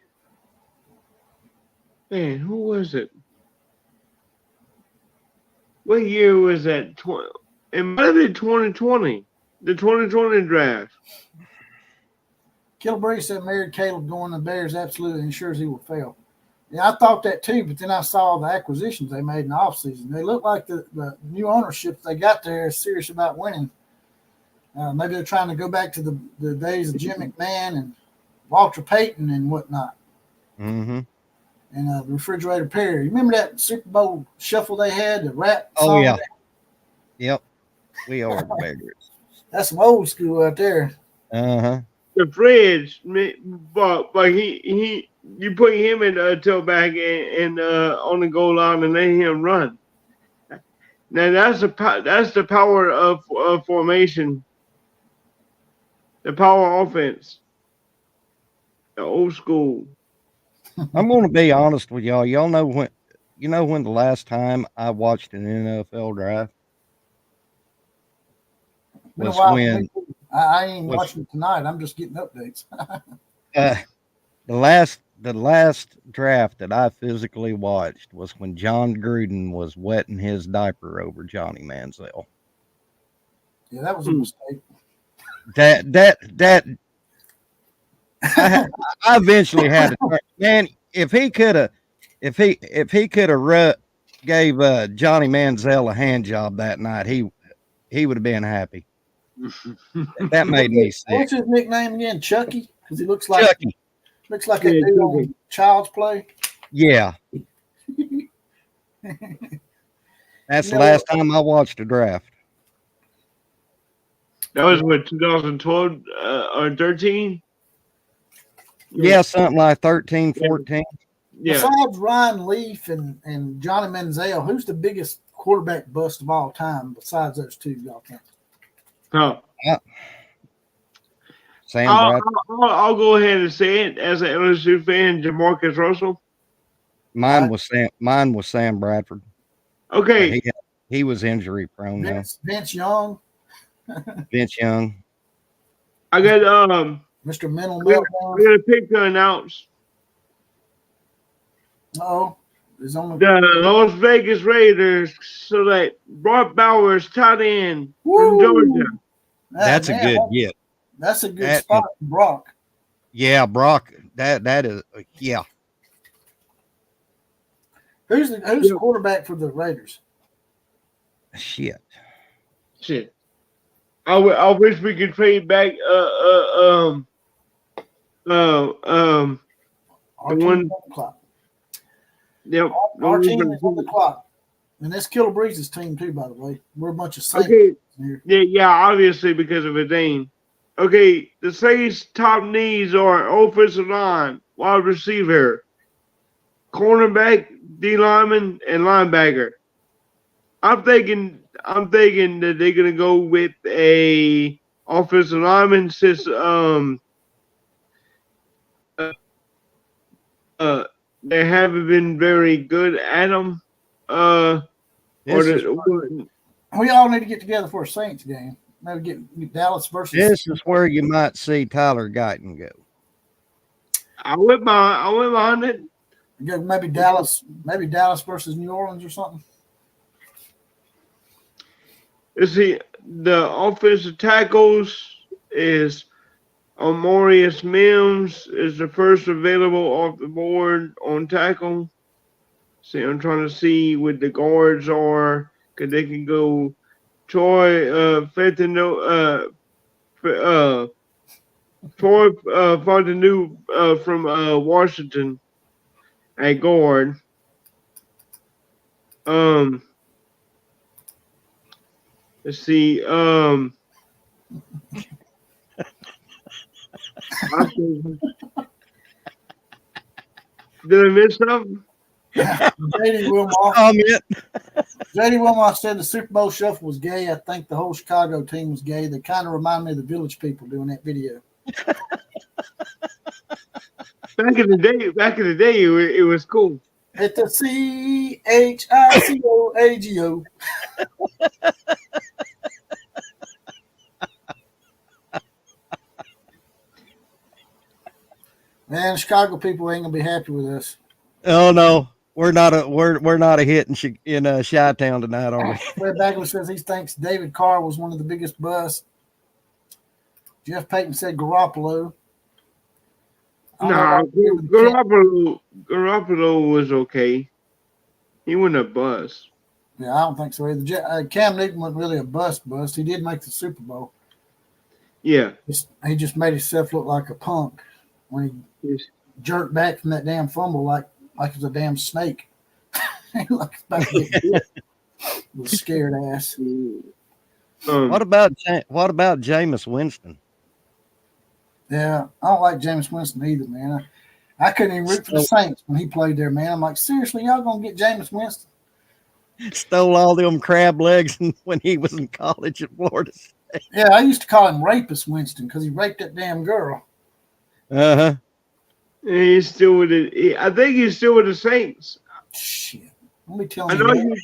man, who was it? What year was that? It might have been 2020, the 2020 draft. Kilbree said married Caleb going to the Bears absolutely ensures he will fail. Yeah, I thought that too, but then I saw the acquisitions they made in the offseason. They look like the new ownership they got there is serious about winning. Maybe they're trying to go back to the days of Jim McMahon and Walter Payton and whatnot. Mm-hmm. And Refrigerator Perry. You remember that Super Bowl shuffle they had, the rap Oh, song? yeah. Yep. We are the Bears. That's some old school right there. Uh-huh. The Fridge, but he you put him in the tailback and on the goal line and let him run. Now that's the power of formation, the power offense, the old school. I'm going to be honest with y'all. Y'all know when the last time I watched an NFL draft was when I ain't watching it tonight. I'm just getting updates. the last draft that I physically watched was when John Gruden was wetting his diaper over Johnny Manziel. Yeah, that was a mistake. I eventually had to, man. If he could have gave Johnny Manziel a hand job that night, he would have been happy. That made me sick. What's his nickname again? Chucky? Because he looks like Chucky. Looks like a dude on Child's Play. Yeah. That's the last time I watched a draft. That was what 2012 or 13. Yeah, something like 13, 14. Yeah. Besides Ryan Leaf and Johnny Manziel, who's the biggest quarterback bust of all time besides those two, y'all think? Oh. Sam I'll go ahead and say it as an LSU fan, Jamarcus Russell. Mine was Sam Bradford. Okay. He was injury prone. Vince Young. Vince Young. I got Mr. Mental Meltdown. We got a pick to announce. There's only the Las Vegas Raiders select Brock Bowers, tight end from Georgia. That's a good get. That's a good spot, Brock. Yeah, Brock. That is yeah. Who's the quarterback for the Raiders? Shit. I wish we could trade back Our one clock. Yep. Our team is on the clock. And that's Killer Breeze's team too, by the way. We're a bunch of Saints here. Yeah, obviously because of his name. Okay, the Saints' top needs are offensive line, wide receiver, cornerback, D lineman, and linebacker. I'm thinking that they're gonna go with a offensive lineman since they haven't been very good at them. We all need to get together for a Saints game. Maybe get Dallas versus. This is where you might see Tyler Guyton go. I went behind it. Maybe Dallas versus New Orleans or something. Let's see. The offensive tackles is Amorius Mims is the first available off the board on tackle. See, I'm trying to see what the guards are because they can go Troy Fontenot from Washington at guard. Let's see. Did I miss something? JD Wilmot. Comment. JD Wilmot said the Super Bowl shuffle was gay. I think the whole Chicago team was gay. They kind of remind me of the Village People doing that video. Back in the day, it was cool. At the CHICOAGO. Man, Chicago people ain't gonna be happy with us. Oh no, we're not a hit in Chi-Town tonight, are we? Fred Bagley says he thinks David Carr was one of the biggest busts. Jeff Payton said Garoppolo. No, Garoppolo was okay. He wasn't a bust. Yeah, I don't think so either. Cam Newton wasn't really a bust. He did make the Super Bowl. Yeah. He just made himself look like a punk when he jerked back from that damn fumble like it was a damn snake. He looked back with a scared ass. What about Jameis Winston? Yeah, I don't like Jameis Winston either, man. I couldn't even root for the Saints when he played there, man. I'm like, seriously, y'all gonna get Jameis Winston? Stole all them crab legs when he was in college at Florida State. Yeah, I used to call him Rapist Winston because he raped that damn girl. Uh-huh. He's still with it. I think he's still with the Saints. Shit. Let me tell you.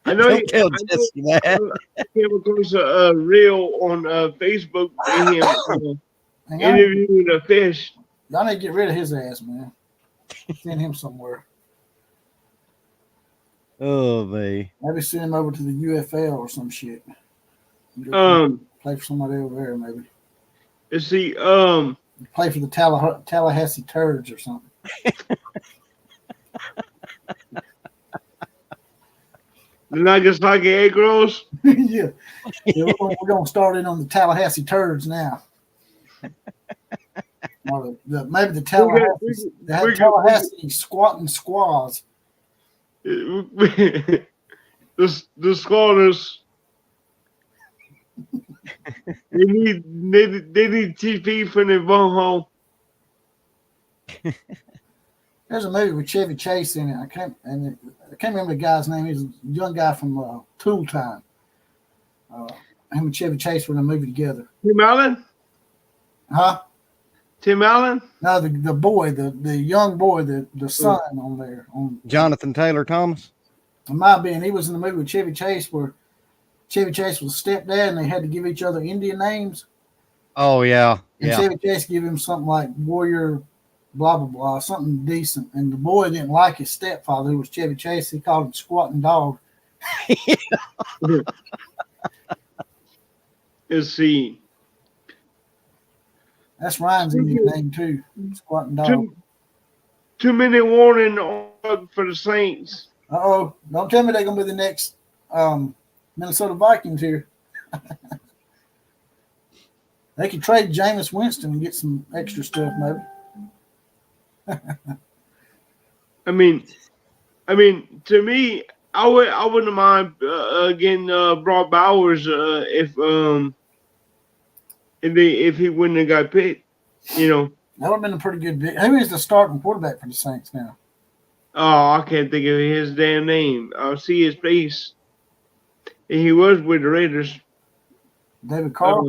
I know Don't tell Jesse that. I came across a reel on Facebook with him interviewing a fish. Y'all need to get rid of his ass, man. Send him somewhere. Oh, man. Maybe send him over to the UFL or some shit. Play for somebody over there, maybe. Let's see. Play for the Tallahassee Turds or something. The Nagasaki egg rolls. Yeah, we're gonna start in on the Tallahassee Turds now. Or maybe the Tallahassee Squatting Squaws. The squatters. they need TP for their home. There's a movie with Chevy Chase in it. I can't remember the guy's name. He's a young guy from Tool Time. Him and Chevy Chase were in a movie together. Tim Allen? Huh? Tim Allen? No, the boy, the young boy, the son on there. Jonathan Taylor Thomas? It might be, and he was in the movie with Chevy Chase where Chevy Chase was stepdad and they had to give each other Indian names. Oh, yeah. And Chevy Chase gave him something like Warrior blah, blah, blah, something decent. And the boy didn't like his stepfather, who was Chevy Chase. He called him Squatting Dog. Let's see. That's Ryan's Indian name, too. Squatting Dog. 2-minute warning for the Saints. Uh-oh. Don't tell me they're going to be the next Minnesota Vikings here. They could trade Jameis Winston and get some extra stuff, maybe. I mean, to me, I wouldn't mind getting Brock Bowers if he wouldn't have got picked, you know. That would have been a pretty good bit. Who is the starting quarterback for the Saints now? Oh, I can't think of his damn name. I'll see his face. He was with the Raiders. David Carr?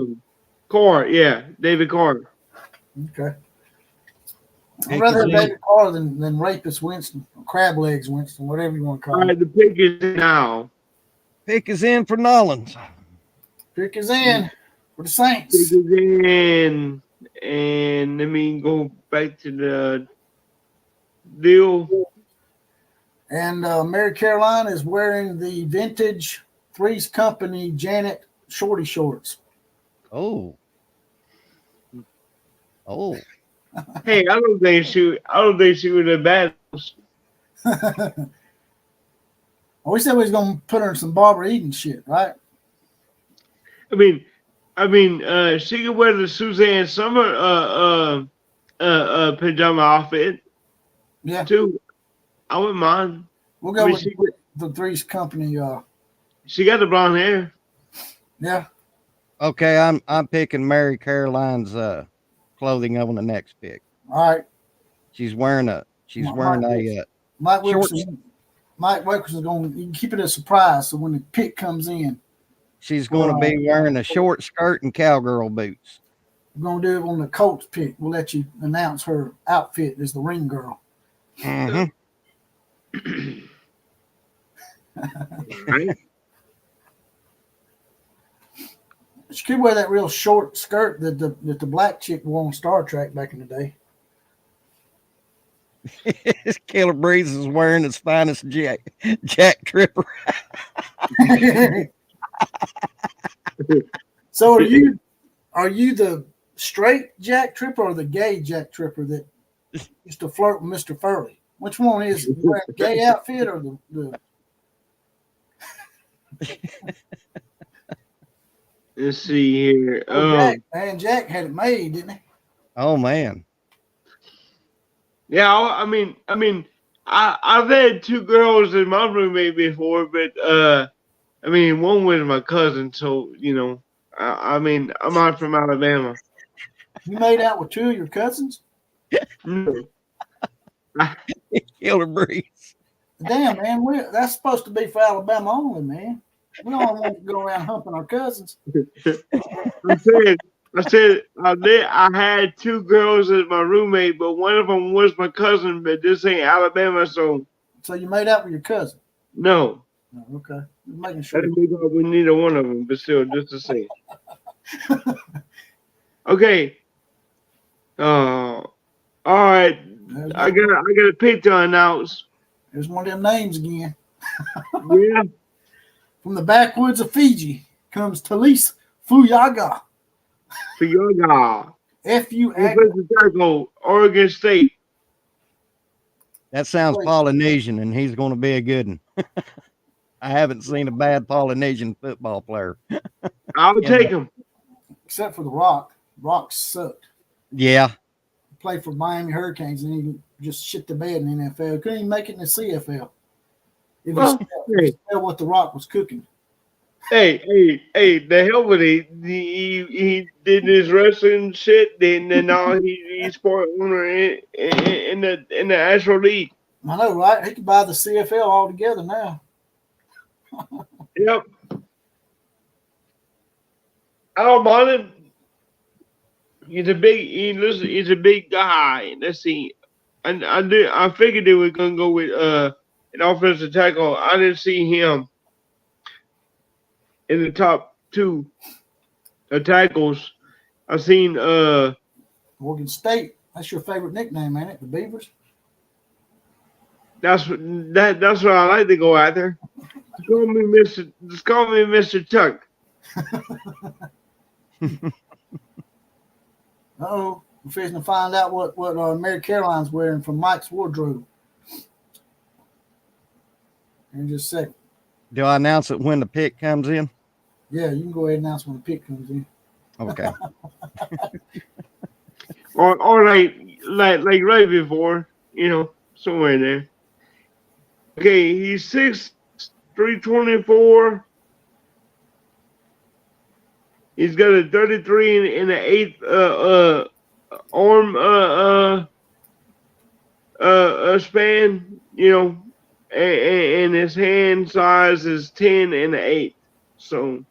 Carr, yeah, David Carr. Okay. I'd rather have David Carr than Rapist Winston, or Crab Legs Winston, whatever you want to call All it. right, the pick is in now. Pick is in for Nolans. Pick is in for the Saints. Pick is in. And let me go back to the deal. And Mary Caroline is wearing the vintage Three's Company Janet shorty shorts. Oh. Hey, I don't think she was a bad. We said we was gonna put her in some Barbara Eden shit, right? I mean, she could wear the Suzanne Summer pajama outfit. Yeah, too. I wouldn't mind. We'll go with the Three's Company. She got the blonde hair. Yeah. Okay, I'm picking Mary Caroline's clothing on the next pick. All right. She's wearing a Mike, Mike shorts. Wilkerson. Mike Wilkerson's going to keep it a surprise. So when the pick comes in, She's going to we're, be wearing a short skirt and cowgirl boots. we're going to do it on the Colts pick. We'll let you announce her outfit as the ring girl. Mm-hmm. Right? She could wear that real short skirt that the black chick wore on Star Trek back in the day. Killer Breeze is wearing his finest Jack Tripper. So are you the straight Jack Tripper or the gay Jack Tripper that used to flirt with Mr. Furley? Which one is it? You wearing a gay outfit or the Let's see here. Jack had it made, didn't he? Oh man. Yeah, I've had two girls in my roommate before, but one was my cousin, so I'm not from Alabama. You made out with two of your cousins? No. Killer Breeze. Damn, man, that's supposed to be for Alabama only, man. We don't want to go around humping our cousins. I had two girls as my roommate, but one of them was my cousin, but this ain't Alabama, so. So you made out with your cousin? No. Oh, okay. Just making sure. I didn't make out with neither one of them, but still, just the same. Okay. All right. I got a pick to announce. There's one of them names again. Yeah. From the backwoods of Fiji comes Talise Fuyaga. Fuyaga. F-U-A-G. Oregon State. That sounds Polynesian, and he's going to be a good one. I haven't seen a bad Polynesian football player. I'll take him. Except for the Rock. Rock sucked. Yeah. He played for Miami Hurricanes, and he just shit the bed in the NFL. Couldn't even make it in the CFL. If you smell what the Rock was cooking. Hey, the hell with it. He did his wrestling shit, then now he's sport owner in the Astro League. I know, right? He could buy the CFL altogether now. Yep. I don't mind him. He's a big guy. Let's see. I figured they were gonna go with an offensive tackle. I didn't see him in the top two tackles. I seen Oregon State. That's your favorite nickname, ain't it? The Beavers. That's what I like to go after. Just call me Mr. Chuck. Uh-oh. We're fixing to find out what Mary Caroline's wearing from Mike's wardrobe. In just a second. Do I announce it when the pick comes in? Yeah, you can go ahead and announce when the pick comes in. Okay. or like right before, somewhere in there. Okay, he's 6'3", 324. He's got a 33 in the eighth arm span, and his hand size is 10 in the eighth. So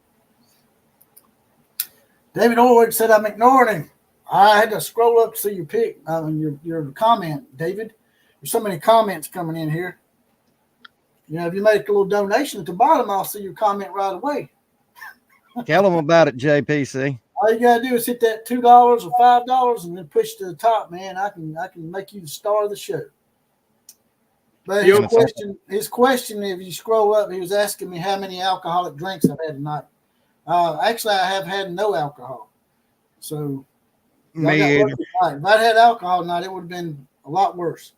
David Orwick said I'm ignoring him. I had to scroll up to see your pick, your comment, David. There's so many comments coming in here. If you make a little donation at the bottom, I'll see your comment right away. Tell them about it, JPC. All you gotta do is hit that $2 or $5 and then push to the top, man. I can make you the star of the show. But his question, if you scroll up, he was asking me how many alcoholic drinks I've had tonight. Actually, I have had no alcohol. So if I'd had alcohol tonight, it would have been a lot worse.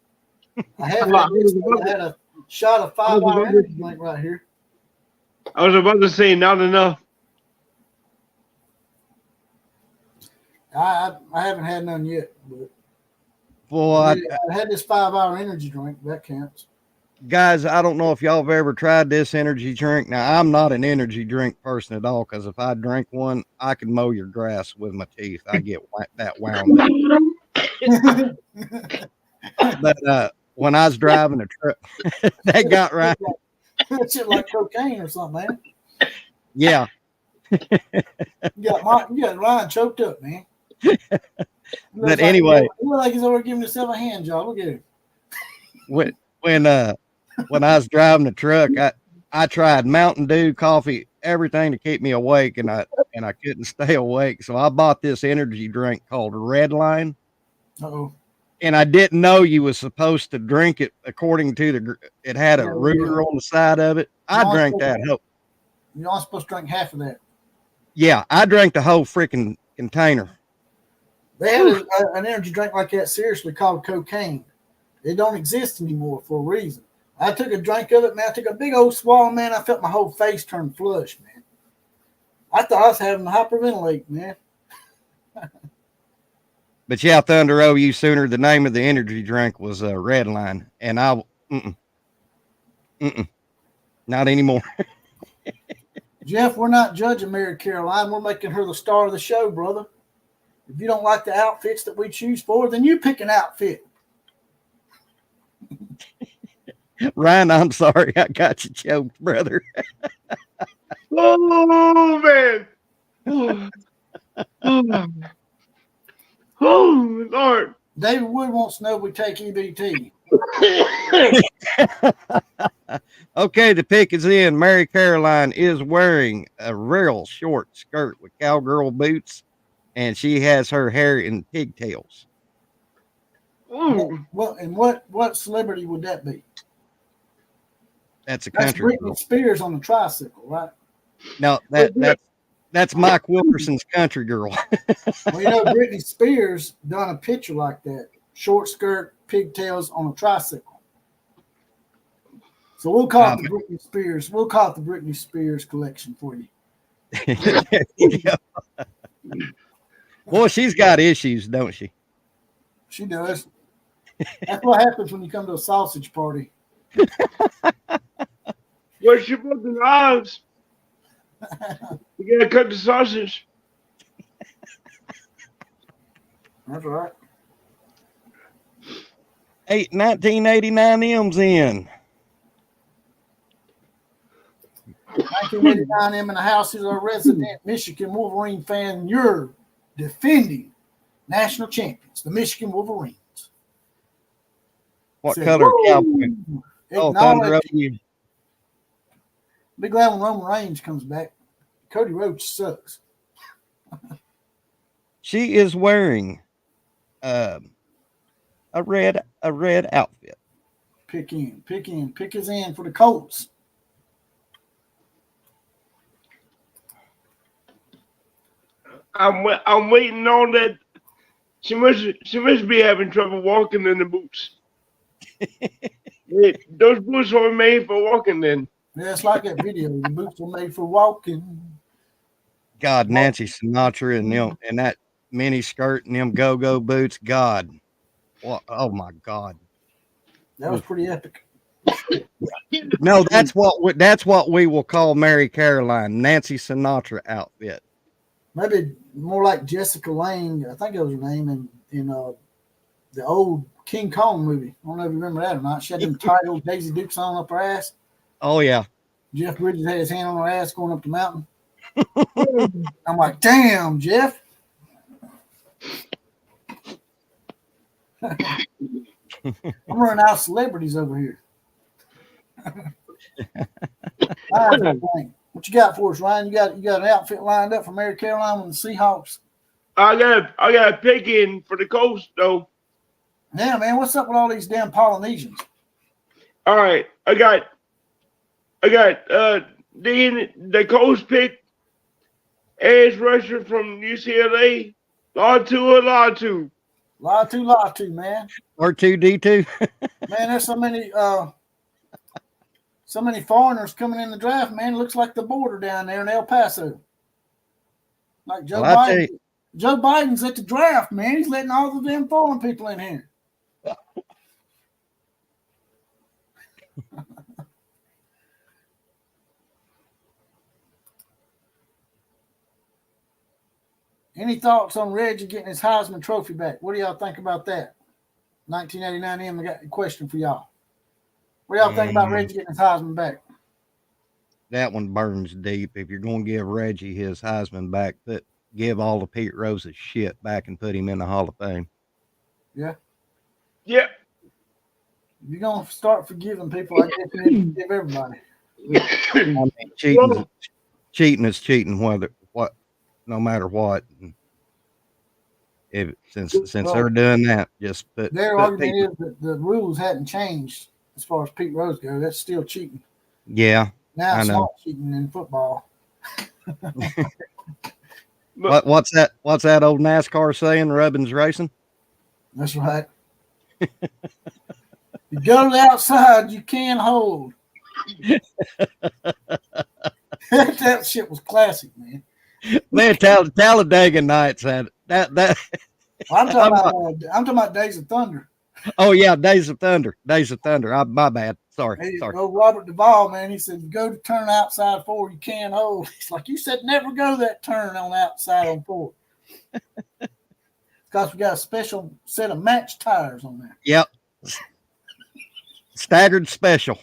I had a shot of 5-hour energy drink right here. I was about to say not enough. I haven't had none yet, but Boy, I had this 5-hour energy drink. That counts. Guys, I don't know if y'all have ever tried this energy drink. Now, I'm not an energy drink person at all because if I drink one, I can mow your grass with my teeth. I get that wound up. But when I was driving a truck, that got right. That shit like cocaine or something, man. Yeah. You got Ryan choked up, man. But anyway, he looks like he's already giving himself a hand job. Look at him. When I was driving the truck, I tried Mountain Dew, coffee, everything to keep me awake, and I couldn't stay awake. So I bought this energy drink called Redline. Uh-oh. And I didn't know you was supposed to drink it according to it had a ruler on the side of it. I drank that. You're not supposed to drink half of that. Yeah, I drank the whole freaking container. They had an energy drink like that, seriously, called cocaine. It don't exist anymore for a reason. I took a drink of it, man. I took a big old swallow, man. I felt my whole face turn flush, man. I thought I was having to hyperventilate, man. But yeah, Thunder OU Sooner, the name of the energy drink was Redline. And not anymore. Jeff, we're not judging Mary Caroline. We're making her the star of the show, brother. If you don't like the outfits that we choose for, then you pick an outfit. Ryan, I'm sorry. I got you choked, brother. Oh, man. Oh, Lord. David Wood wants to know if we take EBT. Okay, the pick is in. Mary Caroline is wearing a real short skirt with cowgirl boots, and she has her hair in pigtails. Well, and what celebrity would that be? That's a That's country Britney girl. Spears on the tricycle, right? No, that's Mike Wilkerson's country girl. Well, you know, Britney Spears done a picture like that. Short skirt, pigtails on a tricycle. So we'll call it the Britney Spears. We'll call it the Britney Spears collection for you. Well, she's got issues, don't she? She does. That's what happens when you come to a sausage party. Where's she put the knives? You gotta cut the sausage. That's right. 1989 M's in. 1989 M in the house is a resident Michigan Wolverine fan. You're defending national champions, the Michigan Wolverines. What color cowboy? Oh, Thunder OU. Be glad when Roman Reigns comes back. Cody Rhodes sucks. She is wearing a red outfit. Pick is in for the Colts. I'm waiting on that. She must be having trouble walking in the boots. Those boots were made for walking then. Yeah, it's like that video. The boots were made for walking. God, Nancy Sinatra and that mini skirt and them go-go boots. God. What? Oh my God. That was pretty epic. No, that's what we will call Mary Caroline, Nancy Sinatra outfit. Maybe more like Jessica Lange. I think that was her name in the old King Kong movie. I don't know if you remember that or not. She had them tight old Daisy Dukes on up her ass. Oh yeah. Jeff Bridges had his hand on her ass going up the mountain. I'm like, damn, Jeff. I'm running out of celebrities over here. All right, what you got for us, Ryan? You got an outfit lined up for Mary Caroline with the Seahawks? I got a pick in for the coast though. Yeah, man, what's up with all these damn Polynesians? All right, I got the coast pick edge rusher from UCLA, Latu. Latu, man. R2D2. Man, there's so many foreigners coming in the draft, man. It looks like the border down there in El Paso. Like Joe Biden. Joe Biden's at the draft, man. He's letting all the damn foreign people in here. Any thoughts on Reggie getting his Heisman Trophy back? What do y'all think about that? 1989 M, I got a question for y'all. What do y'all think about Reggie getting his Heisman back? That one burns deep. If you're going to give Reggie his Heisman back, give all the Pete Rose's shit back and put him in the Hall of Fame. Yeah. Yeah. If you're going to start forgiving people, I guess you need to forgive everybody. I mean, cheating is cheating, no matter what. Since they're doing that, just put. Their argument is that the rules hadn't changed as far as Pete Rose goes. That's still cheating. Yeah. Now it's not cheating in football. What's that? What's that old NASCAR saying? Rubbin's racing. That's right. You go to the outside, you can hold. That shit was classic, man. Man, Talladega Nights had that. I'm talking about Days of Thunder. Oh yeah, Days of Thunder. My bad. Sorry. Oh, Robert Duvall, man, he said, go to turn outside four, you can hold. He's like, you said never go that turn on outside on four. Because we got a special set of match tires on there. Yep. Staggered special.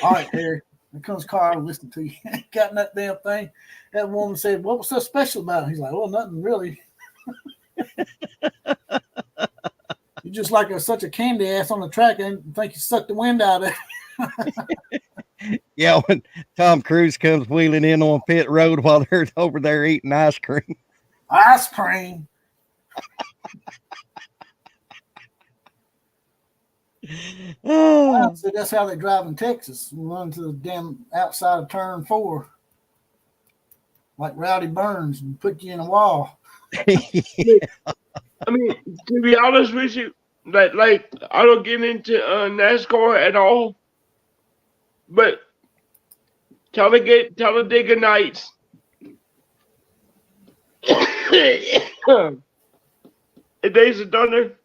All right, Harry. Here comes Carl listening to you. Got in that damn thing. That woman said, what was so special about it? He's like, well, nothing really. You just like such a candy ass on the track and think you sucked the wind out of it. Yeah, when Tom Cruise comes wheeling in on pit road while they're over there eating ice cream. Ice cream. So that's how they drive in Texas. Run to the damn outside of turn 4. Like Rowdy Burns and put you in a wall. I mean, to be honest with you, like I don't get into NASCAR at all, but Talladega Nights. Days of Thunder.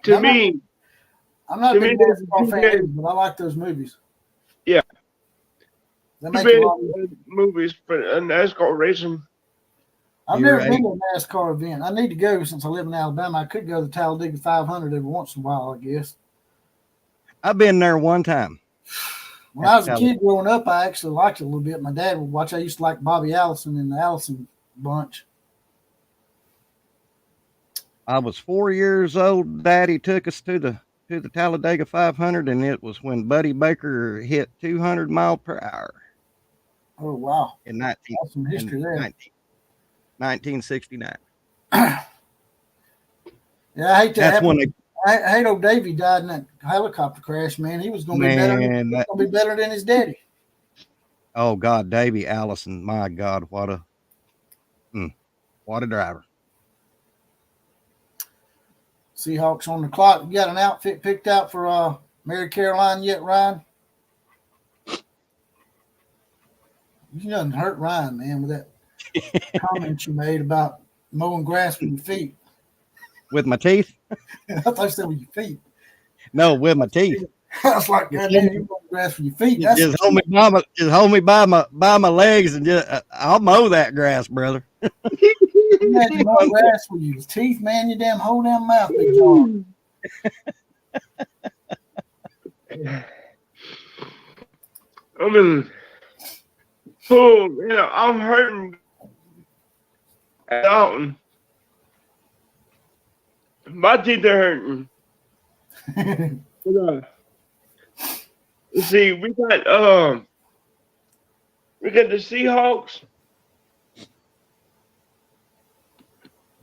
I'm not a big NASCAR fan, but I like those movies. Yeah. They make a lot of movies for NASCAR racing. I've never been to a NASCAR event. I need to go since I live in Alabama. I could go to the Talladega 500 every once in a while, I guess. I've been there one time. When I was a kid growing up, I actually liked it a little bit. My dad would watch. I used to like Bobby Allison and the Allison bunch. I was 4 years old. Daddy took us to the Talladega 500, and it was when Buddy Baker hit 200 miles per hour. Oh wow! In some history there. 1969. Yeah, I hate that. I hate old Davey died in that helicopter crash. Man, he was going to be better. Going to be better than his daddy. Oh God, Davey Allison! My God, what a driver! Seahawks on the clock. You got an outfit picked out for Mary Caroline yet, Ryan? You done hurt Ryan, man, with that comment you made about mowing grass with your feet. With my teeth? I thought you said with your feet. No, with my teeth. I was like, God damn, you mowing grass with your feet. Just hold me by my legs and I'll mow that grass, brother. You imagine mowing grass with your teeth, man. Your damn whole damn mouth, big John. I mean, I'm hurting at Dalton. My teeth are hurting. See, we got the Seahawks.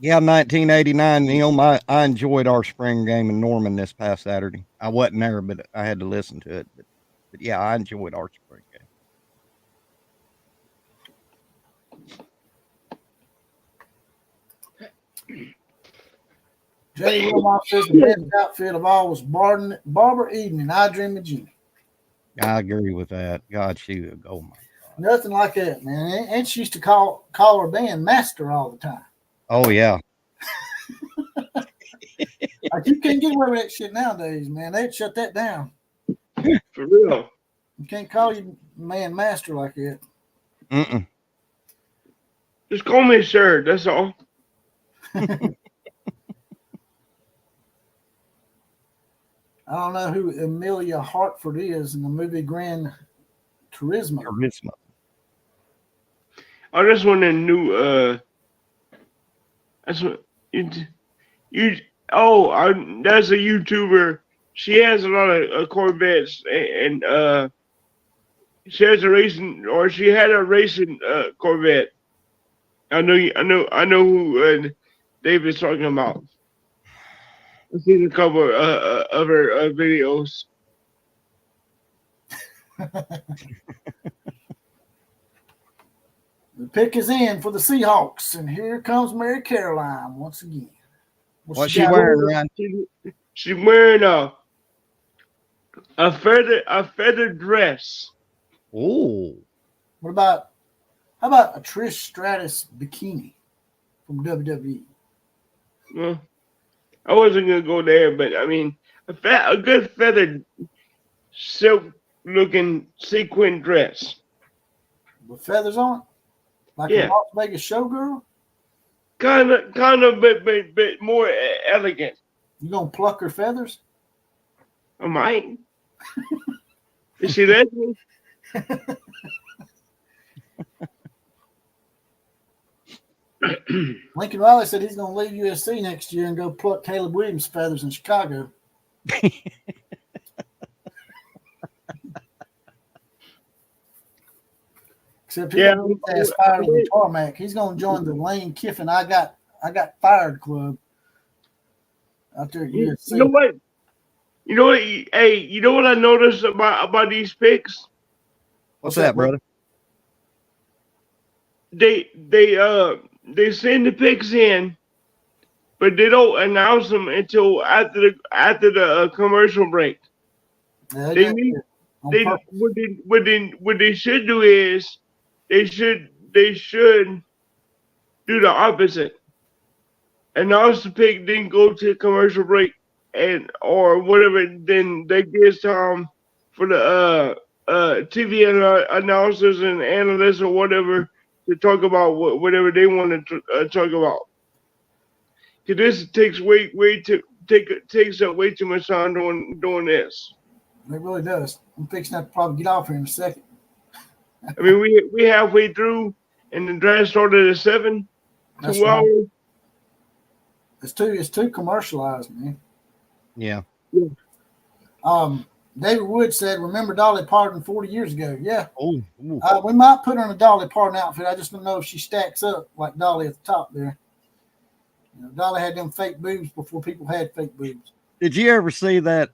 Yeah, 1989. I enjoyed our spring game in Norman this past Saturday. I wasn't there, but I had to listen to it. But yeah, I enjoyed our spring game. Jay Wilmot says the best outfit of all was Barbara Eden and I Dream of Jeannie. I agree with that. God, she was oh my God. Nothing like that, man. And she used to call her band Master all the time. Oh yeah. Like you can't get away with that shit nowadays, man. They'd shut that down. For real. You can't call your man Master like that. Just call me sir. That's all. I don't know who Amelia Hartford is in the movie Gran Turismo. Charisma. I just want a new. That's what you. Oh, that's a YouTuber. She has a lot of Corvettes, and she has a racing, or she had a racing Corvette. I know who David's talking about. I've seen a couple of her videos. The pick is in for the Seahawks, and here comes Mary Caroline once again. What's she wearing, Ryan? She's wearing a feather dress. Oh. What about how about a Trish Stratus bikini from WWE? Well, I wasn't gonna go there, but I mean, a good feathered silk looking sequin dress. With feathers on it? Like a Yeah. Las Vegas showgirl? Kind of, but more elegant. You gonna pluck her feathers? I might. Is she let me? Lincoln Riley said he's gonna leave USC next year and go pluck Caleb Williams' feathers in Chicago. Except he's gonna get his ass fired on the tarmac. He's gonna join the Lane Kiffin I got fired club out there at USC. You know what? Hey, you know what I noticed about these picks? What's that, brother? They send the picks in, but they don't announce them until after the commercial break. Yeah, What they should do is they should do the opposite. Announce the pick, then go to commercial break or whatever. Then they gives time for the TV announcers and analysts or whatever to talk about whatever they want to talk about. Cause this takes takes up way too much time doing this. It really does. I'm fixing to probably get off here in a second. I mean, we halfway through, and the draft started at 7. That's 2 right. hours. It's too commercialized, man. Yeah. David Wood said, "Remember Dolly Parton 40 years ago?" Yeah. Oh. We might put her in a Dolly Parton outfit. I just don't know if she stacks up like Dolly at the top there. You know, Dolly had them fake boobs before people had fake boobs. Did you ever see that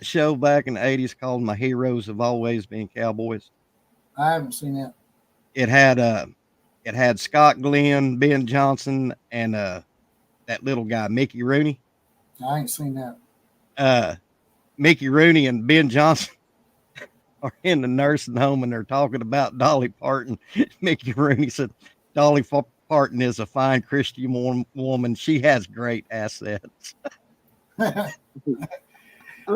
show back in the 80s called My Heroes Have Always Been Cowboys? I haven't seen that. It had Scott Glenn, Ben Johnson, and that little guy, Mickey Rooney. I ain't seen that. Mickey Rooney and Ben Johnson are in the nursing home and they're talking about Dolly Parton. Mickey Rooney said, Dolly Parton is a fine Christian woman. She has great assets. I think I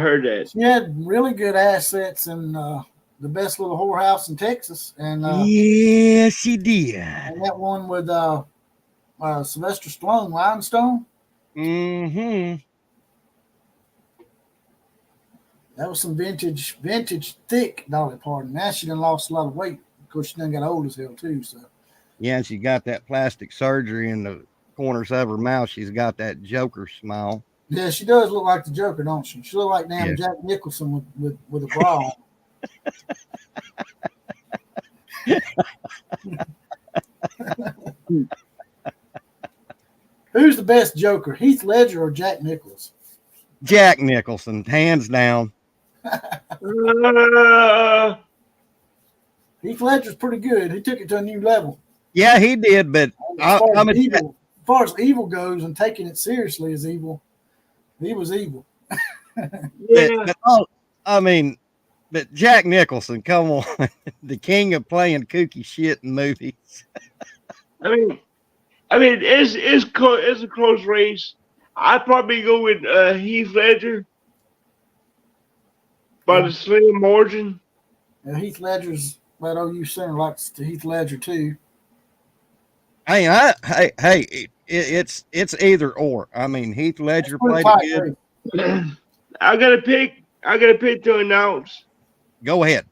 heard that. She had really good assets in the best little whorehouse in Texas. And yes, she did. And that one with Sylvester Stallone, Rhinestone. Mm-hmm. That was some vintage thick Dolly Parton. Now she done lost a lot of weight. Of course, she done got old as hell too. So yeah, and she got that plastic surgery in the corners of her mouth. She's got that Joker smile. Yeah, she does look like the Joker, don't she? She look like damn Jack Nicholson with a bra on. Who's the best Joker, Heath Ledger or Jack Nicholson? Jack Nicholson, hands down. Heath Ledger's pretty good. He took it to a new level. Yeah, he did, but as far as evil goes and taking it seriously as evil, he was evil. Yeah. But Jack Nicholson, come on, the king of playing kooky shit in movies. I mean, it's a close race. I'd probably go with Heath Ledger by the slim margin. Yeah, Heath Ledger's that OU center likes to Heath Ledger too. It's either or. I mean, Heath Ledger Pretty played tight it good. race. I got a pick. I got a pick to announce. Go ahead.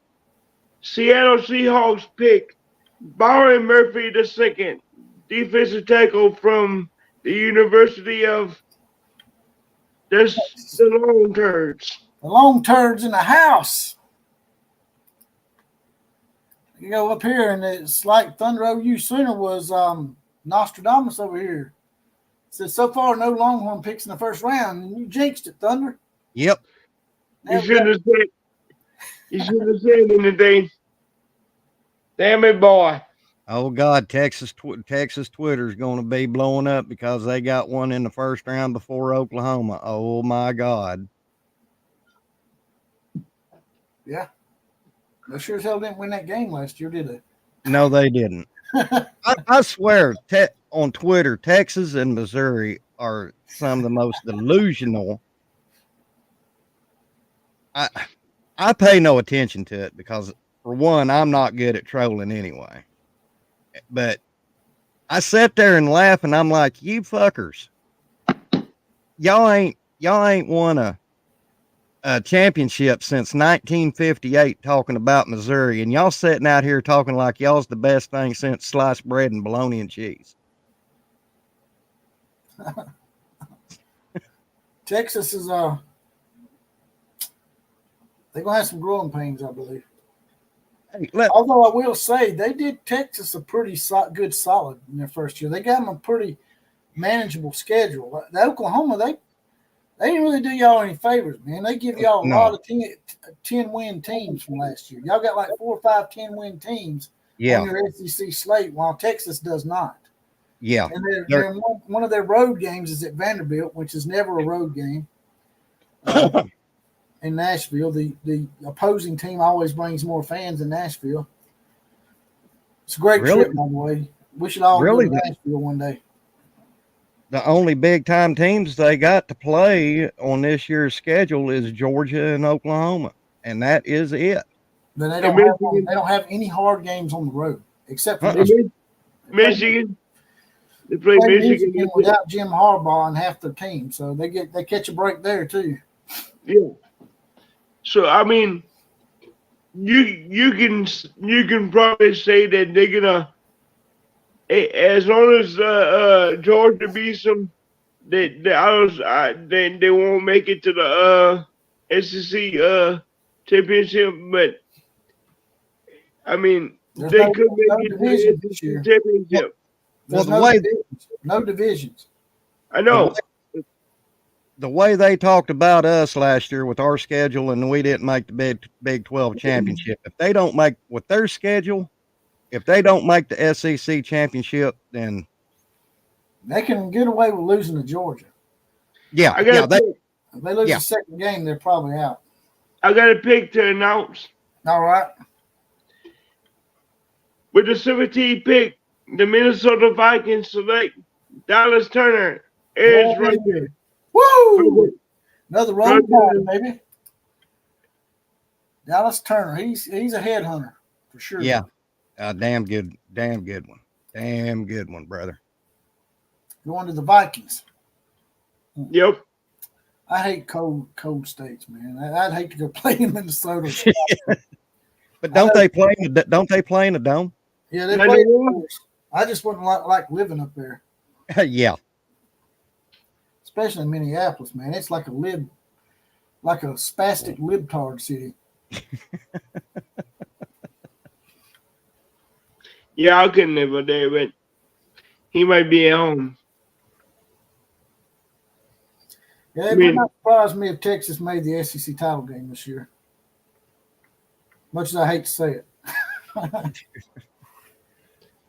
Seattle Seahawks pick Byron Murphy II, defensive tackle from the University of the Long Turds. The long turds in the house. You go up here, and it's like Thunder OU Center was Nostradamus over here. It says, so far, no Longhorn picks in the first round, and you jinxed it, Thunder. Yep. You shouldn't have said. You shouldn't have said anything. Damn it, boy. Oh God, Texas Twitter's going to be blowing up because they got one in the first round before Oklahoma. Oh my God. Yeah. They sure as hell didn't win that game last year, did they? No, they didn't. I swear, on Twitter, Texas and Missouri are some of the most delusional. I pay no attention to it because, for one, I'm not good at trolling anyway. But I sat there and laugh, and I'm like, you fuckers, y'all ain't won a championship since 1958 talking about Missouri, and y'all sitting out here talking like y'all's the best thing since sliced bread and bologna and cheese. Texas is they're gonna have some growing pains, I believe. Hey, Although I will say they did Texas a pretty good solid in their first year. They got them a pretty manageable schedule. The Oklahoma, they didn't really do y'all any favors, man. They give y'all a lot of 10-win teams from last year. Y'all got like 4 or 5 10-win teams on your SEC slate, while Texas does not. Yeah. And one of their road games is at Vanderbilt, which is never a road game. In Nashville, the opposing team always brings more fans in Nashville. It's a great trip, by the way. We should all go to Nashville one day. The only big time teams they got to play on this year's schedule is Georgia and Oklahoma, and that is it. Then they don't have any hard games on the road except for Michigan. They play Michigan without Jim Harbaugh and half their team, so they catch a break there too. Yeah. So I mean, you can probably say that they're gonna, as long as Georgia beats them, they won't make it to the SEC championship. But I mean, they could make it to the SEC championship. Well, no divisions. I know. The way they talked about us last year with our schedule, and we didn't make the Big 12 championship. If they don't make with their schedule, if they don't make the SEC championship, then they can get away with losing to Georgia. Yeah, if they lose the second game, they're probably out. I got a pick to announce. All right. With the 17th pick, the Minnesota Vikings select Dallas Turner, edge rusher. Woo! Another road guy, baby. Dallas Turner. He's a headhunter for sure. Yeah. Damn good one. Damn good one, brother. Going to the Vikings. Yep. I hate cold states, man. I'd hate to go play in Minnesota. But don't they play in a dome? Yeah, they play. I just wouldn't like living up there. Yeah. Especially in Minneapolis, man. It's like a spastic libtard city. Yeah, I couldn't live up there, but he might be at home. Yeah, it would not surprise me if Texas made the SEC title game this year. Much as I hate to say it.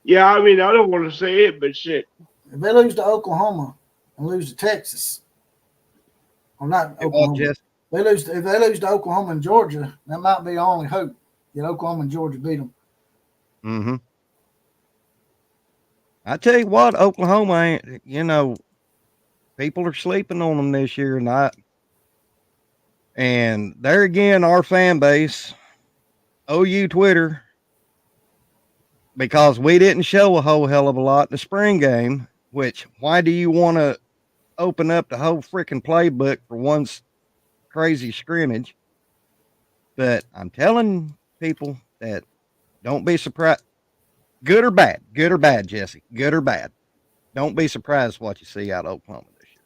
Yeah, I mean, I don't want to say it, but shit. If they lose to Oklahoma and lose to Texas, or not Oklahoma, if they lose to Oklahoma and Georgia, that might be the only hope that Oklahoma and Georgia beat them. Mm-hmm. I tell you what, Oklahoma ain't, people are sleeping on them this year, and there again, our fan base, OU Twitter, because we didn't show a whole hell of a lot in the spring game. Which why do you want to open up the whole freaking playbook for one crazy scrimmage? But I'm telling people that don't be surprised, good or bad, Jesse, good or bad. Don't be surprised what you see out of Oklahoma this year.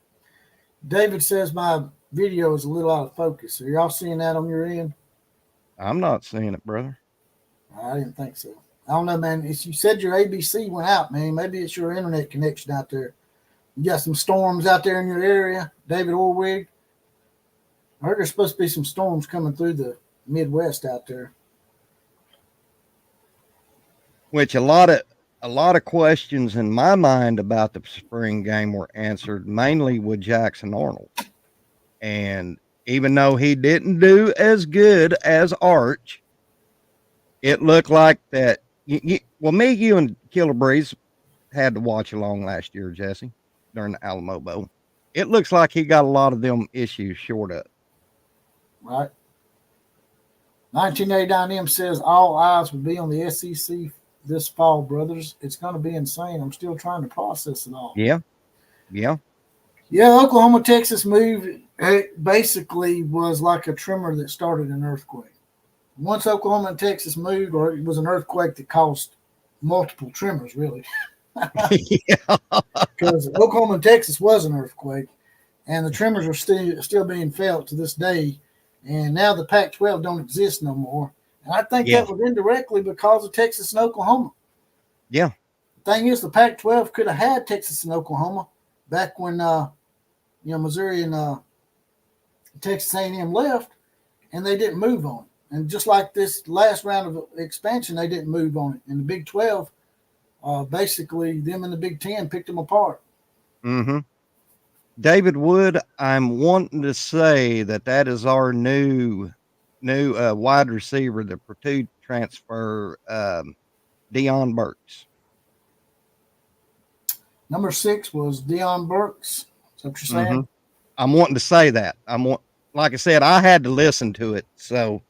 David says my video is a little out of focus. Are y'all seeing that on your end? I'm not seeing it, brother. I didn't think so. I don't know, man. You said your ABC went out, man. Maybe it's your internet connection out there. You got some storms out there in your area, David Orwig. I heard there's supposed to be some storms coming through the Midwest out there. Which a lot of questions in my mind about the spring game were answered mainly with Jackson Arnold. And even though he didn't do as good as Arch, it looked like that. Me, you, and Killer Breeze had to watch along last year, Jesse, during the Alamo Bowl. It looks like he got a lot of them issues short up. Right. 1989M says all eyes will be on the SEC this fall, brothers. It's going to be insane. I'm still trying to process it all. Yeah. Oklahoma Texas move, it basically was like a tremor that started an earthquake. Once Oklahoma and Texas moved, or it was an earthquake that caused multiple tremors, really. Because Oklahoma and Texas was an earthquake, and the tremors are still being felt to this day. And now the Pac-12 don't exist no more. And I think that was indirectly because of Texas and Oklahoma. Yeah. The thing is, the Pac-12 could have had Texas and Oklahoma back when Missouri and Texas A&M left, and they didn't move on it. And just like this last round of expansion, they didn't move on it. And the Big 12, basically, them and the Big 10 picked them apart. Mm-hmm. David Wood, I'm wanting to say that is our new wide receiver, the Purdue transfer, Deion Burks. Number 6 was Deion Burks. Is that what you're saying? Mm-hmm. I'm wanting to say that. Like I said, I had to listen to it, so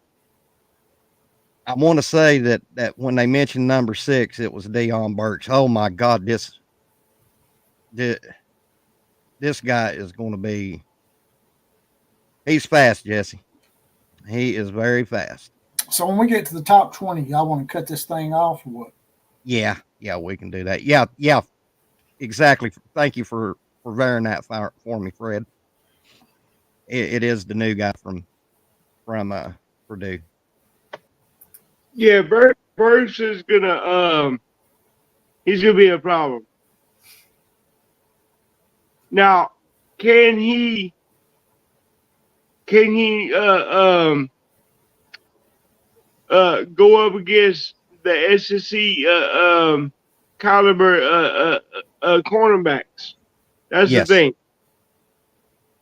I want to say that when they mentioned number 6, it was Deion Burks. Oh my God, this guy is going to be. He's fast, Jesse. He is very fast. So when we get to the top 20, y'all want to cut this thing off or what? Yeah, we can do that. Yeah, exactly. Thank you for varying that for me, Fred. It is the new guy from Purdue. Yeah, Burks is gonna he's gonna be a problem. Now, can he go up against the SEC caliber cornerbacks? That's the thing.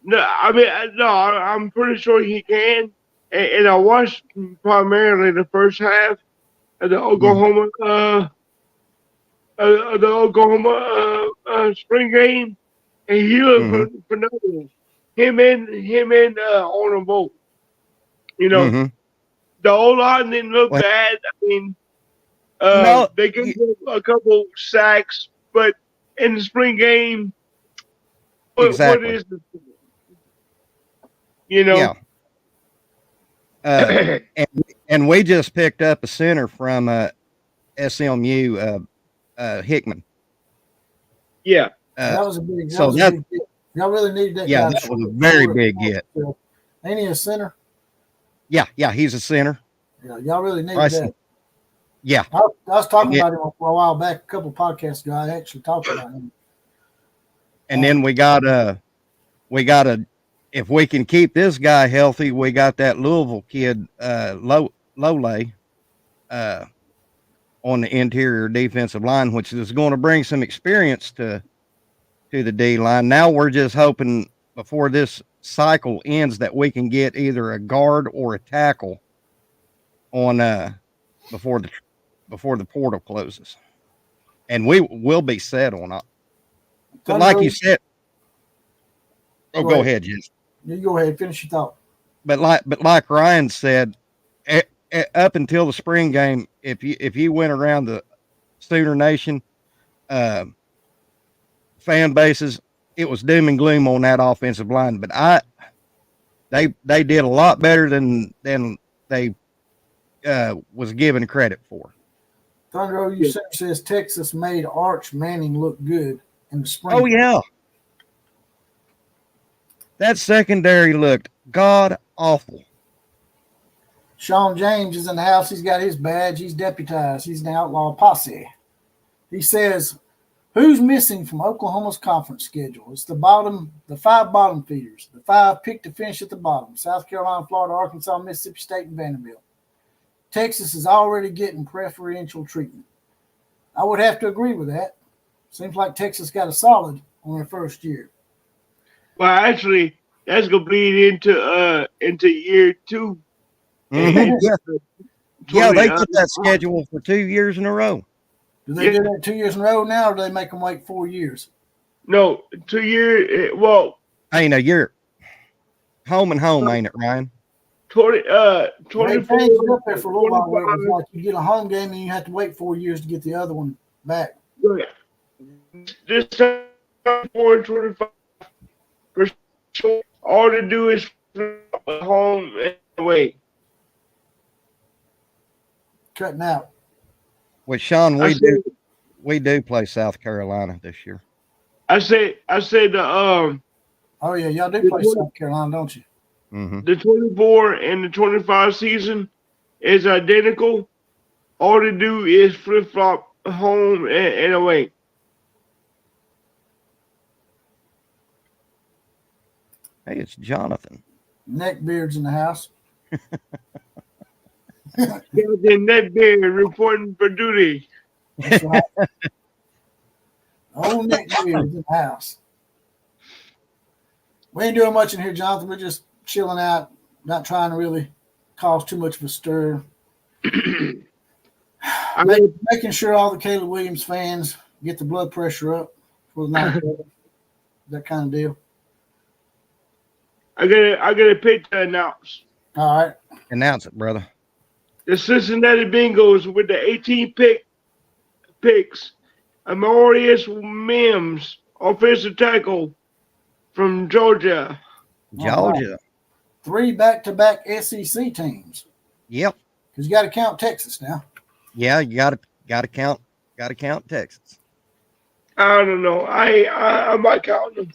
No, I'm pretty sure he can. And I watched primarily the first half of the Oklahoma spring game, and he looked phenomenal. Him and on a boat. The O-line didn't look bad. I mean, they gave him a couple sacks, but in the spring game, what is the Yeah. And we just picked up a center from SMU, Hickman. Yeah. That was a big. Big get. Y'all really needed that. Yeah, that was a very big get. Ain't he a center? Yeah, he's a center. Yeah, y'all really needed that. Yeah, I was talking about him for a while back, a couple of podcasts ago. I actually talked about him. And then we got if we can keep this guy healthy, we got that Louisville kid, Lole, on the interior defensive line, which is going to bring some experience to the D line. Now we're just hoping before this cycle ends that we can get either a guard or a tackle on before the portal closes, and we will be set on it. But like you said, go ahead, Jess. You go ahead, finish your thought. But like Ryan said, up until the spring game, if you went around the Sooner Nation fan bases, it was doom and gloom on that offensive line. But they did a lot better than they was given credit for. Thunder OU says Texas made Arch Manning look good in the spring. Oh yeah, that secondary looked god awful. Sean James is in the house. He's got his badge. He's deputized. He's an outlaw posse. He says, who's missing from Oklahoma's conference schedule? It's the five bottom feeders, the five picked to finish at the bottom: South Carolina, Florida, Arkansas, Mississippi State, and Vanderbilt. Texas is already getting preferential treatment. I would have to agree with that. Seems like Texas got a solid on their first year. Well, actually, that's gonna bleed into year 2. Mm-hmm. Yeah, they did that schedule for 2 years in a row. Do they do that 2 years in a row now, or do they make them wait 4 years? No, 2 years. Well, ain't a year. Home and home, ain't it, Ryan? 24. They changed it up there for a little while. Where it was like you get a home game and you have to wait 4 years to get the other one back. This time, 4 and 25. For sure, all to do is home and away. Cutting out. With Sean, we do play South Carolina this year. I said Oh yeah, y'all do play South Carolina, don't you? Mm-hmm. The 24 and the 25 season is identical. All to do is flip flop home and away. Hey, it's Jonathan. Neckbeard's in the house. Captain Neckbeard reporting for duty. That's right. Old Neckbeard's in the house. We ain't doing much in here, Jonathan. We're just chilling out, not trying to really cause too much of a stir. Making sure all the Caleb Williams fans get the blood pressure up for the night. That kind of deal. I got a pick to announce. All right. Announce it, brother. The Cincinnati Bengals with the 18 picks. Amorius Mims, offensive tackle from Georgia. Georgia. Right. 3 back-to-back SEC teams. Yep. Because you got to count Texas now. Yeah, you got to count Texas. I don't know. I might count them.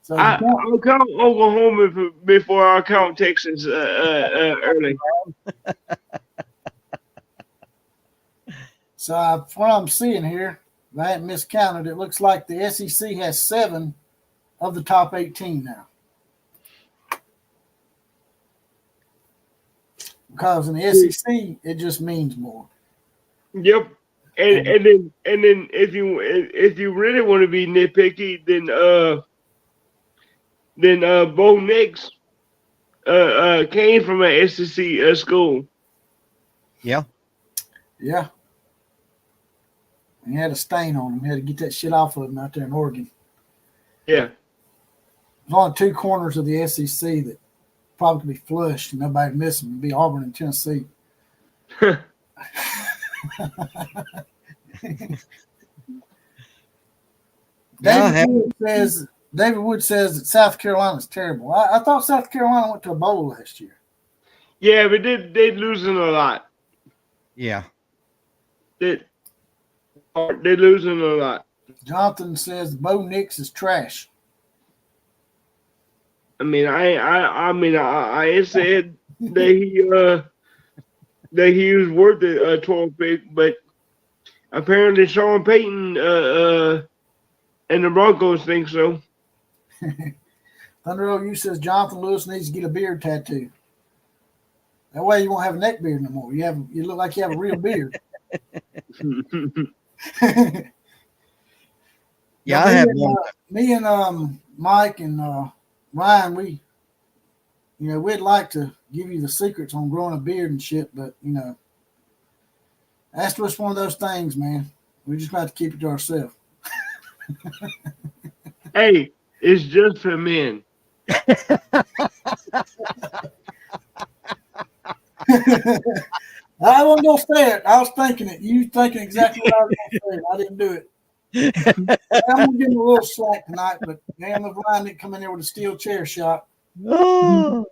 So I'll count Oklahoma before I count Texas early. So from what I'm seeing here, if I hadn't miscounted, it looks like the SEC has 7 of the top 18 now. Because in the SEC, it just means more. Yep. And then if you really want to be nitpicky, then Bo Nix came from an SEC school. Yeah. Yeah. And he had a stain on him. He had to get that shit off of him out there in Oregon. Yeah. There's only 2 corners of the SEC that probably could be flushed and nobody miss them. It'd be Auburn and Tennessee. David Wood says that South Carolina's terrible. I thought South Carolina went to a bowl last year. Yeah, but they're losing a lot. Yeah. They're losing a lot. Jonathan says Bo Nix is trash. I mean, I said that he was worth a 12 pick, but apparently Sean Payton and the Broncos think so. Thunder OU says Jonathan Lewis needs to get a beard tattoo. That way you won't have a neck beard no more. You look like you have a real beard. Yeah, I have one. Me and Mike and Ryan, we'd like to give you the secrets on growing a beard and shit, but that's just one of those things, man. We just got to keep it to ourselves. Hey, it's just for men. I wasn't gonna say it. I was thinking it. You thinking exactly what I was gonna say. I didn't do it. I'm gonna give him a little slack tonight, but damn if Ryan didn't come in there with a steel chair shot. Oh.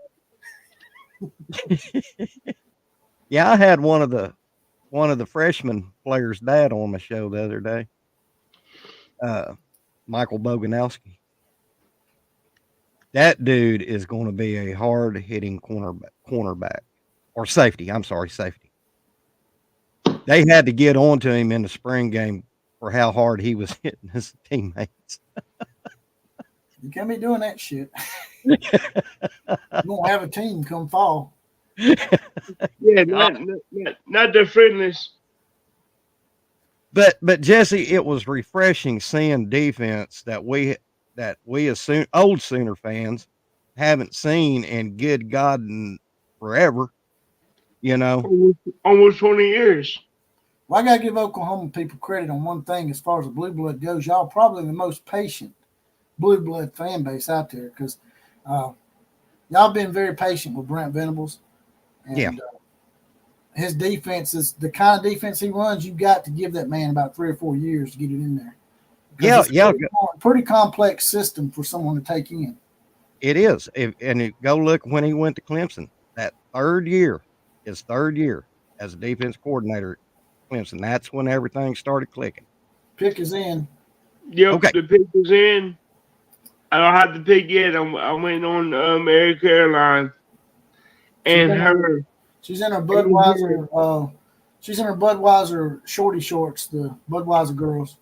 Yeah, I had one of the freshman players' dad on my show the other day. Michael Boganowski. That dude is going to be a hard hitting cornerback or safety. I'm sorry, safety. They had to get on to him in the spring game for how hard he was hitting his teammates. You can't be doing that shit. You won't have a team come fall. Yeah, not the friendlies. But Jesse, it was refreshing seeing defense that we as old Sooner fans haven't seen in good God and forever. You know, Almost 20 years. Well, I gotta give Oklahoma people credit on one thing as far as the blue blood goes. Y'all probably the most patient blue blood fan base out there because y'all been very patient with Brent Venables. And, yeah. His defense is the kind of defense he runs. You got to give that man about 3 or 4 years to get it in there. Yeah. Pretty complex system for someone to take in. It is. Go look when he went to Clemson. That his third year as a defense coordinator at Clemson. That's when everything started clicking. Pick is in. Yep, okay. The pick is in. I don't have the pick yet. I went on Air Caroline. And she's in her Budweiser. She's in her Budweiser shorty shorts. The Budweiser girls.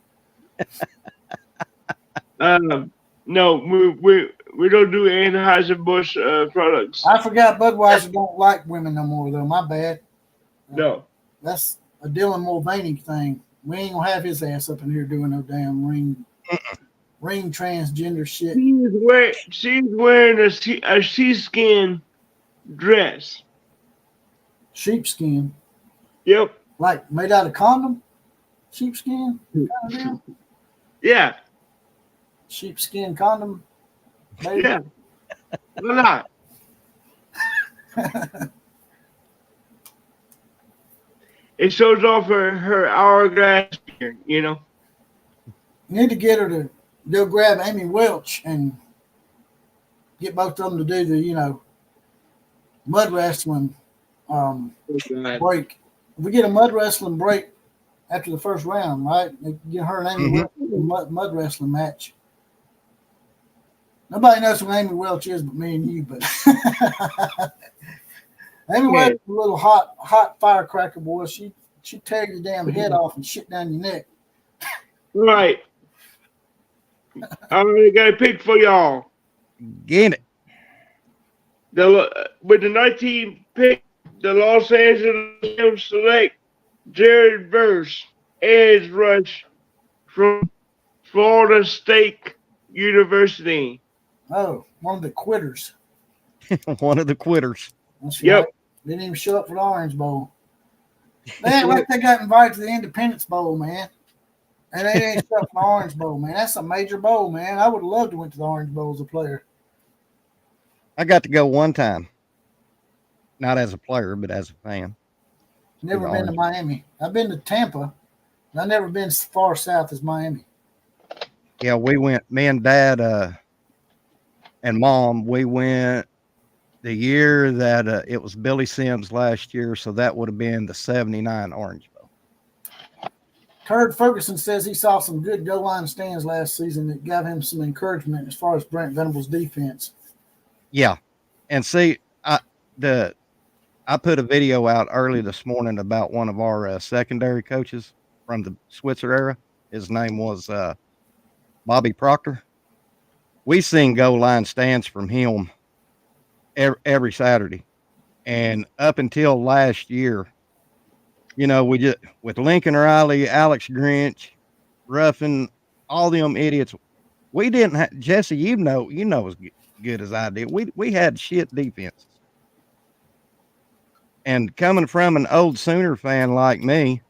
No, we don't do Anheuser-Busch products. I forgot Budweiser don't like women no more though. My bad. No, that's a Dylan Mulvaney thing. We ain't gonna have his ass up in here doing no damn ring transgender shit. She's wearing a sheepskin dress. Sheepskin. Yep. Like made out of condom? Sheepskin? Kind of deal? Yeah. Sheepskin condom? Maybe? Yeah. Why not? It shows off her hourglass figure, you know. You need to get her to go grab Amy Welch and get both of them to do the, mud wrestling break. If we get a mud wrestling break after the first round, right? Get her and Amy Welch in a mud wrestling match. Nobody knows who Amy Welch is but me and you, but Amy Welch is a little hot firecracker, boy. She tear your damn head off and shit down your neck. Right. I already got a pick for y'all. Get it. With the 19th pick, the Los Angeles Rams select Jared Verse, edge rush from Florida State University. Oh, one of the quitters. One of the quitters. That's right. Didn't even show up for the Orange Bowl. They act like they got invited to the Independence Bowl, man. And they didn't show up for the Orange Bowl, man. That's a major bowl, man. I would have loved to went to the Orange Bowl as a player. I got to go one time. Not as a player, but as a fan. Never been to Miami. I've been to Tampa. I've never been as far south as Miami. Yeah, we went, me and Dad and Mom, we went the year that it was Billy Sims last year, so that would have been the 79 Orange Bowl. Kurt Ferguson says he saw some good goal line stands last season that gave him some encouragement as far as Brent Venables' defense. Yeah, and see, I put a video out early this morning about one of our secondary coaches from the Switzer era. His name was Bobby Proctor. We seen goal line stands from him every Saturday. And up until last year, we just, with Lincoln Riley, Alex Grinch, Ruffin, all them idiots, we didn't have, Jesse, you know as good as I did. We had shit defenses. And coming from an old Sooner fan like me,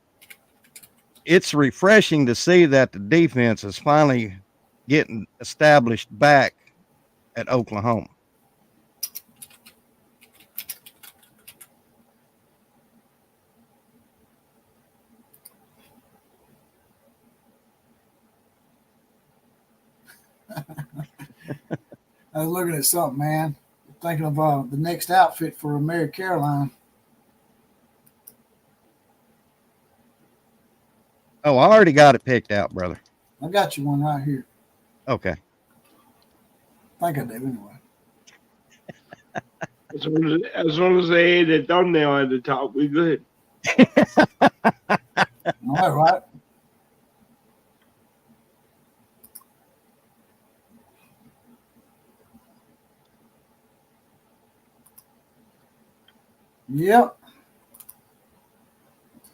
it's refreshing to see that the defense is finally getting established back at Oklahoma. I was looking at something, man. Thinking of the next outfit for Mary Caroline. Oh, I already got it picked out, brother. I got you one right here. Okay. I think I do anyway. As long as they had the thumbnail at the top, we good. All right. Yep.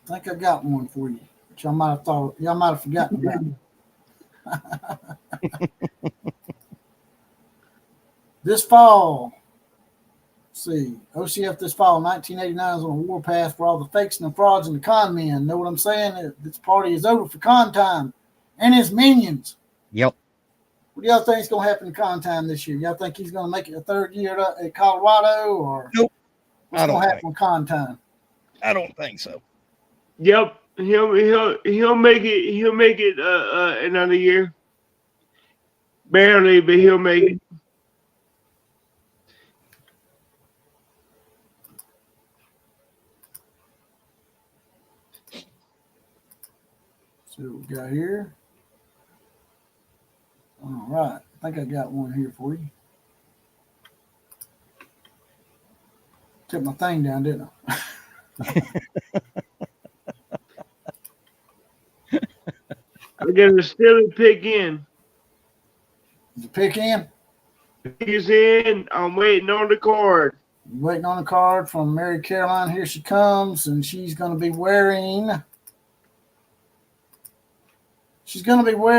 I think I got one for you, which y'all might have forgotten about. This fall, let's see, OCF this fall, 1989 is on a warpath for all the fakes and the frauds and the con men. Know what I'm saying? This party is over for con time and his minions. Yep. What do y'all think is going to happen to con time this year? Y'all think he's going to make it a third year at Colorado, or nope? What's going to happen with con time? I don't think so. Yep, he'll make it. He'll make it another year. Barely, but he'll make it. See what we got here. All right. I think I got one here for you. Took my thing down, didn't I? I got to still pick in. Did you pick in? He's in. I'm waiting on the card. Waiting on the card from Mary Caroline. Here she comes, and she's going to be wearing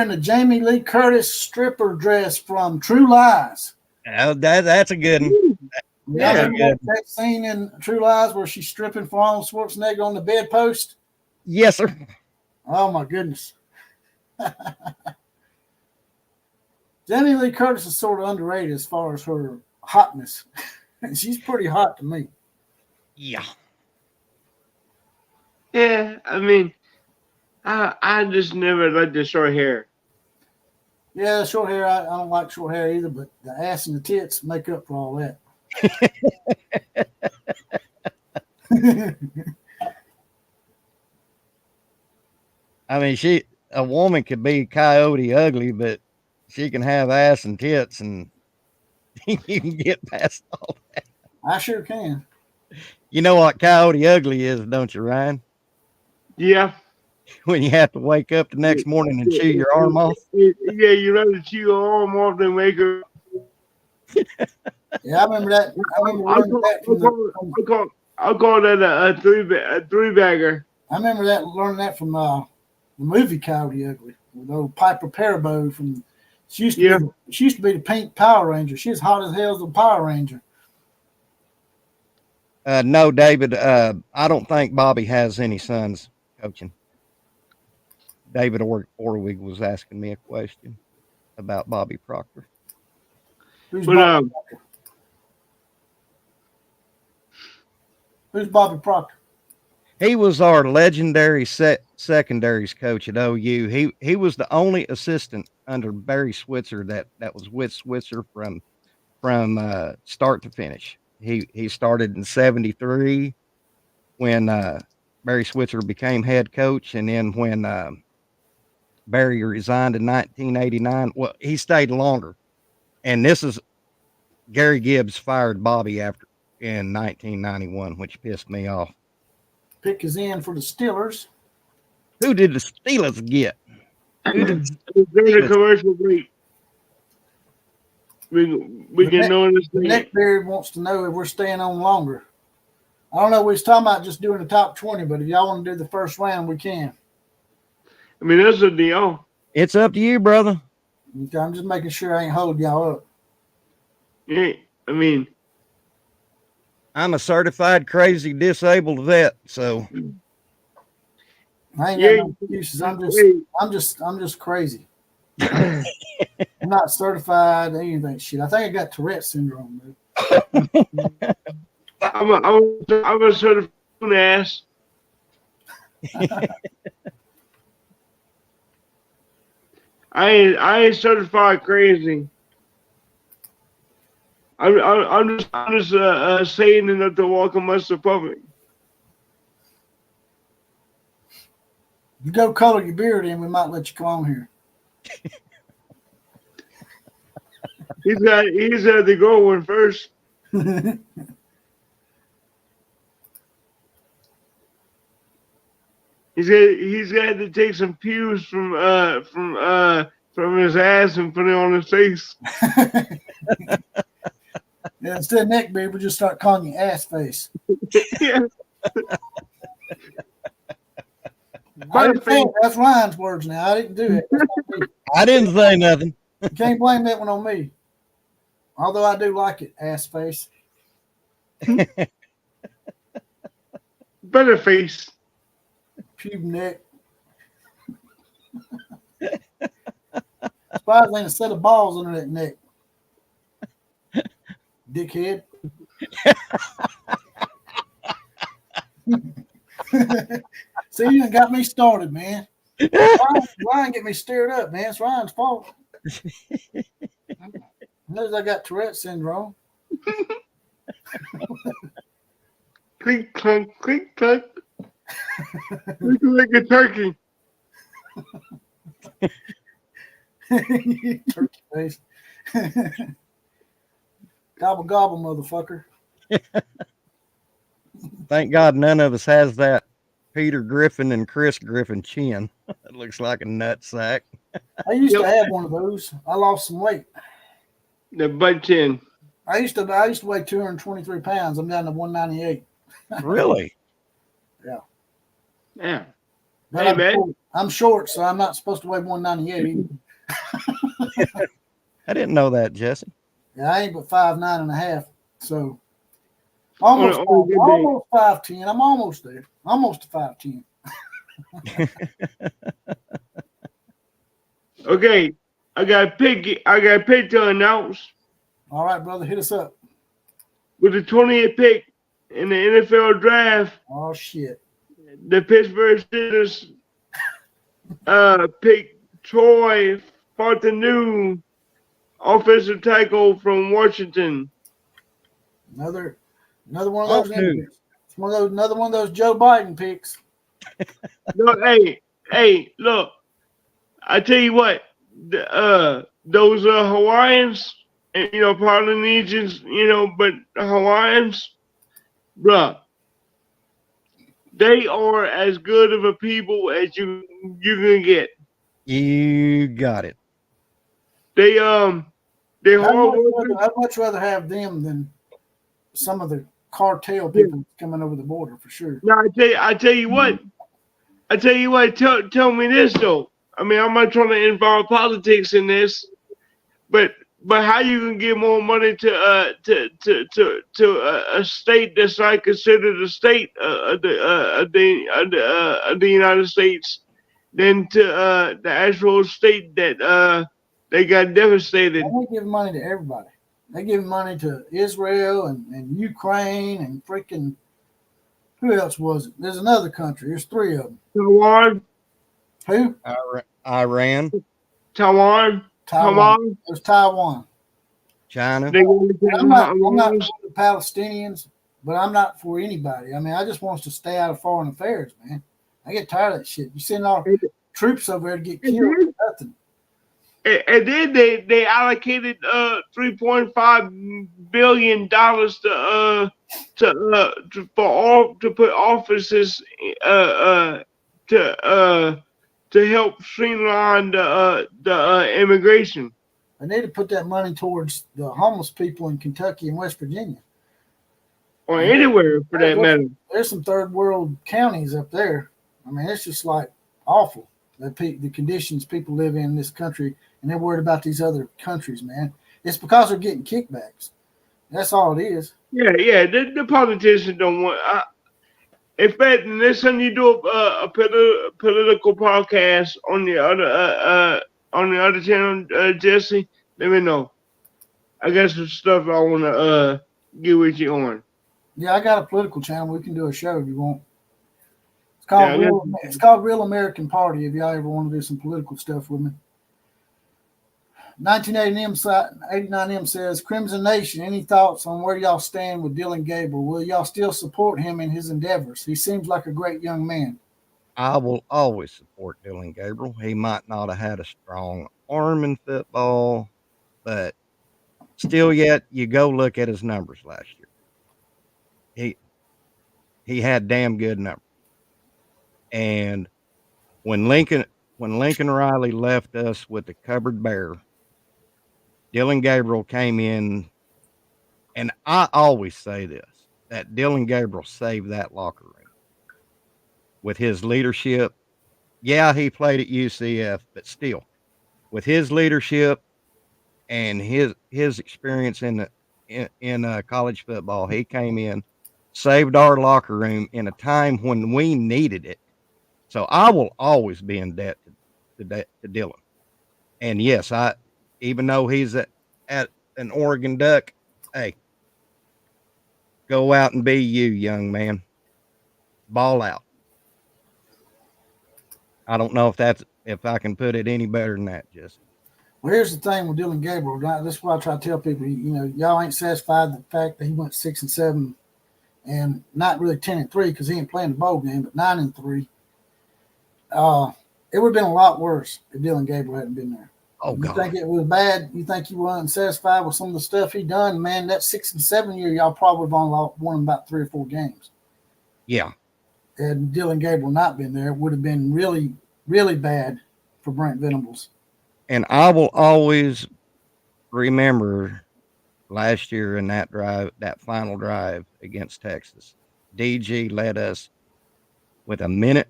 the Jamie Lee Curtis stripper dress from True Lies. Oh, that's a good one. Yeah, that scene in True Lies where she's stripping for Arnold Schwarzenegger on the bedpost. Yes, sir. Oh my goodness. Jamie Lee Curtis is sort of underrated as far as her hotness. She's pretty hot to me. Yeah. Yeah, I mean, I just never liked the short hair. Yeah, short hair, I don't like short hair either, but the ass and the tits make up for all that. I mean, a woman could be coyote ugly, but she can have ass and tits, and you can get past all that. I sure can. You know what coyote ugly is, don't you, Ryan? Yeah. When you have to wake up the next morning and chew your arm off. Yeah, you rather chew your arm off than wake up. Yeah, I remember that. I'll call that a three bagger. I remember that, learning that from the movie Coyote Ugly with old Piper Perabo from. She used to be the pink Power Ranger. She's hot as hell as a Power Ranger. No, David. I don't think Bobby has any sons coaching. David Orwig was asking me a question about Bobby Proctor. Who's Bobby Proctor? Who's Bobby Proctor? He was our legendary secondaries coach at OU. He was the only assistant under Barry Switzer that was with Switzer from start to finish. He started in '73 when Barry Switzer became head coach, and then when Barry resigned in 1989, well, he stayed longer. And this is Gary Gibbs fired Bobby in 1991, which pissed me off. Pick is in for the Steelers. Who did the Steelers get? There's a commercial break. We can know this thing. Neckbeard wants to know if we're staying on longer. I don't know. We was talking about just doing the top 20, but if y'all want to do the first round, we can. I mean, that's a deal. It's up to you, brother. Okay, I'm just making sure I ain't holding y'all up. Yeah, I mean, I'm a certified crazy disabled vet, so I ain't got no excuses. I'm just crazy. I'm not certified anything. Shit, I think I got Tourette syndrome, dude. I'm a certified ass. I ain't certified crazy. I'm just saying enough to walk amongst the public. You go color your beard in, we might let you come on here. He's got to go one first. He's got to take some pews from his ass and put it on his face. Yeah, instead of neck beard, we just start calling you ass face. Yeah. That's Ryan's words now. I didn't do it. I didn't say nothing. You can't blame that one on me. Although I do like it, ass face. Butterface. Pube neck. Surprised ain't a set of balls under that neck. Dickhead. See, you done got me started, man. Ryan get me stirred up, man. It's Ryan's fault. Knows I got Tourette syndrome. Clink clunk, clink clunk. Looking like a turkey. Turkey face. Gobble gobble, motherfucker. Thank God none of us has that Peter Griffin and Chris Griffin chin. It looks like a nut sack. I used to have one of those. I lost some weight. The butt chin. I used to weigh 223 pounds. I'm down to 198. Really? Yeah. Yeah. But Hey, I'm short, so I'm not supposed to weigh 198 either. I didn't know that, Jesse. Yeah, I ain't but 5'9" and a half. So almost 5'10". I'm almost there. Almost to 5'10". Okay. I got a pick to announce. All right, brother, hit us up. With the 20th pick in the NFL draft, Oh shit. the Pittsburgh Steelers picked Troy Fontenot, offensive tackle from Washington. Another one of those interviews. It's another one of those Joe Biden picks. No, hey, look. I tell you what, those Hawaiians, and, Polynesians, but Hawaiians, bruh, they are as good of a people as you can get. You got it. They hard workers. I'd much rather have them than some of the cartel people coming over the border for sure. No, I tell you what. Tell me this though. I mean, I'm not trying to involve politics in this, but how you can give more money to a state that's not considered a state of the United States than to the actual state that they got devastated. They give money to everybody. They give money to Israel and Ukraine and freaking who else was it? There's another country. There's three of them. Taiwan. Who? Iran. Taiwan. It was Taiwan. China. I'm not for the Palestinians, but I'm not for anybody. I mean, I just want us to stay out of foreign affairs, man. I get tired of that shit. You send our troops over there to get killed for nothing. And then they allocated $3.5 billion to put offices to help streamline the immigration. They need to put that money towards the homeless people in Kentucky and West Virginia. Or anywhere for that matter. There's some third world counties up there. I mean, it's just like awful. The conditions people live in this country, and they're worried about these other countries, man. It's because they're getting kickbacks. That's all it is. Yeah. The politicians don't want. In fact, next time you do a political podcast on the other channel, Jesse, let me know. I got some stuff I want to get with you on. Yeah, I got a political channel. We can do a show if you want. It's called Real American Party. If y'all ever want to do some political stuff with me, 1989M says, Crimson Nation, any thoughts on where y'all stand with Dylan Gabriel? Will y'all still support him in his endeavors? He seems like a great young man. I will always support Dylan Gabriel. He might not have had a strong arm in football, but still yet, you go look at his numbers last year. He had damn good numbers. And when Lincoln Riley left us with the cupboard bare, Dylan Gabriel came in, and I always say this, that Dylan Gabriel saved that locker room with his leadership. Yeah, he played at UCF, but still, with his leadership and his experience in college football, he came in, saved our locker room in a time when we needed it. So I will always be in debt to Dylan. And yes, even though he's at an Oregon Duck, hey, go out and be you, young man. Ball out. I don't know if I can put it any better than that, Jesse. Well, here's the thing with Dylan Gabriel. That's why I try to tell people, y'all ain't satisfied with the fact that he went 6-7 and not really 10-3 because he ain't playing the bowl game, but 9-3. It would have been a lot worse if Dylan Gabriel hadn't been there. Oh, God. You think it was bad? You think you weren't satisfied with some of the stuff he done? Man, that 6-7 year, y'all probably have only won about 3 or 4 games. Yeah. Had Dylan Gabriel not been there, it would have been really, really bad for Brent Venables. And I will always remember last year in that final drive against Texas. DG led us with 1 minute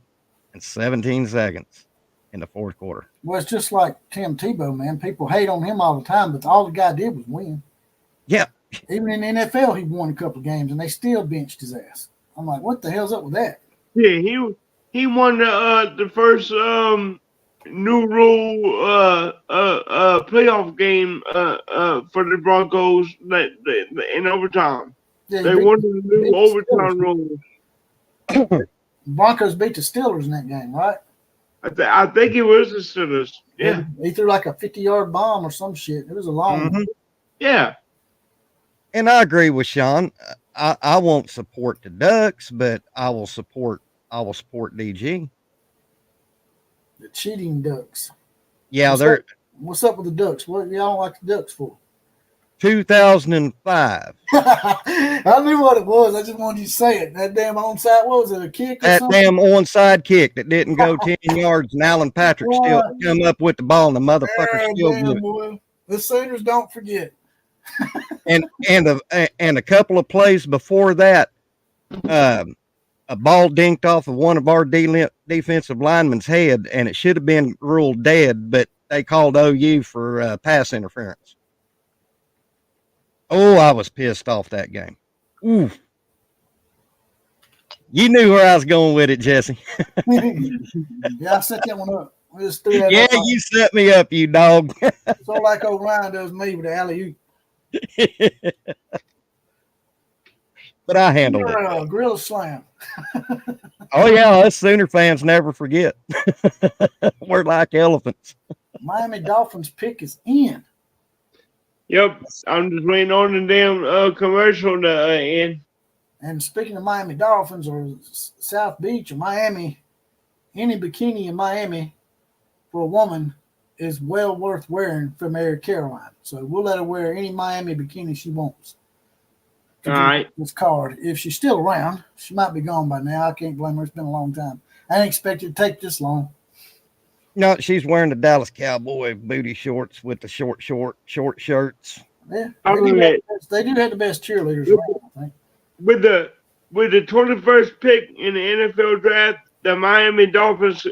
and 17 seconds in the fourth quarter. Well, it's just like Tim Tebow, man. People hate on him all the time, but all the guy did was win. Yeah. Even in the NFL, he won a couple of games, and they still benched his ass. I'm like, what the hell's up with that? Yeah, he won the first new rule playoff game for the Broncos in overtime. Yeah, They won the new overtime rule. Broncos beat the Steelers in that game, right? I think it was the Steelers. Yeah. He threw like a 50-yard bomb or some shit. It was a long one. Yeah. And I agree with Sean. I won't support the Ducks, but I will support DG. The cheating Ducks. Yeah, what's up with the Ducks? What y'all don't like the Ducks for? 2005. I knew what it was. I just wanted you to say it. That damn onside, what was it, a kick or That something? damn onside kick that didn't go 10 yards, and Alan Patrick still come up with the ball, and the motherfucker still good. Boy. The Sooners don't forget. And a couple of plays before that, a ball dinked off of one of our defensive linemen's head, and it should have been ruled dead, but they called OU for pass interference. Oh, I was pissed off that game. Ooh. You knew where I was going with it, Jesse. Yeah, I set that one up. We just threw that Yeah, up. you set me up, you dog. So like old Ryan does me with the alley-oop. But I handled it. Grill slam. Oh, yeah, us Sooner fans never forget. We're like elephants. Miami Dolphins pick is in. Yep. I'm just waiting on the damn commercial to end. And speaking of Miami Dolphins or South Beach or Miami, any bikini in Miami for a woman is well worth wearing from Mary Caroline. So we'll let her wear any Miami bikini she wants. All right. This card. If she's still around, she might be gone by now. I can't blame her. It's been a long time. I didn't expect it to take this long. No, she's wearing the Dallas Cowboy booty shorts with the short shirts. Yeah, they do have the best cheerleaders around, I think. With the 21st pick in the NFL draft, the Miami Dolphins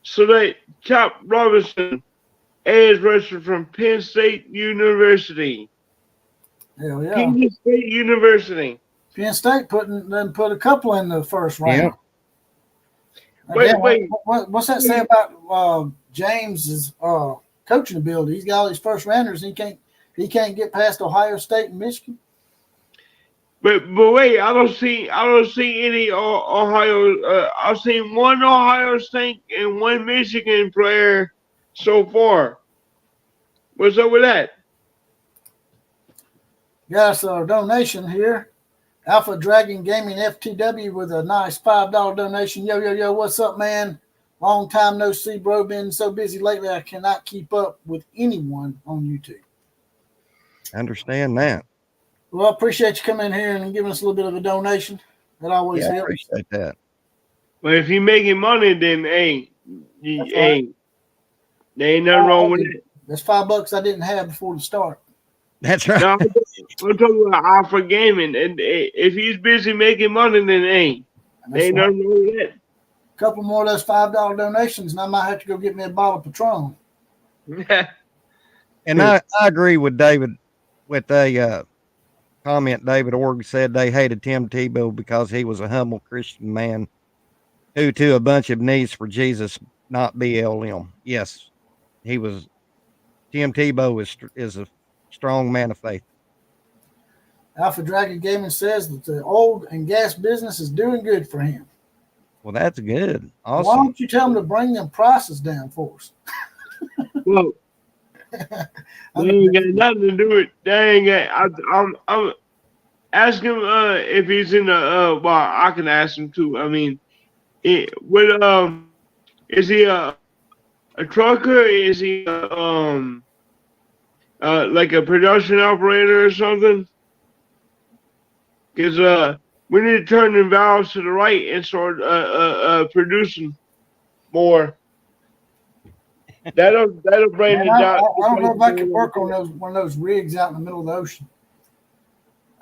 select Chop Robinson, edge rusher from Penn State University. Hell yeah. Penn State University. Penn State put a couple in the first round. Yeah. Wait. What's that say about James's coaching ability? He's got all these first rounders. And he can't get past Ohio State and Michigan. But wait, I don't see any Ohio. I've seen one Ohio State and one Michigan player so far. What's up with that? Got us a donation here. Alpha Dragon Gaming FTW with a nice $5 donation. Yo, what's up, man? Long time no see, bro. Been so busy lately, I cannot keep up with anyone on YouTube. I understand that. Well, I appreciate you coming in here and giving us a little bit of a donation. That always Yeah, I helps. appreciate that. But if you're making money, then hey, That's hey, right. there ain't nothing wrong with it. That's $5 I didn't have before the start. That's right. No, I'm talking about Alpha Gaming, and if he's busy making money, then hey, there ain't nothing wrong with that. A couple more of those $5 donations, and I might have to go get me a bottle of Patron. And I agree with David with a comment David Org said they hated Tim Tebow because he was a humble Christian man who to a bunch of needs for Jesus, not BLM. Yes, he was. Tim Tebow is a strong man of faith. Alpha Dragon Gaming says that the oil and gas business is doing good for him. Well, that's good. Awesome. Why don't you tell him to bring them prices down for us? Well, they ain't got nothing to do with. They ain't got. I'm ask him if he's in the. Well, I can ask him too. I mean, is he a trucker? Is he like a production operator or something? Because we need to turn the valves to the right and start producing more. That'll bring Man, the I job. don't know if I could work on one of those rigs out in the middle of the ocean.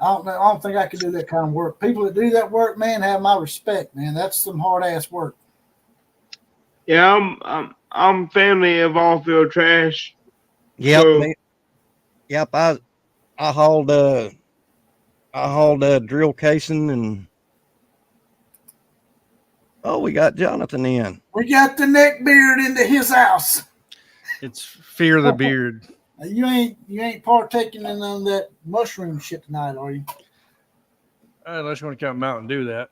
I don't know. I don't think I could do that kind of work. People that do that work, man, have my respect, man. That's some hard ass work. Yeah, I'm family of all field trash. Yep. So, Yep. I hauled a drill casing and we got Jonathan in. We got the neck beard into his house. It's Fear the Beard. You ain't partaking in that mushroom shit tonight, are you? Unless you want to come out and do that.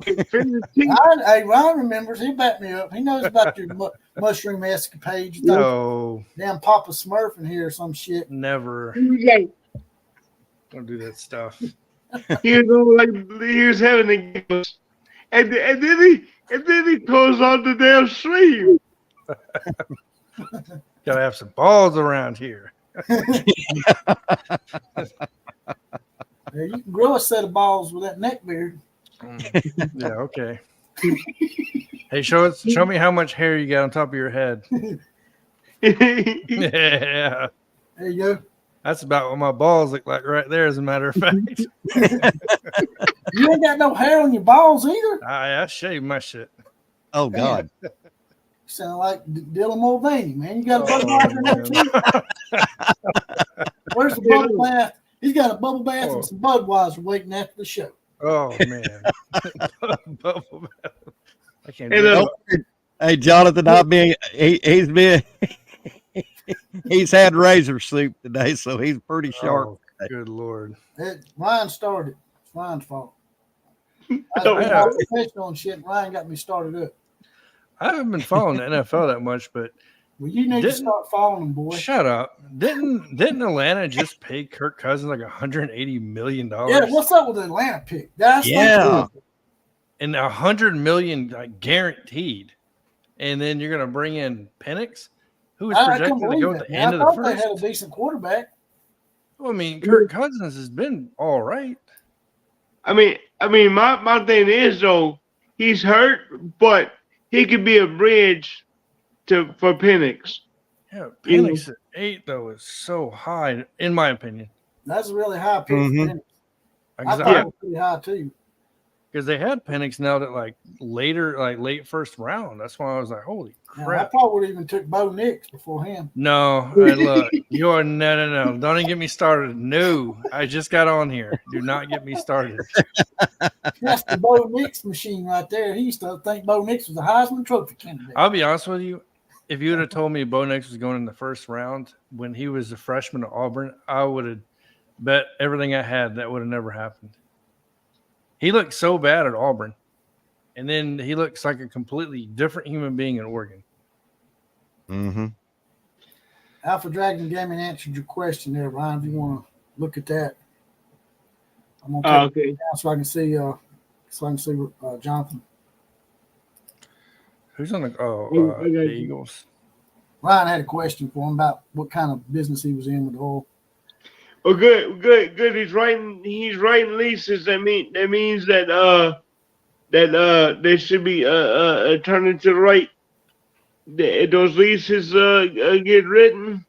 Hey, Ron remembers. He backed me up. He knows about your mushroom escapades. No. Damn Papa Smurf in here or some shit. Never. like, Don't do that stuff. he was having the games, and then he closed on the damn stream. Gotta have some balls around here. Yeah, you can grow a set of balls with that neck beard. Yeah, okay. Hey, show me how much hair you got on top of your head. Yeah. There you go. That's about what my balls look like right there, as a matter of fact. You ain't got no hair on your balls either. I shaved my shit. Oh God. You sound like Dylan Mulvaney, man. You got a Budweiser in there too. Where's the bubble bath? He's got a bubble bath and some Budweiser waiting after the show. Oh man. Bubble bath. I can't do that. Hey, Jonathan, he's had razor soup today, so he's pretty sharp. Oh, good Lord. Ryan started. It's Ryan's fault. I was professional and shit. Ryan got me started up. I haven't been following the NFL that much, but Well, you need to start following them, boy. Shut up. Didn't Atlanta just pay Kirk Cousins like $180 million? Yeah, what's up with the Atlanta pick? And $100 million like guaranteed. And then you're gonna bring in Penix, who was projected to go at the end of the first. They had a decent quarterback. Well, I mean, Kirk Cousins has been all right. I mean, my thing is though, he's hurt, but he could be a bridge for Penix. Yeah, Penix at 8 though is so high, in my opinion. That's a really high pick for Penix. I thought it was pretty high too. Because they had Penix nailed it like late first round. That's why I was like, holy crap. I probably would have even took Bo Nix before him. No, look, you are no. Don't even get me started. No, I just got on here. Do not get me started. That's the Bo Nix machine right there. He used to think Bo Nix was a Heisman Trophy candidate. I'll be honest with you. If you would have told me Bo Nix was going in the first round when he was a freshman at Auburn, I would have bet everything I had that would have never happened. He looked so bad at Auburn, and then he looks like a completely different human being in Oregon. Mm-hmm. Alpha Dragon Gaming answered your question there, Ryan. If you want to look at that, I'm gonna take Okay. it down so I can see Jonathan. Who's on the I got the you. Eagles? Ryan had a question for him about what kind of business he was in with oil. Oh, good. He's writing leases. That means that they should be turned into the right. Those leases get written.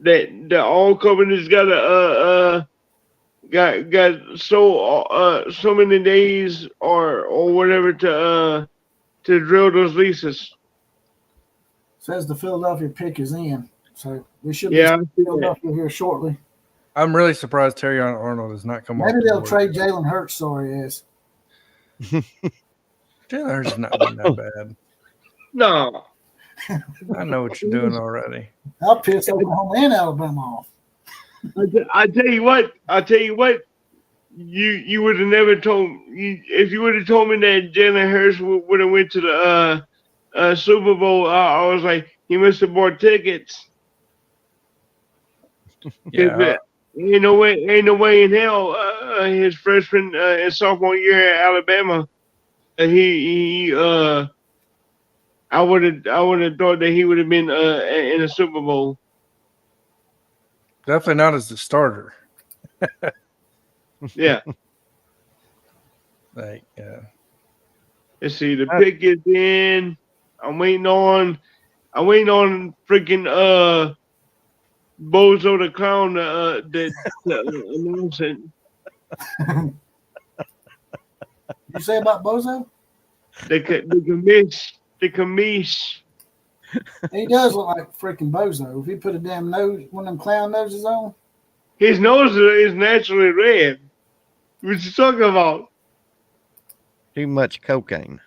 That the oil company's got so many days or whatever to drill those leases. Says the Philadelphia pick is in, so we should be Yeah, I seeing see that. Philadelphia here shortly. I'm really surprised Terry Arnold has not come off. Maybe the they'll board. trade Jalen Hurts. Sorry, ass. Jalen Hurts has not been that bad. No. I know what you're doing already. I'll piss Oklahoma and Alabama off. I tell you what. You would have never told me if you would have told me that Jalen Hurts would have went to the Super Bowl. I was like, he must have bought tickets. Yeah, Ain't no way in hell. His freshman and sophomore year at Alabama, I would have thought that he would have been in a Super Bowl. definitely not as the starter. Yeah. Like, yeah. Let's see. The pick is in. I'm waiting on freaking Bozo the Clown to announce it. You say about Bozo? The commish. He does look like freaking Bozo. If he put a damn nose, one of them clown noses on. His nose is naturally red. What you talking about? Too much cocaine.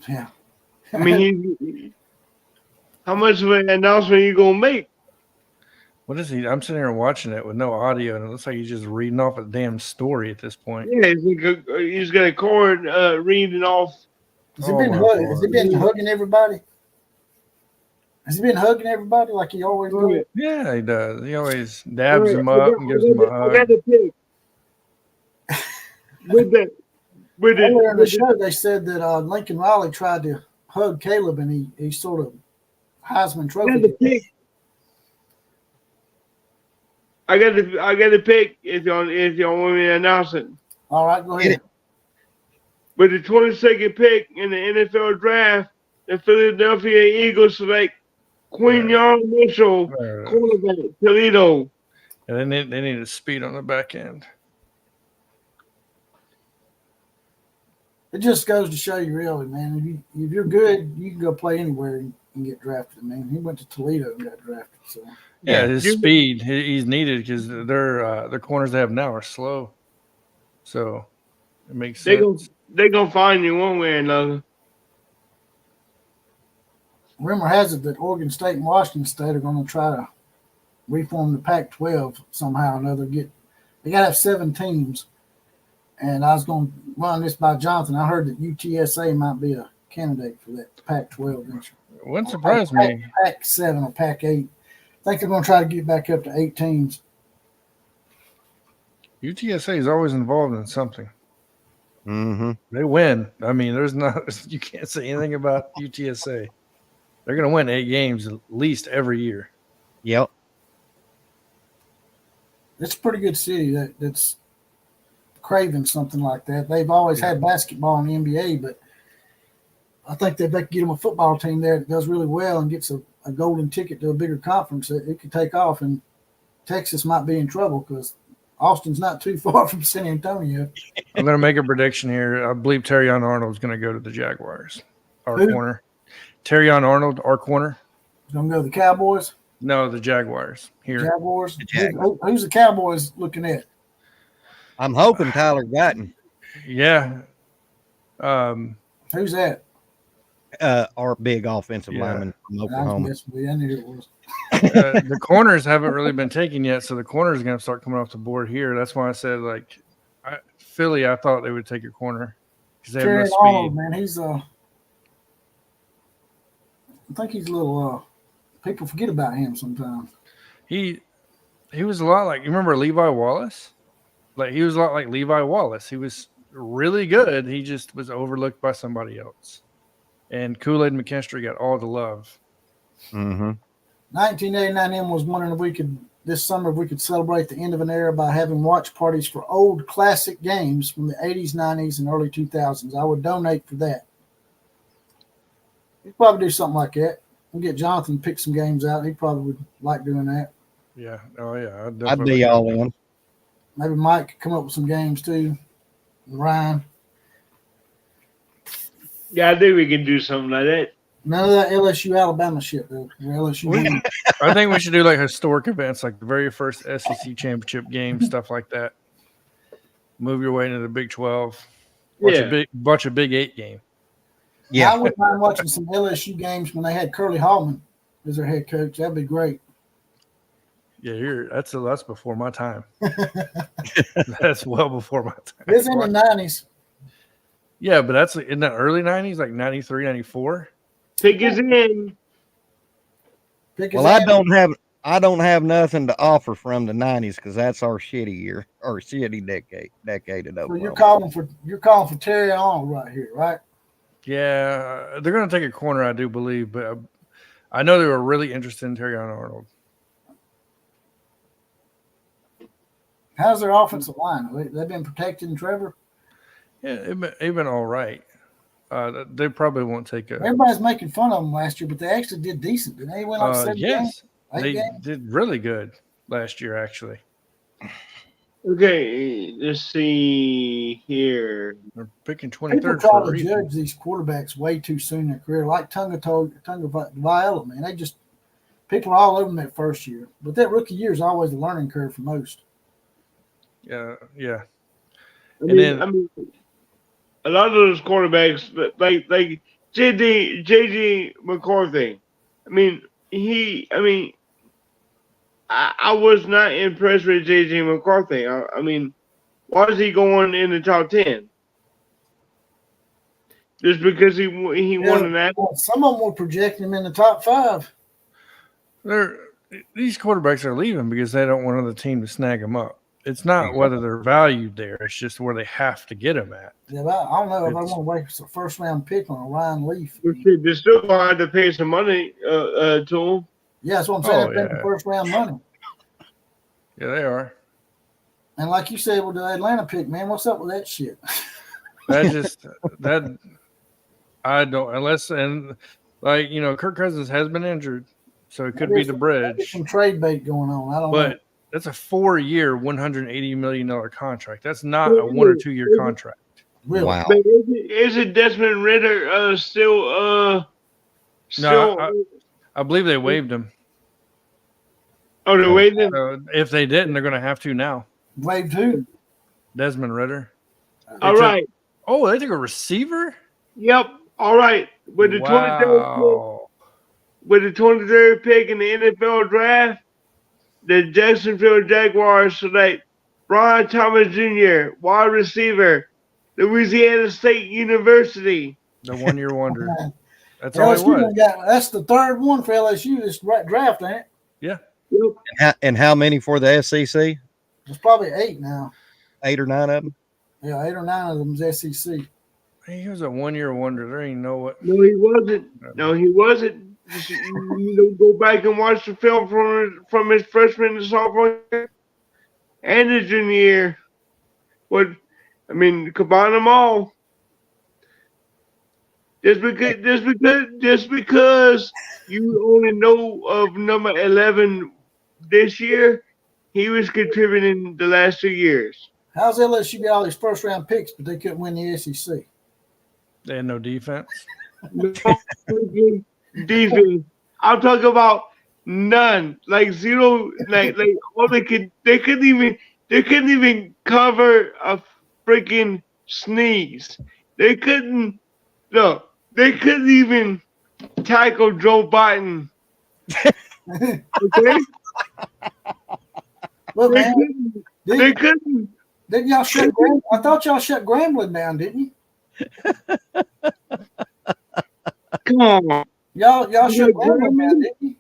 Yeah. I mean, how much of an announcement you gonna make? What is he? I'm sitting here watching it with no audio, and it looks like he's just reading off a damn story at this point. Yeah, he's got a cord reading off. Has he been hugging everybody? Has he been hugging everybody like he always does? Yeah, he does. He always dabs him up and gives him a hug. I got the pick. Earlier in the show, they said that Lincoln Riley tried to hug Caleb, and he sort of Heisman Trophy. I got the pick if y'all want me to announce it. All right, go ahead. With the 22nd pick in the NFL draft, the Philadelphia Eagles select Quinyon Mitchell, quarterback, Toledo. And they need speed on the back end. It just goes to show you, really, man. If you're good, you can go play anywhere and get drafted. I mean, he went to Toledo and got drafted. So yeah, his speed he's needed because their corners they have now are slow. So it makes sense. They're gonna find you one way or another. Rumor has it that Oregon State and Washington State are going to try to reform the Pac-12 somehow or another. They got to have 7 teams. And I was going to run this by Jonathan. I heard that UTSA might be a candidate for that Pac-12 venture. It wouldn't surprise me. Pac-7 or Pac-8. I think they're going to try to get back up to 8 teams. UTSA is always involved in something. Mm-hmm. They win. I mean, you can't say anything about UTSA. They're going to win 8 games at least every year. Yep. It's a pretty good city that's craving something like that. They've always had basketball in the NBA, but I think that they could get them a football team there that does really well and gets a golden ticket to a bigger conference. It could take off, and Texas might be in trouble because Austin's not too far from San Antonio. I'm going to make a prediction here. I believe Terrion Arnold is going to go to the Jaguars. Corner. Terrion Arnold, our corner. He's going to go to the Cowboys? No, the Jaguars. Here. Jaguars? Who's the Cowboys looking at? I'm hoping Tyler Guyton. Yeah. Who's that? Our big offensive lineman from Oklahoma. I knew it was. The corners haven't really been taken yet, so the corners are going to start coming off the board here. That's why I said, Philly, I thought they would take a corner because they have no speed. Arnold, man, he's I think he's a little. People forget about him sometimes. He was a lot like, you remember Levi Wallace? Like, he was a lot like Levi Wallace. He was really good. He just was overlooked by somebody else. And Kool-Aid McKinstry got all the love. Mm-hmm. 1989 M was wondering if we could this summer if we could celebrate the end of an era by having watch parties for old classic games from the 80s, 90s, and early 2000s. I would donate for that. We'd probably do something like that. We'll get Jonathan to pick some games out. He probably would like doing that. Yeah. Oh, yeah. I'd be all in. Maybe Mike could come up with some games too. And Ryan. Yeah, I think we can do something like that. None of that LSU Alabama shit though. LSU. I think we should do like historic events, like the very first SEC championship game, stuff like that. Move your way into the Big 12. Watch a Big 8 game. Yeah. I wouldn't mind watching some LSU games when they had Curly Hallman as their head coach. That'd be great. Yeah, that's before my time. That's well before my time. It's in the 90s. Yeah, but that's in the early 90s, like 93, 94. Pick us in. Well, I don't have nothing to offer from the 90s because that's our shitty year or shitty decade of So you're calling for Terry Arnold right here, right? Yeah, they're going to take a corner, I do believe, but I know they were really interested in Terry Arnold. How's their offensive line? They've been protecting Trevor? Yeah, they've been all right. They probably won't take a. Everybody's making fun of them last year, but they actually did decent. Didn't they win like 7 games? They did really good last year, actually. Okay, let's see here. They're picking People 23rd try for a to reason. judge these quarterbacks way too soon in their career, like Tunga Viola, man. People are all over them that first year. But that rookie year is always a learning curve for most. Yeah. I mean, a lot of those quarterbacks, like JJ McCarthy. I was not impressed with JJ McCarthy. I mean, why is he going in the top 10? Just because he won an national? Some of them were projecting him in the top 5. These quarterbacks are leaving because they don't want another team to snag them up. It's not whether they're valued there; it's just where they have to get them at. Yeah, I don't know if I want to waste a first-round pick on a Ryan Leaf. They're still going to have to pay some money to him. Yeah, that's what I'm saying. They're paying first-round money. Yeah, they are. And like you said with the Atlanta pick, man, what's up with that shit? I don't Kirk Cousins has been injured, so it could be the bridge. Some trade bait going on. I don't know. But that's a 4-year, $180 million contract. That's not a 1 or 2 year contract. Really? Wow. But isn't Desmond Ritter still? No, I believe they waived him. Oh, they waived him? If they didn't, they're going to have to now. Waived who? Desmond Ritter. All right. Oh, they took a receiver? Yep. All right. With the 23rd pick in the NFL draft, the Jacksonville Jaguars select Brian Thomas Jr., wide receiver, Louisiana State University. The 1 year wonder. That's all it was. That's the third one for LSU this draft, ain't it? Yeah. And how many for the SEC? There's probably 8 now. 8 or 9 of them? Yeah, 8 or 9 of them is SEC. He was a 1 year wonder. There ain't no what. No, he wasn't. You go back and watch the film from his freshman to sophomore year and his junior year. Combine them all. Just because you only know of number 11 this year, he was contributing the last 2 years. How's LSU get all these first-round picks, but they couldn't win the SEC? They had no defense. Defense. I'm talking about none. Like zero. Like all they couldn't even cover a freaking sneeze. They couldn't even tackle Joe Biden. Okay? Look, They man, couldn't. didn't y'all shut I thought y'all shut Grambling down, didn't you? Come on. Y'all You should got have that, Grambling? didn't you?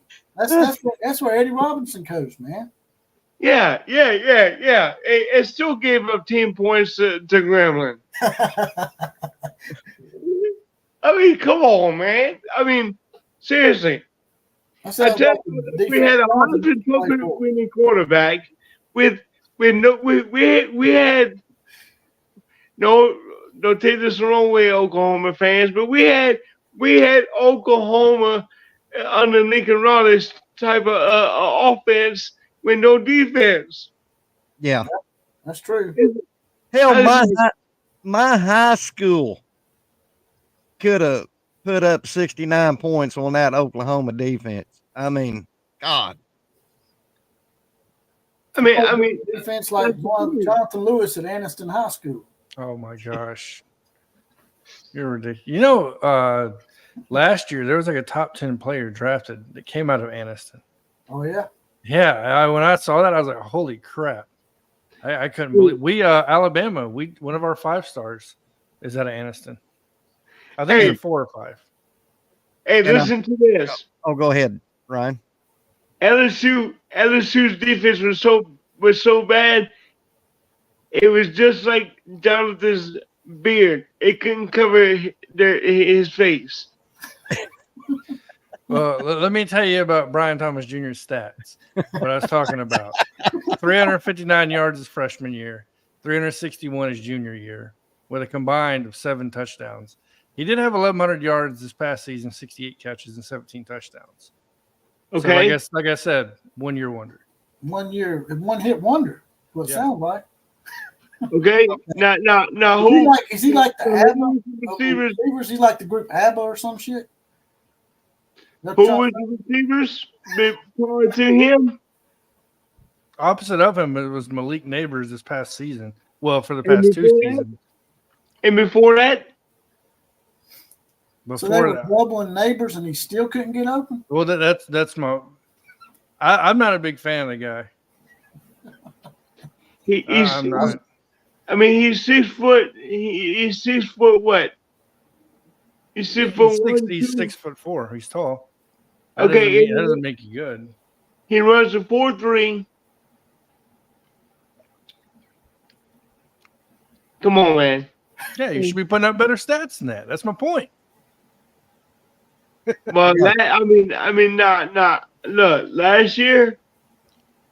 That's where Eddie Robinson coached, man. Yeah. It still gave up 10 points to Gremlin. I mean, come on, man. I mean, seriously. That's I how tell you, we defense had a Robinson Heisman played Trophy for. winning quarterback with no we had don't take this the wrong way, Oklahoma fans, but we had Oklahoma under Lincoln Riley's type of offense with no defense. Yeah. That's true. Hell, I my just- my high school could have put up 69 points on that Oklahoma defense. I mean, God. I mean, Defense like that's the point. Jonathan Lewis at Anniston High School. Oh my gosh. You're ridiculous. You know, last year there was like a top 10 player drafted that came out of Anniston. Oh yeah. Yeah, when I saw that, I was like, "Holy crap!" I couldn't believe we Alabama. One of our 5 stars is out of Anniston. I think Hey. it's a 4 or 5. Hey, And, listen to this. Oh, go ahead, Ryan. LSU's defense was so bad. It was just like Jonathan's beard. It couldn't cover his face. Well, let me tell you about Brian Thomas Jr.'s stats. What I was talking about: 359 yards his freshman year, 361 his junior year, with a combined of 7 touchdowns. He did have 1,100 yards this past season, 68 catches and 17 touchdowns. Okay. So like I said, 1 year wonder. 1 year, one hit wonder. What it Yeah. sounds like. Okay. Now Is he like the ABBA of receivers? receivers? He like the group ABBA or some shit? Who was the receivers prior to him? Opposite of him, it was Malik Neighbors this past season. Well, for the And past 2 before that? seasons. And before that, So they Before were that, doubling neighbors and he still couldn't get open? well, that's my. I'm not a big fan of the guy. I'm not. I mean, he's 6 foot. He's 6 foot what? He's 6 foot He's 1. He's 6'4". He's tall. That Okay, doesn't make you good. he runs a 4.3. Come on, man. Yeah, you should be putting up better stats than that. That's my point. Well, I mean, not. Look, last year,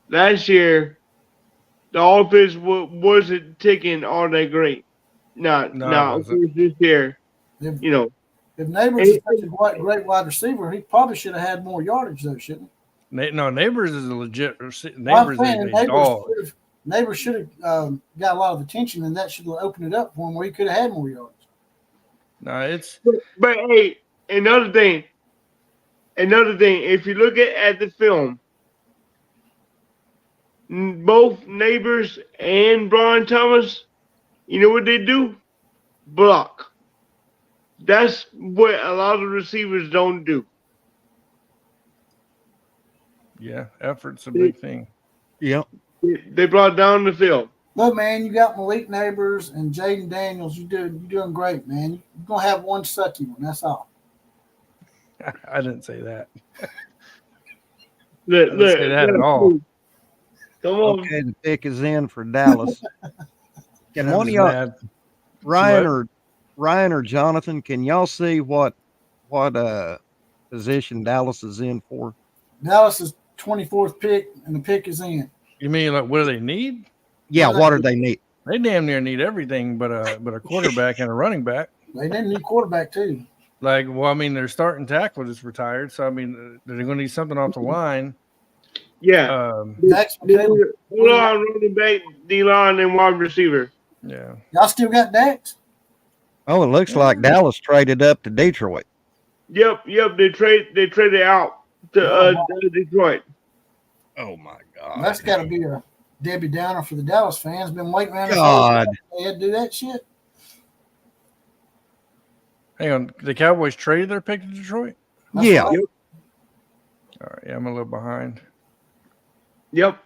the offense wasn't ticking all that great. No, it Of course, wasn't. this year, If, you know, if Neighbors is such a great wide receiver, he probably should have had more yardage, though, shouldn't he? No, Neighbors is a legit. I'm Neighbors is saying a dog. Neighbors should have got a lot of attention, and that should have opened it up for him where he could have had more yards. No, it's but hey, another thing. If you look at the film, both Neighbors and Brian Thomas, you know what they do? Block. That's what a lot of receivers don't do. yeah, effort's a big thing. Yep. They brought down the field. Look, man, you got Malik Neighbors and Jaden Daniels. You're doing great, man. You're going to have one sucky one. That's all. I didn't say that. Look, didn't say that at all. Come on. Okay, the pick is in for Dallas. Can I'm one of just y'all, mad. Ryan or Jonathan, can y'all see what position Dallas is in for? Dallas is 24th pick, and the pick is in. You mean like what do they need? Yeah, what do they need? They damn near need everything but a quarterback and a running back. They didn't need quarterback, too. Like, well, I mean, their starting tackle just retired, so I mean, they're going to need something off the line. Yeah. Dax McCaleb. O-line, running back, D-line, and wide receiver. Yeah. Y'all still got Dax? Oh, it looks like Dallas traded up to Detroit. Yep. They traded out to Detroit. Oh my God. That's got to be a Debbie Downer for the Dallas fans. Been waiting around. God. They had to do that shit. Hang on. The Cowboys traded their pick to Detroit? That's Yeah. right. All right. Yeah, I'm a little behind. Yep.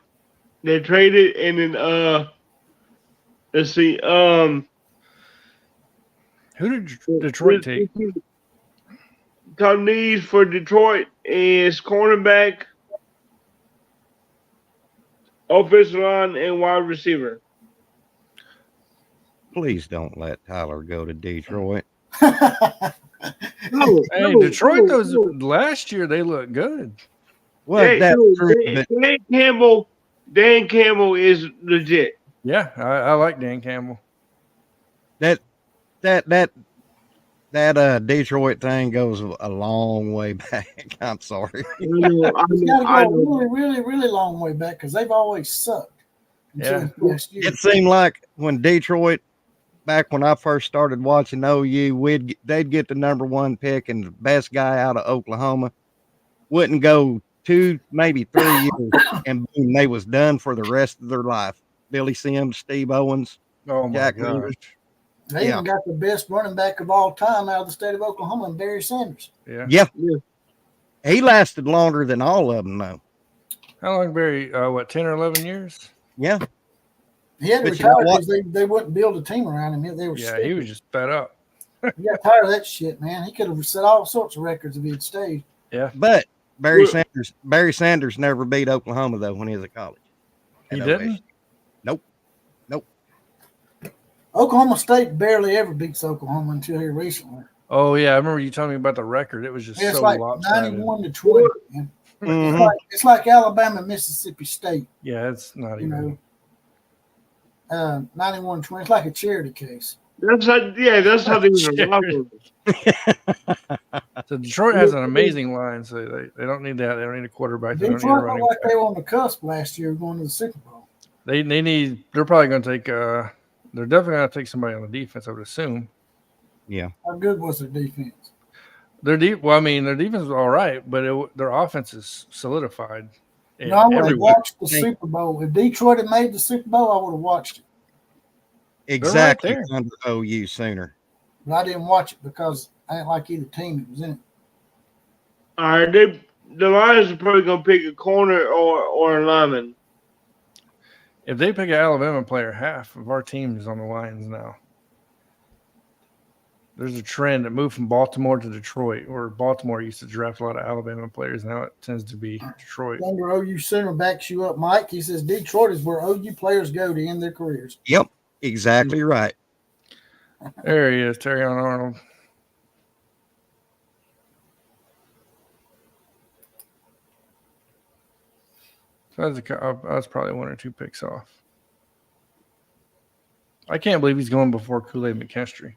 They traded and then let's see, Who did Detroit take? top needs for Detroit is cornerback, offensive line, and wide receiver. Please don't let Tyler go to Detroit. No, Hey, no, Detroit, no, those no. last year they looked good. Well, Dan, that's no, true, but Dan Campbell is legit. Yeah, I like Dan Campbell. that Detroit thing goes a long way back. I'm sorry. It's got to I go a know. really, really, really long way back because they've always sucked until Yeah. this past year. It seemed like when Detroit, back when I first started watching OU, they'd get the number 1 pick and the best guy out of Oklahoma. Wouldn't go 2, maybe 3 years, and boom, they was done for the rest of their life. Billy Sims, Steve Owens, Oh my Jack gosh. Miller. They Yeah. even got the best running back of all time out of the state of Oklahoma, and Barry Sanders. Yeah. Yeah, Yeah. he lasted longer than all of them, though. How long, Barry? 10 or 11 years? Yeah, He had to But you know retire what? because they wouldn't build a team around him. They were Yeah, stupid. he was just fed up. He got tired of that shit, man. He could have set all sorts of records if he had stayed. Yeah, but Barry Sanders never beat Oklahoma though when he was at college. he At didn't. OSU. Nope. Oklahoma State barely ever beats Oklahoma until here recently. Oh yeah, I remember you telling me about the record. It was just It's so like lopsided. 91-20. Man. Mhm. It's like Alabama, Mississippi State. Yeah, it's not You even. know, 91-20. It's like a charity case. That's how they were. So Detroit has an amazing line, so they don't need that. They don't need a quarterback. They don't need a Detroit running looked like back. they were on the cusp last year going to the Super Bowl. They need. They're probably going to take. They're definitely going to take somebody on the defense. I would assume. Yeah. How good was their defense? Their Well, I mean, their defense was all right, but their offense is solidified. No, I would have everywhere. watched the Super Bowl. If Detroit had made the Super Bowl, I would have watched it. Exactly there. under OU sooner. But I didn't watch it because I didn't like either team that was in it. All right, the Lions are probably gonna pick a corner or a lineman. If they pick an Alabama player, half of our team is on the Lions now. There's a trend that moved from Baltimore to Detroit, where Baltimore used to draft a lot of Alabama players. Now it tends to be Detroit. Thunder OU Sooner backs you up, Mike. He says Detroit is where OU players go to end their careers. Yep. Exactly right. There he is, Terry Arnold. So that's probably 1 or 2 picks off. I can't believe he's going before Kool-Aid McKinstry.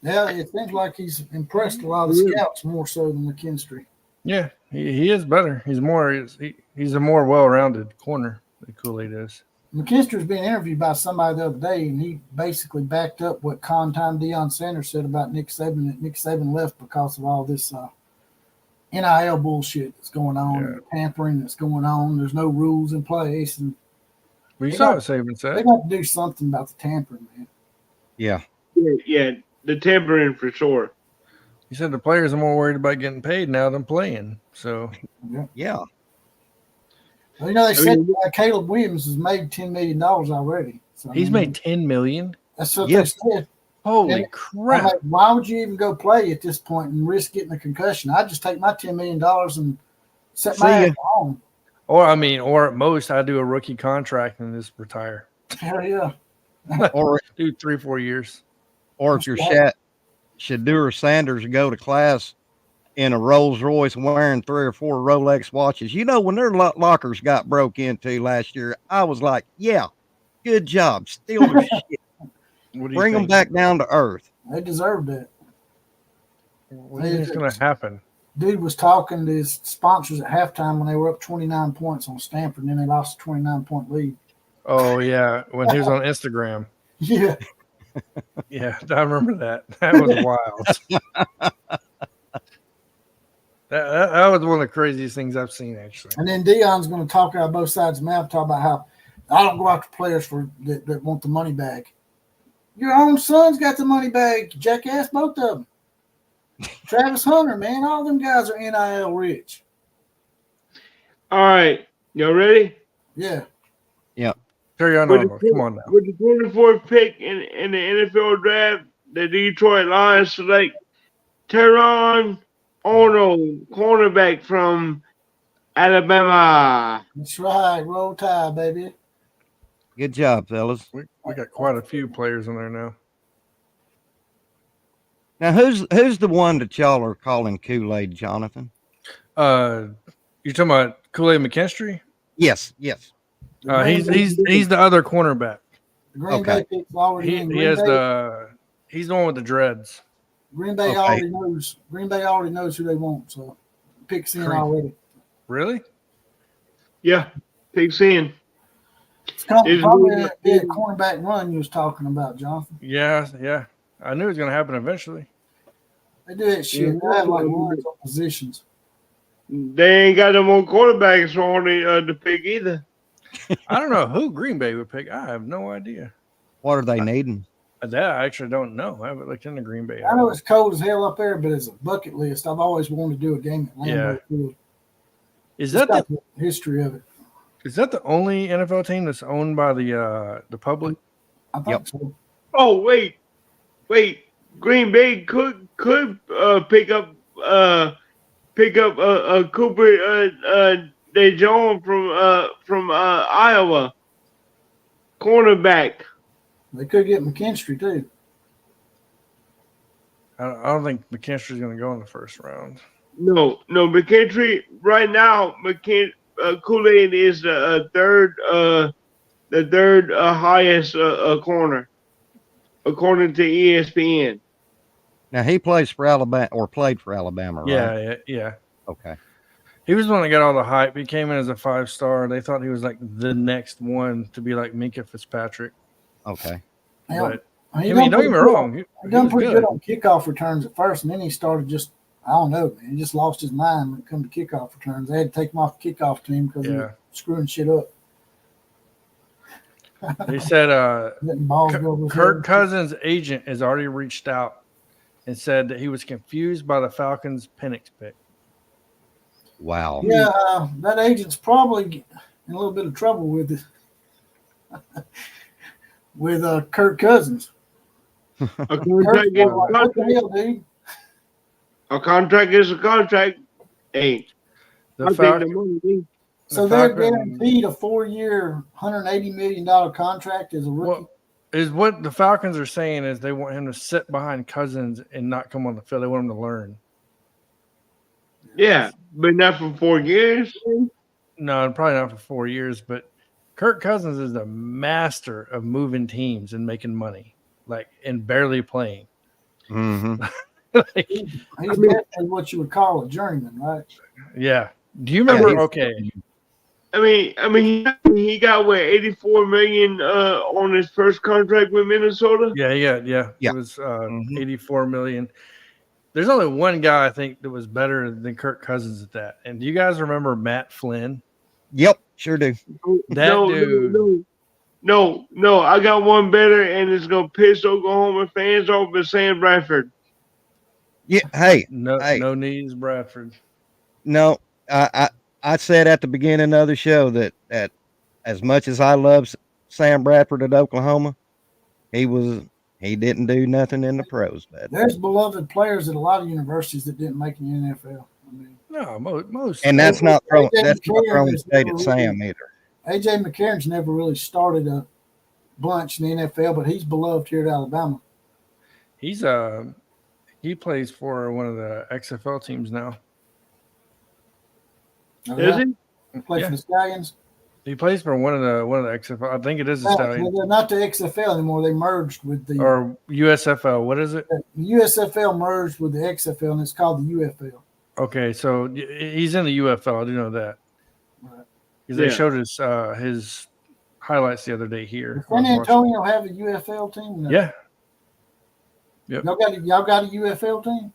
Yeah, it seems like he's impressed a lot of the scouts more so than McKinstry. Yeah, he is better. He's a more well-rounded corner than Kool-Aid is. McKinstry's being interviewed by somebody the other day, and he basically backed up what Time Deion Sanders said about Nick Saban, that Nick Saban left because of all this NIL bullshit that's going on, and tampering that's going on. There's no rules in place, and Well, you saw what Saban said. they got to do something about the tampering, man. Yeah. Yeah, the tampering for sure. He said the players are more worried about getting paid now than playing. So Yeah. Well, you know, they said Caleb Williams has made $10 million already. So, he's made $10 million. That's what Yes. they said. Holy I'm crap! like, why would you even go play at this point and risk getting a concussion? I'd just take my $10 million and set my ass home. Or at most, I do a rookie Oh, contract and just retire. Hell yeah. Or Do 3-4 years. or if you're Shadur Sanders go to class in a Rolls Royce wearing 3 or 4 Rolex watches. You know, when their lockers got broke into last year, I was like, yeah, good job. Steal their shit. Bring them back down to earth. They deserved that. What do you think is going to happen? Dude was talking to his sponsors at halftime when they were up 29 points on Stanford, and then they lost a 29-point lead. Oh, yeah. When he was on Instagram. Yeah. Yeah, I remember that. That was wild. that was one of the craziest things I've seen, actually. And then Deion's going to talk out of both sides of the mouth, talk about how I don't go after players that want the money back. Your own son's got the money back, jackass, both of them. Travis Hunter, man, all them guys are NIL rich. All right, y'all ready? Yeah. Terry Arnold, come on now. With the 24th pick in the NFL draft, the Detroit Lions select Teron Arnold, cornerback from Alabama. That's right. Roll Tide, baby. Good job, fellas. We got quite a few players in there now. Now, who's the one that y'all are calling Kool-Aid, Jonathan? You're talking about Kool-Aid McKinstry? Yes, yes. The Green He's the other cornerback. The Green Okay. Bay pick's already in. He has he's the one with the dreads. Green Bay Okay. already knows. Green Bay already knows who they want, so picks in already. Really? Yeah, picks in. It's probably Is- a cornerback run you was talking about, Jonathan. Yeah. I knew it was going to happen eventually. They do that shit. They have like runs on positions. They ain't got no more quarterbacks on the pick either. I don't know who Green Bay would pick. I have no idea. What are they needing? That I actually don't know. I haven't looked into Green Bay. I know it's cold as hell up there, but as a bucket list, I've always wanted to do a game at Lambeau Field. Is It's that got the the history of it? Is that the only NFL team that's owned by the public? I think Yep. so. Oh wait. Green Bay could pick up Cooper DeJong from Iowa, cornerback. They could get McKinstry too. I don't think McKinstry's going to go in the first round. No, McKinstry right now. Kool-Aid is the third highest corner, according to ESPN. Now he plays for Alabama or played for Alabama, right? Yeah. Okay. He was the one that got all the hype. He came in as a 5-star. They thought he was like the next one to be like Minka Fitzpatrick. Okay. But He don't done get me pretty wrong. He He done was pretty good. good on kickoff returns at first, and then he started just, I don't know, man. He just lost his mind when it come to kickoff returns. They had to take him off the kickoff team because he was screwing shit up. They said Letting balls go over his Kirk head. Cousins' agent has already reached out and said that he was confused by the Falcons' Penix pick. Wow. Yeah, that agent's probably in a little bit of trouble with it. With Kirk Cousins. A Kirk's contract is a like, what the contract. hell, dude? A contract is a contract. Hey, The I think Falcons. the money. So they're guaranteed a 4-year, $180 million contract as a rookie. What the Falcons are saying is they want him to sit behind Cousins and not come on the field. They want him to learn. Yeah, but not for 4 years. No, probably not for 4 years, but Kirk Cousins is a master of moving teams and making money, and barely playing. Mm-hmm. He's definitely what you would call a journeyman, right? Yeah. Do you remember? Yeah, Okay. I mean, he got what, 84 million on his first contract with Minnesota. Yeah. Yeah. It was Mhm. 84 million. There's only one guy I think that was better than Kirk Cousins at that. And do you guys remember Matt Flynn? Yep, sure do. Dude. No. I got one better, and it's gonna piss Oklahoma fans off. But Sam Bradford. Yeah. Hey, No knees, Bradford. no. I said at the beginning of the show that as much as I love Sam Bradford at Oklahoma, he didn't do nothing in the pros, but There's beloved players at a lot of universities that didn't make the NFL. I mean, No, most. and that's not throwing McCarron is shade never at Sam really- either. AJ McCarron's never really started a bunch in the NFL, but he's beloved here at Alabama. He's he plays for one of the XFL teams now. Oh, Is yeah? he? He played Yeah. for the Stallions. He plays for one of the XFL. I think it is the No, Stallions they're not the XFL anymore. They merged with the or USFL. What is it? USFL merged with the XFL, and it's called the UFL. Okay, so he's in the UFL. I do know that Right. because they Yeah. showed his highlights the other day here. Does San Antonio have a UFL team? No. Yeah, Y'all got a UFL team?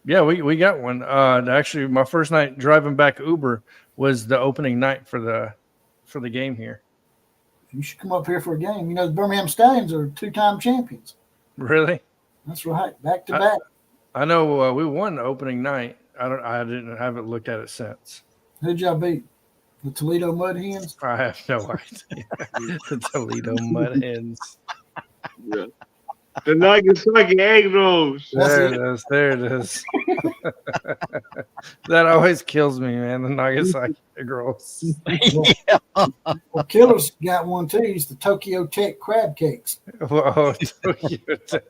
yeah, we got one. Actually, my first night driving back Uber was the opening night for the game here. You should come up here for a game. You know, the Birmingham Stallions are 2-time champions. Really? That's right, back to back. I know we won the opening night. I haven't looked at it since. Who'd y'all beat? The Toledo Mud Hens? I have no idea. The Toledo Mud Hens. Yeah. The Nagasaki egg rolls. That's There it. it is. There it is. That always kills me, man. The Nagasaki girls. Well, Killer's got one too. It's the Tokyo Tech crab cakes. Whoa, Tokyo Tech.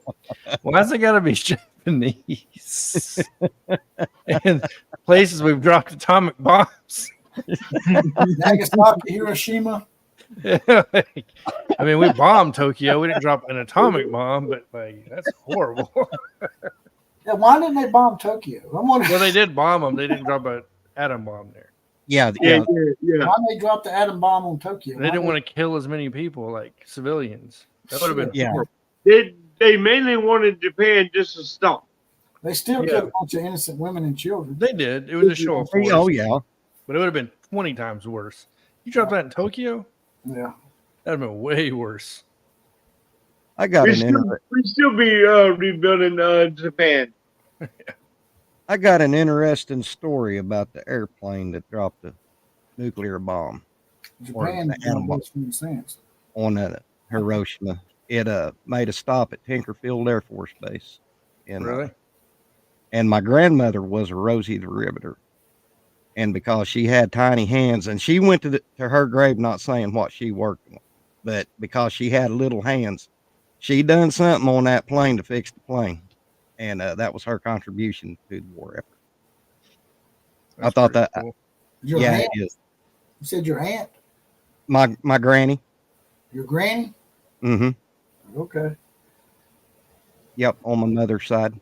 Why's it got to be Japanese? And places we've dropped atomic bombs. Nagasaki, Hiroshima. Like, I mean, we bombed Tokyo. We didn't drop an atomic bomb, but like that's horrible. Yeah, why didn't they bomb Tokyo? I'm wondering Well, they did bomb them. They didn't drop an atom bomb there. Yeah, Yeah, yeah. yeah. why they dropped the atom bomb on Tokyo. They didn't want to kill as many people, like civilians. That would have been Yeah. horrible. They mainly wanted Japan just to stop. They still Yeah. killed a bunch of innocent women and children. They did. It was a show of force. Oh yeah. But it would have been 20 times worse. You dropped that in Tokyo, Yeah. that'd have been way worse. I got We an still be rebuilding Japan. I got an interesting story about the airplane that dropped the nuclear bomb Japan the atom bomb. makes no sense. on Hiroshima. It made a stop at Tinker Field Air Force Base. And, Really? and my grandmother was a Rosie the Riveter. And because she had tiny hands, and she went to her grave not saying what she worked on, but because she had little hands, she done something on that plane to fix the plane. And that was her contribution to the war effort. That's thought pretty that- cool. Your Yeah, aunt? it is. You said your aunt? My granny. Your granny? Mm-hmm. Okay. Yep, on my mother's side.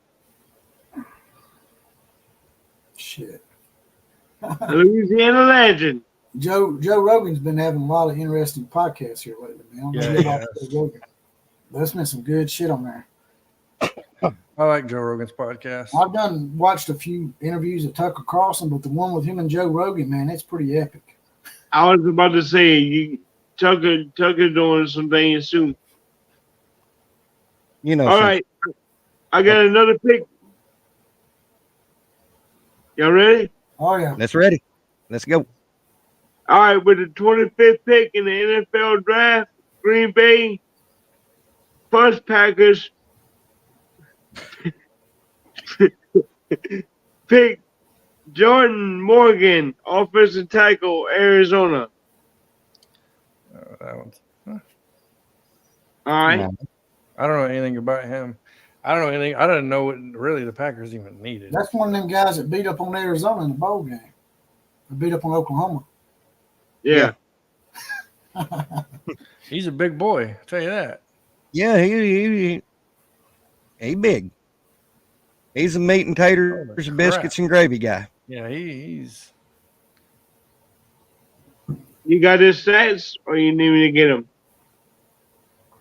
Shit. A Louisiana legend. Joe Rogan's been having a lot of interesting podcasts here lately, man. I'm Yeah, gonna he get off has. Joe Rogan. There's been some good shit on there. I like Joe Rogan's podcast. I've watched a few interviews of Tucker Carlson, but the one with him and Joe Rogan, man, it's pretty epic. I was about to say Tucker doing some things soon. You know, All since- right, I got another pick. Y'all ready? Oh yeah. That's ready. Let's go. All right, with the 25th pick in the NFL draft, Green Bay plus Packers pick Jordan Morgan, offensive tackle, Arizona. That one's, All right. No. I don't know anything about him. I don't know anything. I didn't know what really the Packers even needed. That's one of them guys that beat up on Arizona in the bowl game. They beat up on Oklahoma. Yeah. He's a big boy. I'll tell you that. Yeah, he big. He's a meat and taters, Holy biscuits, crap. and gravy guy. Yeah, he's. You got his stats, or you need me to get him?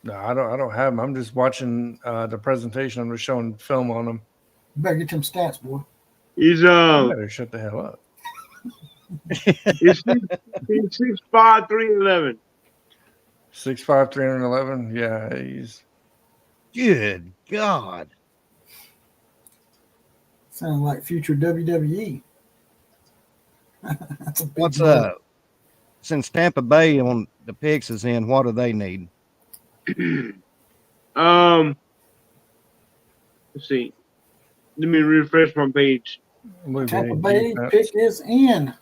No, I don't have him. I'm just watching the presentation. I'm just showing film on him. You better get them stats, boy. He's You better shut the hell up. he's 6'5", 311. 6'5", 311. Yeah, he's. Good God. Sounds like future WWE. That's a big What's deal. since Tampa Bay on the picks is in, what do they need? Let's see. Let me refresh my page. Tampa Bay pick is in.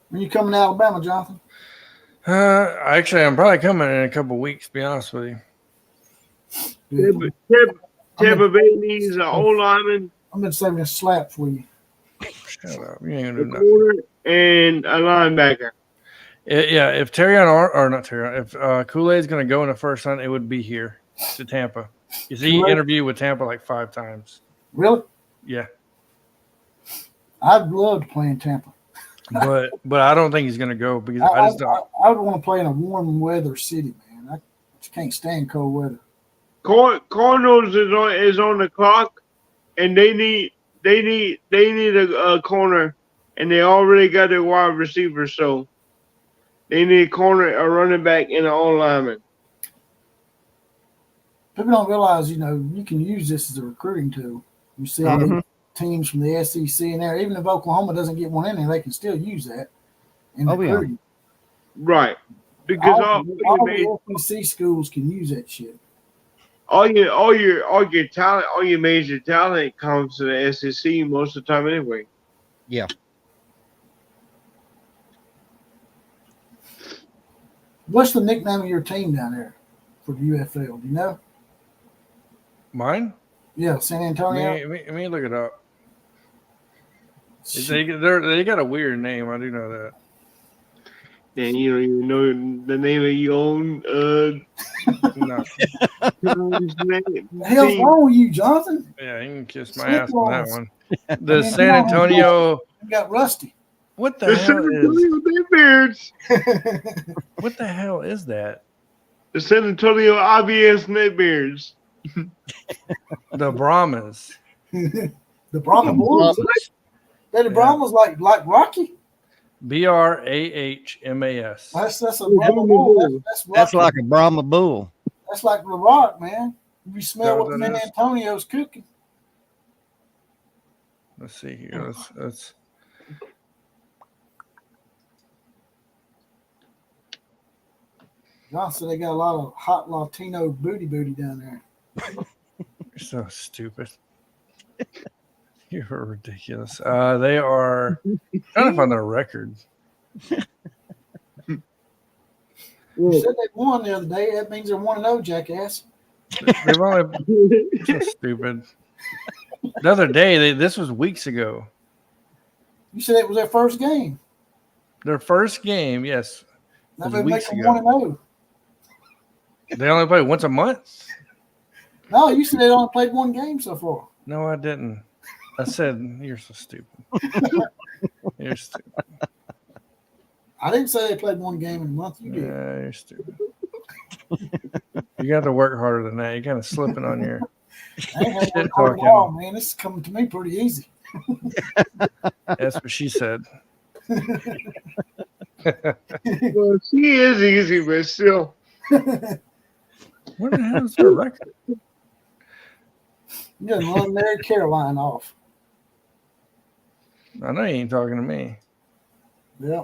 When you coming to Alabama, Jonathan? Actually, I'm probably coming in a couple weeks. To be honest with you. Tampa Bay needs an O lineman, I've been saving a slap for you. Shut up. You ain't a gonna do nothing. corner, and a linebacker. Yeah, if Terrion or not Terrion, if Kool-Aid's going to go in the first round, it would be here to Tampa. You see, he Kool-Aid? interviewed with Tampa like 5 times. Really? Yeah, I'd love to play in Tampa. but I don't think he's going to go because I I just don't. would want to play in a warm weather city, man. I just can't stand cold weather. Cardinals is on the clock, and they need a corner, and they already got their wide receiver, so they need a corner, a running back, and an O lineman. People don't realize, you can use this as a recruiting tool. You see all these teams from the SEC in there. Even if Oklahoma doesn't get one in there, they can still use that in Oh, yeah. recruiting. Right. because all the SEC schools can use that shit. all your talent, all your major talent comes to the SEC most of the time anyway. Yeah. What's the nickname of your team down there for the UFL? Do you know? Mine? Yeah, San Antonio. Let me look it up. They got a weird name. I do know that. And you don't even know the name of your own No. The hell's wrong with you, Jonathan? Yeah, you can kiss my Slip ass on that laws. one. And The then San you don't have Antonio. You got Rusty. What the the hell San is? Antonio Netbeards. What the hell is that? The San Antonio IBS Netbeards. The Brahmas. The Brahma Bulls. They're the Brahmas like Rocky. BRAHMAS. That's a Brahma Bull. That's That's Rocky. like a Brahma bull. That's like the Rock, man. You smell That what what San that is? Antonio's cooking. Let's see here. Let's John said they got a lot of hot Latino booty down there. You're so stupid. You're ridiculous. They are trying to find their record. You said they won the other day. That means they're 1-0, jackass. They've only so stupid. The other day, this was weeks ago. You said it was their first game. Their first game, yes, That was would make weeks them ago. 1-0. They only play once a month. No, you said they only played one game so far. No, I didn't. I said you're so stupid. You're stupid. I didn't say they played one game in a month. You did. Yeah, you're stupid. You got to work harder than that. You're kind of slipping on your I ain't had shit one hard talking. at all, man. This is coming to me pretty easy. That's what she said. Well, she is easy, but still. What the hell is their record? You just run Mary Caroline off. I know you ain't talking to me. Yeah.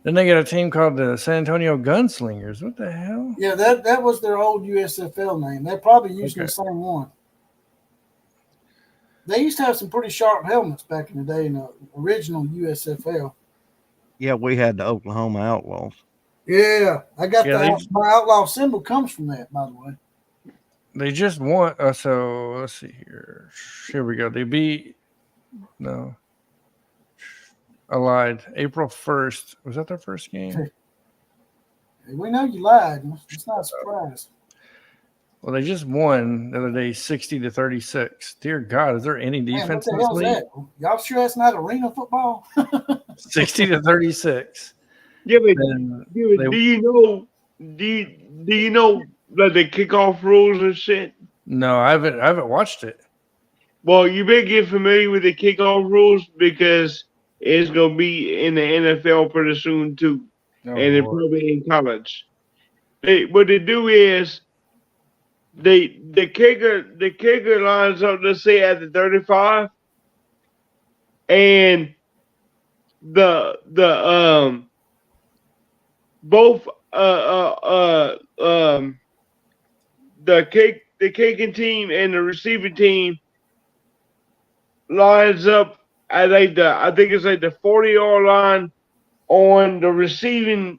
Then they got a team called the San Antonio Gunslingers. What the hell? Yeah, that was their old USFL name. They're probably using Okay. the same one. They used to have some pretty sharp helmets back in the day in the original USFL. Yeah, we had the Oklahoma Outlaws. Yeah, I got Yeah, my outlaw symbol comes from that, by the way. They just won. So let's see here. Here we go. They beat. No. I lied. April 1st. Was that their first game? We know you lied. It's not a surprise. Well, they just won the other day 60-36. Dear God, is there any Man, what defense the in this hell's league? that? Y'all sure that's not arena football? 60-36. Yeah, but, And do you know like the kickoff rules and shit? no, I haven't watched it. Well, you better get familiar with the kickoff rules because it's gonna be in the NFL pretty soon too, Oh, and it's Lord. probably in college. What they do is the kicker lines up, let's say at the 35, and the both the kicking team and the receiving team lines up at like I think it's like the 40-yard line on the receiving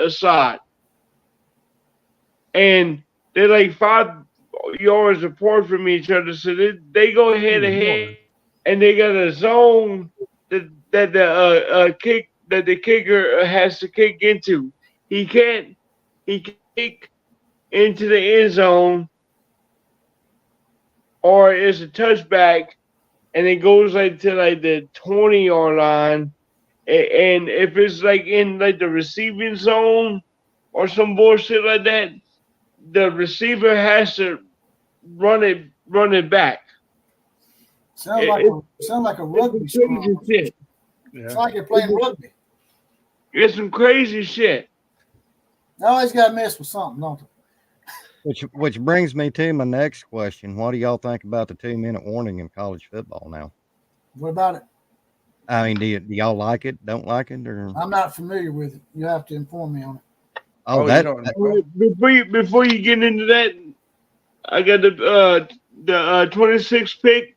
side, and they're like 5 yards apart from each other, so they go head to head, and they got a zone that the kicker has to kick into. He can't kick into the end zone, or it's a touchback, and it goes like to like the 20-yard line. And if it's like in like the receiving zone or some bullshit like that, the receiver has to run it back. Sounds like a rugby It's some scrum. crazy shit. Yeah. It's like you're playing rugby. It's some crazy shit. They always got to mess with something, don't they? Which brings me to my next question. What do y'all think about the 2-minute warning in college football now? What about it? I mean, do y'all like it? Don't like it? Or I'm not familiar with it. You have to inform me on it. oh, you don't know. Before you get into that, I got the 26th pick.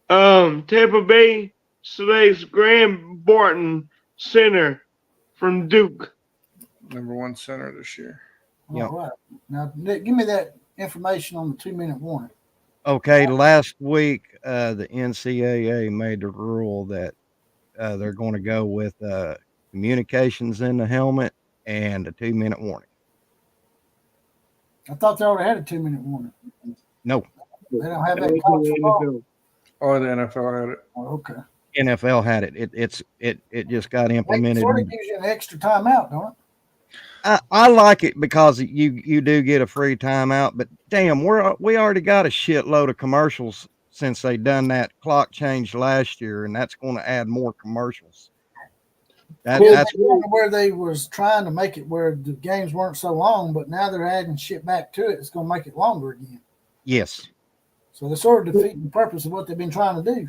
Tampa Bay selects Graham Barton, center from Duke. #1 center this year. Yep. All right. Now, Nick, give me that information on the 2-minute warning. okay. Last week, the NCAA made the rule that they're going to go with communications in the helmet and a 2-minute warning. I thought they already had a 2-minute warning. No, They don't have that in college football. Oh, the NFL had it. Oh, okay. NFL had it. It just got They implemented. sort of gives you an extra timeout, don't it? I like it because you do get a free timeout, but damn, we already got a shitload of commercials since they done that clock change last year, and that's going to add more commercials. That's where they was trying to make it where the games weren't so long, but now they're adding shit back to it. It's going to make it longer again. yes. So they're sort of defeating the purpose of what they've been trying to do.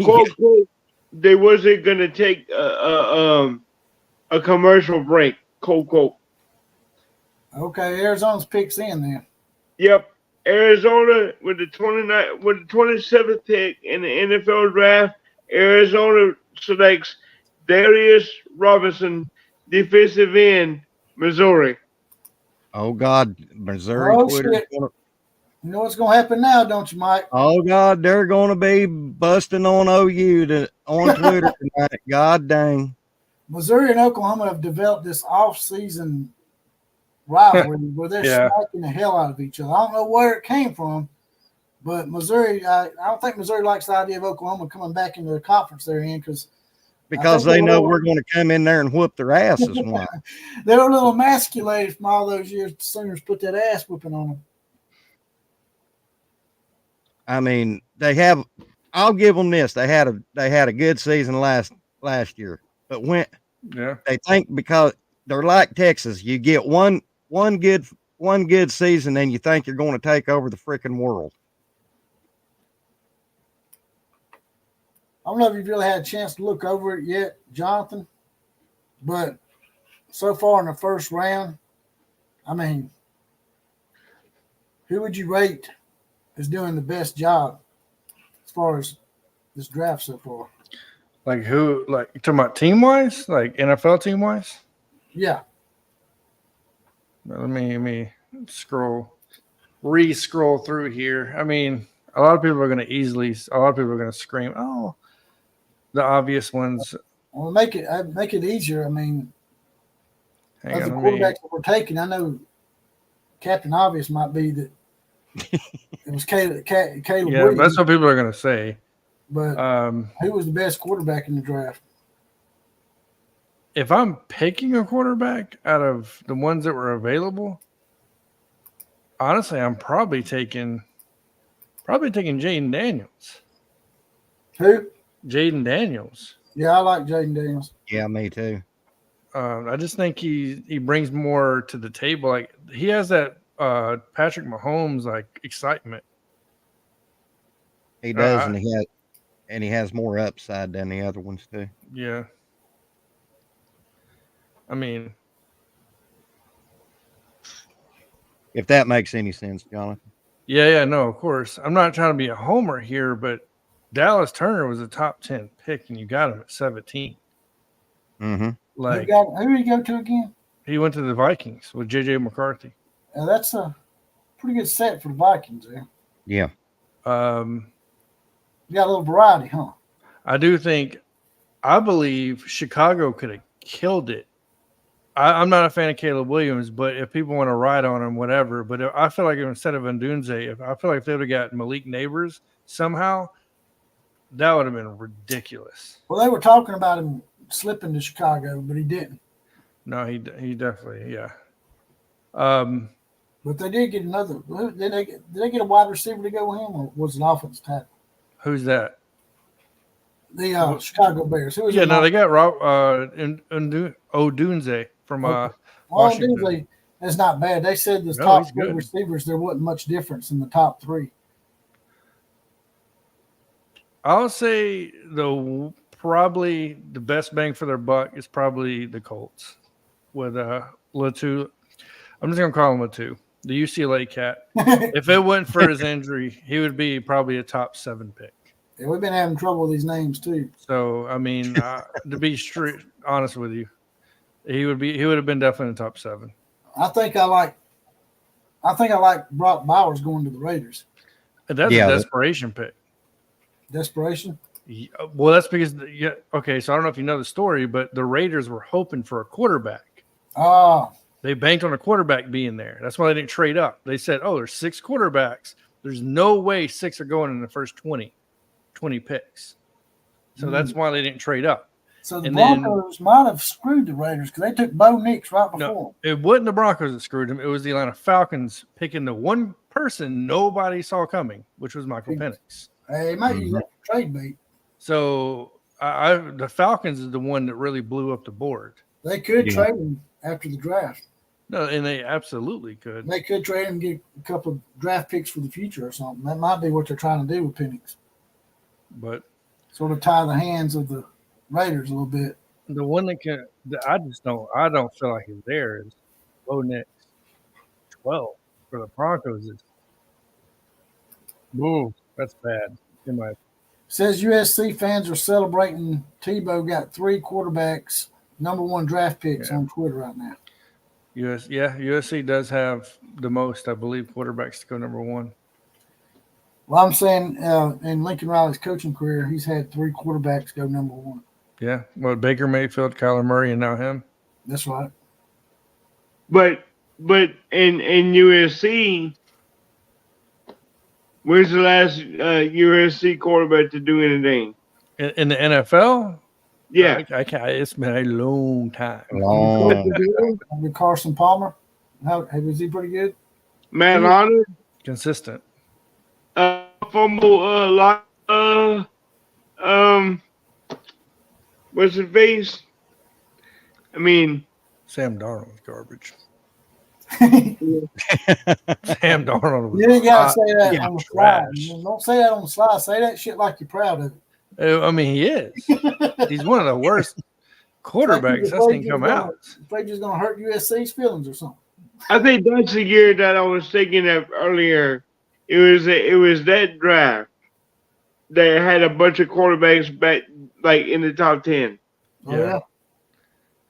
Quote, quote, they wasn't gonna take a commercial break. Quote, quote. Okay, Arizona's picks in there. Yep. Arizona with the 27th pick in the NFL draft. Arizona selects Darius Robinson, defensive end, Missouri. Oh God, Missouri Oh, Twitter. shit. You know what's going to happen now, don't you, Mike? Oh God, they're going to be busting on OU on Twitter tonight. God dang. Missouri and Oklahoma have developed this off-season rivalry where they're smacking the hell out of each other. I don't know where it came from, but Missouri, I don't think Missouri likes the idea of Oklahoma coming back into the conference they're in because they know we're going to come in there and whoop their asses. One. They were a little emasculated from all those years the Sooners put that ass whooping on them. I mean, I'll give them this. They had a good season last year, but they think because they're like Texas, you get one good season and you think you're going to take over the freaking world. I don't know if you've really had a chance to look over it yet, Jonathan, but so far in the first round, I mean, who would you rate is doing the best job as far as this draft so far? Like who? Like you talking about team wise? Like NFL team wise? Yeah. Let me re-scroll through here. I mean, a lot of people are going to scream, "Oh, the obvious ones." Well, make it easier. I mean, of the quarterbacks that we're taking, I know Captain Obvious might be that. It was Caleb Yeah, Williams, that's what people are going to say. But who was the best quarterback in the draft? If I'm picking a quarterback out of the ones that were available, honestly, I'm probably taking Jaden Daniels. Who? Jaden Daniels. Yeah, I like Jaden Daniels. Yeah, me too. I just think he brings more to the table. Like he has that Patrick Mahomes like excitement. He does, and he has more upside than the other ones too. Yeah. I mean, if that makes any sense, Jonathan. Yeah, no, of course. I'm not trying to be a homer here, but Dallas Turner was a top 10 pick, and you got him at 17. Mm-hmm. Like, who did he go to again? He went to the Vikings with J.J. McCarthy. Now that's a pretty good set for the Vikings there. Yeah. You got a little variety, huh? I believe Chicago could have killed it. I'm not a fan of Caleb Williams, but if people want to ride on him, whatever. But I feel like instead of Ndunze, I feel like if they would have got Malik Neighbors somehow, that would have been ridiculous. Well, they were talking about him slipping to Chicago, but he didn't. No, he definitely, yeah. But they did get another. Did they get a wide receiver to go with him, or was it offensive tackle? Who's that? The Chicago Bears. Who was they got Odunze from Washington. Odunze is not bad. They said the top three receivers, there wasn't much difference in the top three. I'll say probably the best bang for their buck is probably the Colts with Latu. I'm just gonna call him Latu, the UCLA cat. If it wasn't for his injury, he would be probably a top 7 pick. Yeah, we've been having trouble with these names too. So I mean, to be straight honest with you, he would have been definitely in the top 7. I think I like Brock Bowers going to the Raiders. That's a desperation pick. Desperation? Yeah, well, that's because okay. So I don't know if you know the story, but the Raiders were hoping for a quarterback. Oh. They banked on a quarterback being there. That's why they didn't trade up. They said, "Oh, there's 6 quarterbacks. There's no way 6 are going in the first 20 picks." So that's why they didn't trade up. So the Broncos might have screwed the Raiders because they took Bo Nix right before. No, it wasn't the Broncos that screwed them. It was the Atlanta Falcons picking the one person nobody saw coming, which was Michael Penix. They might use that for trade bait. So the Falcons is the one that really blew up the board. They could trade him after the draft. No, and they absolutely could. They could trade him and get a couple of draft picks for the future or something. That might be what they're trying to do with Penix. But sort of tie the hands of the Raiders a little bit. The one that I don't feel like he's there is Bo Nix. 12 for the Broncos is that's bad. Says USC fans are celebrating Tebow got 3 quarterbacks, number 1 draft picks on Twitter right now. USC does have the most, I believe, quarterbacks to go number 1. Well, I'm saying in Lincoln Riley's coaching career, he's had 3 quarterbacks go number 1. Yeah, well, Baker Mayfield, Kyler Murray, and now him. That's right. But in USC, where's the last USC quarterback to do anything? In the NFL? Yeah, I can't. It's been a long time. With Carson Palmer, was he pretty good? Matt Leonard, consistent. Fumble, what's his face? I mean, Sam Darnold was garbage. Sam Darnold was you ain't got to say that on the slide. trash. Don't say that on the slide. Say that shit like you're proud of it. I mean, he is. He's one of the worst quarterbacks that's going to come out. Afraid just going to hurt USC's feelings or something. I think that's the year that I was thinking of earlier. It was that draft that had a bunch of quarterbacks back like in the top 10. Yeah.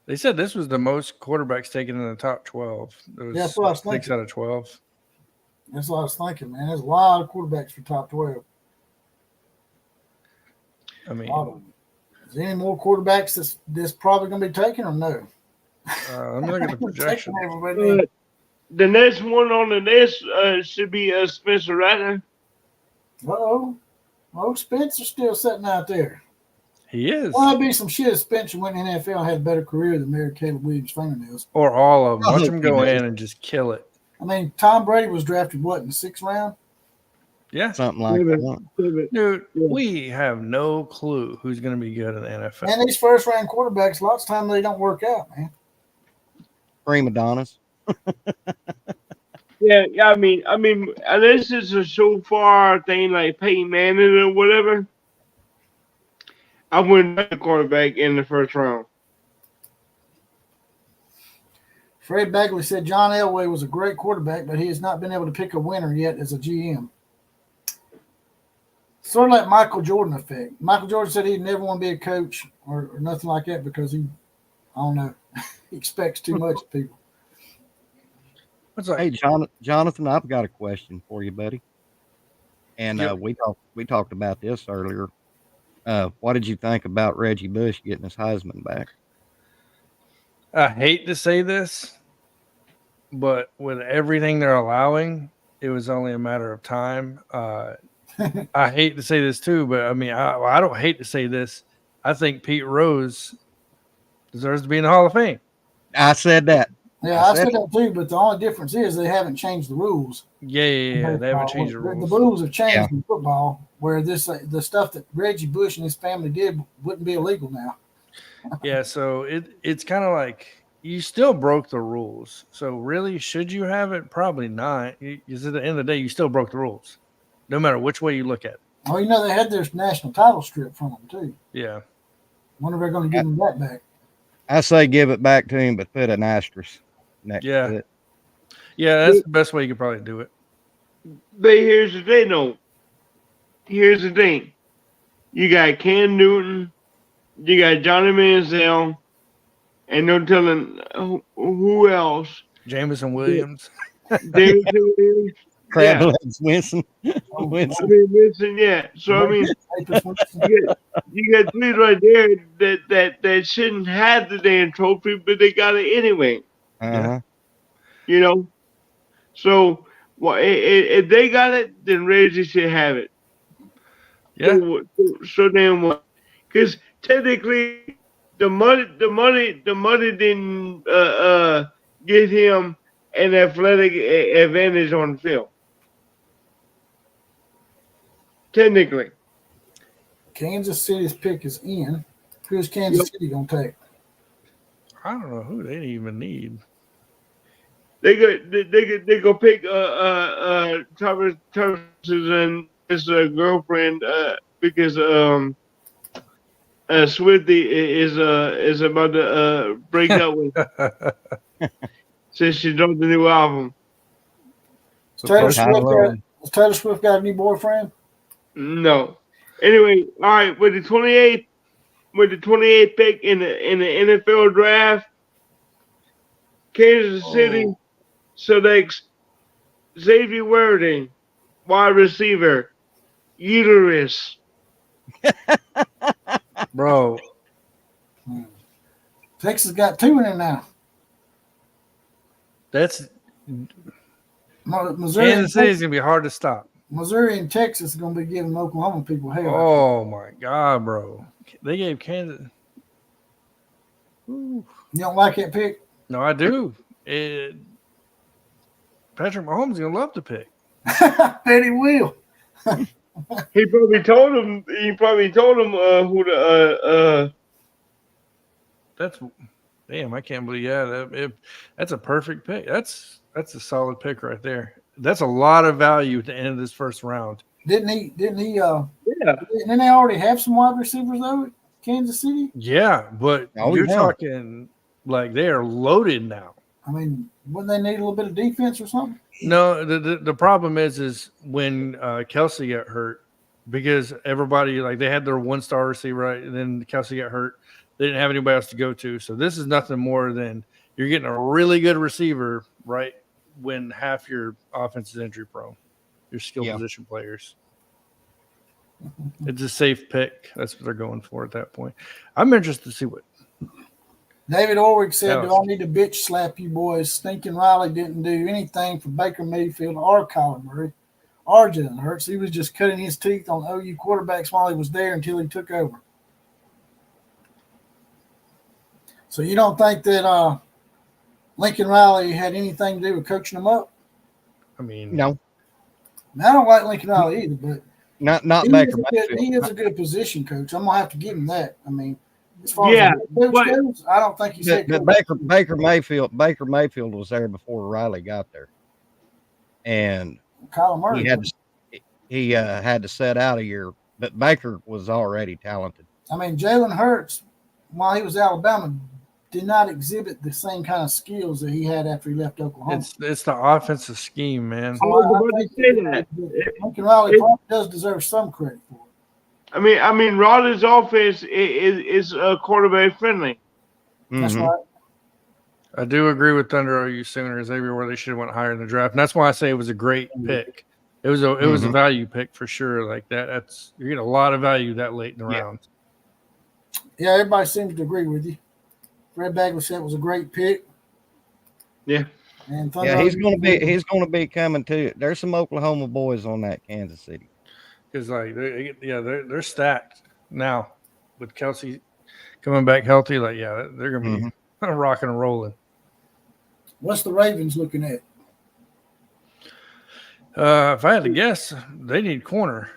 They said this was the most quarterbacks taken in the top 12. It was that's what I was thinking. 6 out of 12. That's what I was thinking, man. There's a lot of quarterbacks for top 12. I mean, is there any more quarterbacks that's probably going to be taken or no? Let me look at the projection. The next one on the list should be Spencer Rattler. Uh-oh. Oh, Spencer's still sitting out there. He is. Well, that'd be some shit if Spencer went in the NFL and had a better career than Mary Caleb Williams' fingernails. Or all of them. Watch him go in and just kill it. I mean, Tom Brady was drafted, what, in the 6th round? Yeah. Something like that. Dude, we have no clue who's going to be good in the NFL. And these first-round quarterbacks, lots of times they don't work out, man. Prima donnas. Yeah, I mean, unless it's a so far thing like Peyton Manning or whatever, I wouldn't take a quarterback in the first round. Fred Bagley said John Elway was a great quarterback, but he has not been able to pick a winner yet as a GM. Sort of like Michael Jordan effect. Michael Jordan said he'd never want to be a coach or nothing like that because he expects too much of people. Hey, Jonathan, I've got a question for you, buddy. And we talked about this earlier. What did you think about Reggie Bush getting his Heisman back? I hate to say this, but with everything they're allowing, it was only a matter of time. I hate to say this too, but I mean, I don't hate to say this. I think Pete Rose deserves to be in the Hall of Fame. I said that. Yeah, I said that too, but the only difference is they haven't changed the rules. Yeah. They haven't changed the rules. The rules have changed in football, where the stuff that Reggie Bush and his family did wouldn't be illegal now. Yeah, so it's kind of like you still broke the rules. So really, should you have it? Probably not. Because at the end of the day, you still broke the rules, no matter which way you look at it. Oh, you know they had their national title strip from them too. Yeah. Wonder if they're going to give them that back. I say give it back to him, but put an asterisk next Yeah. to it. Yeah, that's the best way you could probably do it. But here's the thing, though. Here's the thing. You got Cam Newton, you got Johnny Manziel, and no telling who else. Jameson Williams. David Williams. Crab Yeah. legs Winston. Oh, Winston. I mean, listen, yeah. So I mean, you got three right there that shouldn't have the damn trophy, but they got it anyway. Uh-huh. You know. So well, if they got it, then Reggie should have it. Yeah. So then what? Because technically, the money didn't get him an athletic advantage on the field. Technically, Kansas City's pick is in. Who's Kansas City going to take? I don't know who they even need. they go pick Thomas and his girlfriend because Swifty is about to break up with since she dropped the new album. Taylor Swift got a new boyfriend? No. Anyway, all right. With the 28th pick in the NFL draft, Kansas City selects Xavier Worthing, wide receiver, uterus. Bro. Texas got two in there now. That's Missouri. Kansas City's gonna be hard to stop. Missouri and Texas are going to be giving Oklahoma people hell. Oh my God, bro! They gave Kansas. Ooh. You don't like that pick? No, I do. Patrick Mahomes is gonna love the pick. Bet he will. He probably told him. Who the That's damn. I can't believe. Yeah, that's a perfect pick. That's a solid pick right there. That's a lot of value at the end of this first round. Didn't he? Yeah. Didn't they already have some wide receivers though? Kansas City. Yeah, but you're talking like they are loaded now. I mean, wouldn't they need a little bit of defense or something? No, the problem is when Kelsey got hurt, because everybody like they had their 1-star receiver, right? And then Kelsey got hurt. They didn't have anybody else to go to. So this is nothing more than you're getting a really good receiver, right? When half your offense is injury prone, your skill position players. It's a safe pick. That's what they're going for at that point. I'm interested to see what David Orwick said, "Do I need to bitch slap you boys? Stinking Riley didn't do anything for Baker Mayfield or Kyler Murray or Jalen Hurts. He was just cutting his teeth on OU quarterbacks while he was there until he took over." So you don't think that Lincoln Riley had anything to do with coaching them up? I mean, no. I don't like Lincoln Riley either, but not Baker Mayfield. He is a good position coach. I'm gonna have to give him that. I mean, as far as coach goes, I don't think he's but Baker Mayfield was there before Riley got there, and Kyler Murray he had to set out a year. But Baker was already talented. I mean, Jalen Hurts, while he was at Alabama, did not exhibit the same kind of skills that he had after he left Oklahoma. It's the offensive scheme, man. I was about to say that. Lincoln Riley probably does deserve some credit for it. I mean, Riley's offense is quarterback friendly. That's right. I do agree with Thunder OU Sooners. Xavier where they should have went higher in the draft. And that's why I say it was a great pick. It was a value pick for sure. Like that. You're getting a lot of value that late in the round. Yeah, everybody seems to agree with you. Fred Bagley said it was a great pick. Yeah. And he's gonna be coming too. There's some Oklahoma boys on that Kansas City. Because like they're stacked now with Kelsey coming back healthy. Like they're gonna be rocking and rolling. What's the Ravens looking at? If I had to guess, they need corner.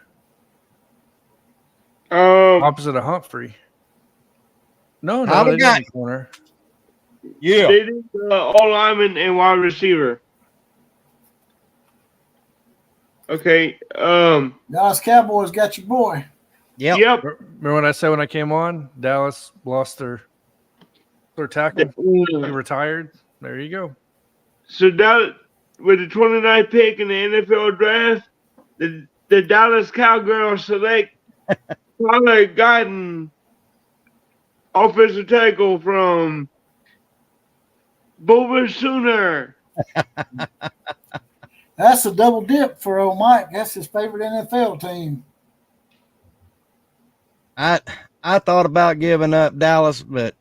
Opposite of Humphrey. No, they don't need corner. Yeah, they need all linemen and wide receiver. Okay. Dallas Cowboys got your boy. Yep. Yep. Remember what I said when I came on? Dallas lost their tackle. He retired. There you go. So that with the 29th pick in the NFL draft, the Dallas Cowgirls select Tyler Guyton, offensive tackle from Boba Sooner. That's a double dip for old Mike. That's his favorite NFL team. I thought about giving up Dallas, but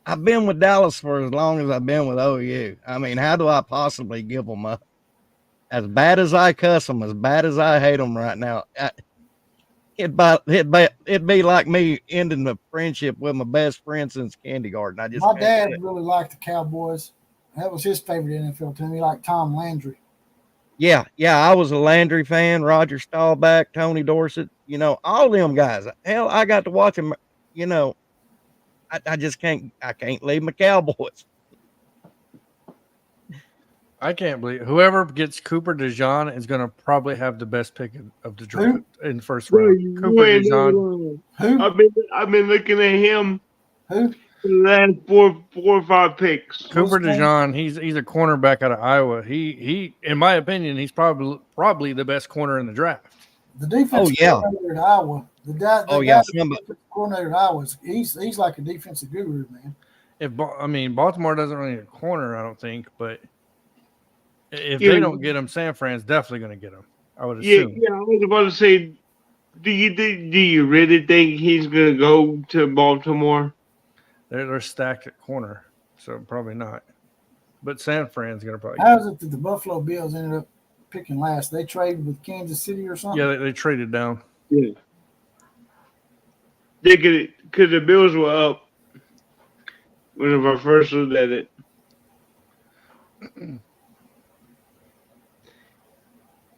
I've been with Dallas for as long as I've been with OU. I mean, how do I possibly give them up? As bad as I cuss them, as bad as I hate them right now, it'd be like me ending the friendship with my best friend since kindergarten. I just My can't dad do it. really liked the Cowboys. That was his favorite NFL team. He liked Tom Landry. Yeah, I was a Landry fan, Roger Staubach, Tony Dorsett, all them guys. Hell, I got to watch them, I just can't leave my Cowboys. I can't believe whoever gets Cooper DeJean is going to probably have the best pick of the draft in the first round. Cooper DeJean. Who? I've been looking at him Who? for the last four or five picks. Cooper DeJean, he's a cornerback out of Iowa. He in my opinion, he's probably the best corner in the draft. The defensive coordinator at Iowa. The guy defensive coordinator at Iowa, he's like a defensive guru, man. Baltimore doesn't really need a corner, I don't think, but if they don't get him, San Fran's definitely going to get him. I would assume. Yeah, I was about to say, do you really think he's going to go to Baltimore? They're stacked at corner, so probably not. But San Fran's going to probably. How is it that the Buffalo Bills ended up picking last? They traded with Kansas City or something? Yeah, they traded down. Yeah. They could, because the Bills were up whenever I first looked at it.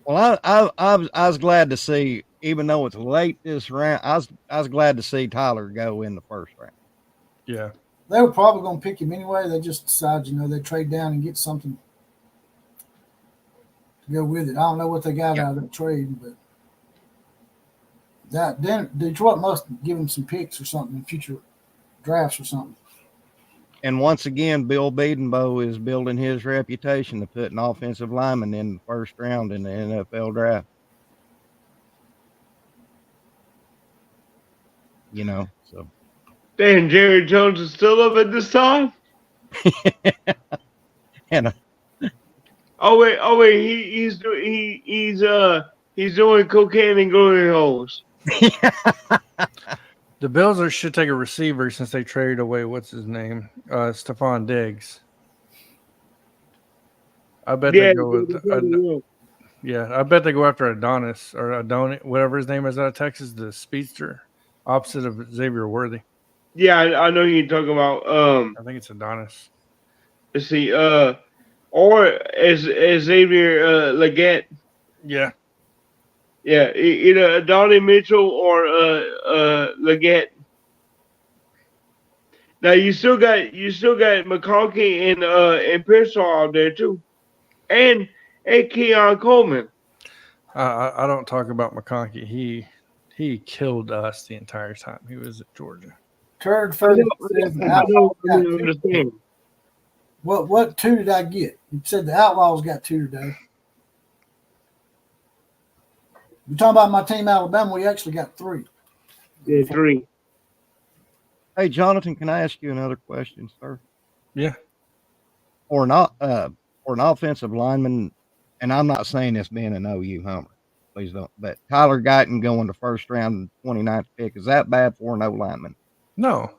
Well, I was glad to see, even though it's late this round, I was glad to see Tyler go in the first round. Yeah. They were probably going to pick him anyway. They just decided, they trade down and get something to go with it. I don't know what they got out of that trade, but then Detroit must give him some picks or something in future drafts or something. And once again, Bill Bedenbaugh is building his reputation to put an offensive lineman in the first round in the NFL draft. So. Damn, Jerry Jones is still up at this time? And Oh wait, he's doing cocaine and glory holes. The Bills should take a receiver since they traded away what's his name, Stephon Diggs. I bet they go with. I bet they go after Adonis or Adonis, whatever his name is out of Texas, the speedster, opposite of Xavier Worthy. Yeah, I know you're talking about. I think it's Adonis. Let's see. Or as Xavier Leggett. Yeah. Yeah, either Donnie Mitchell or Leggett. Now you still got McConkey and Pearsall out there too, and Keon Coleman. I don't talk about McConkey. He killed us the entire time he was at Georgia. Turd first. What two did I get? You said the Outlaws got two today. You're talking about my team, Alabama. We actually got three. Yeah, three. Hey, Jonathan, can I ask you another question, sir? Yeah. Or an offensive lineman, and I'm not saying this being an OU homer. Please don't. But Tyler Guyton going to first round, 29th pick, is that bad for an O lineman? No.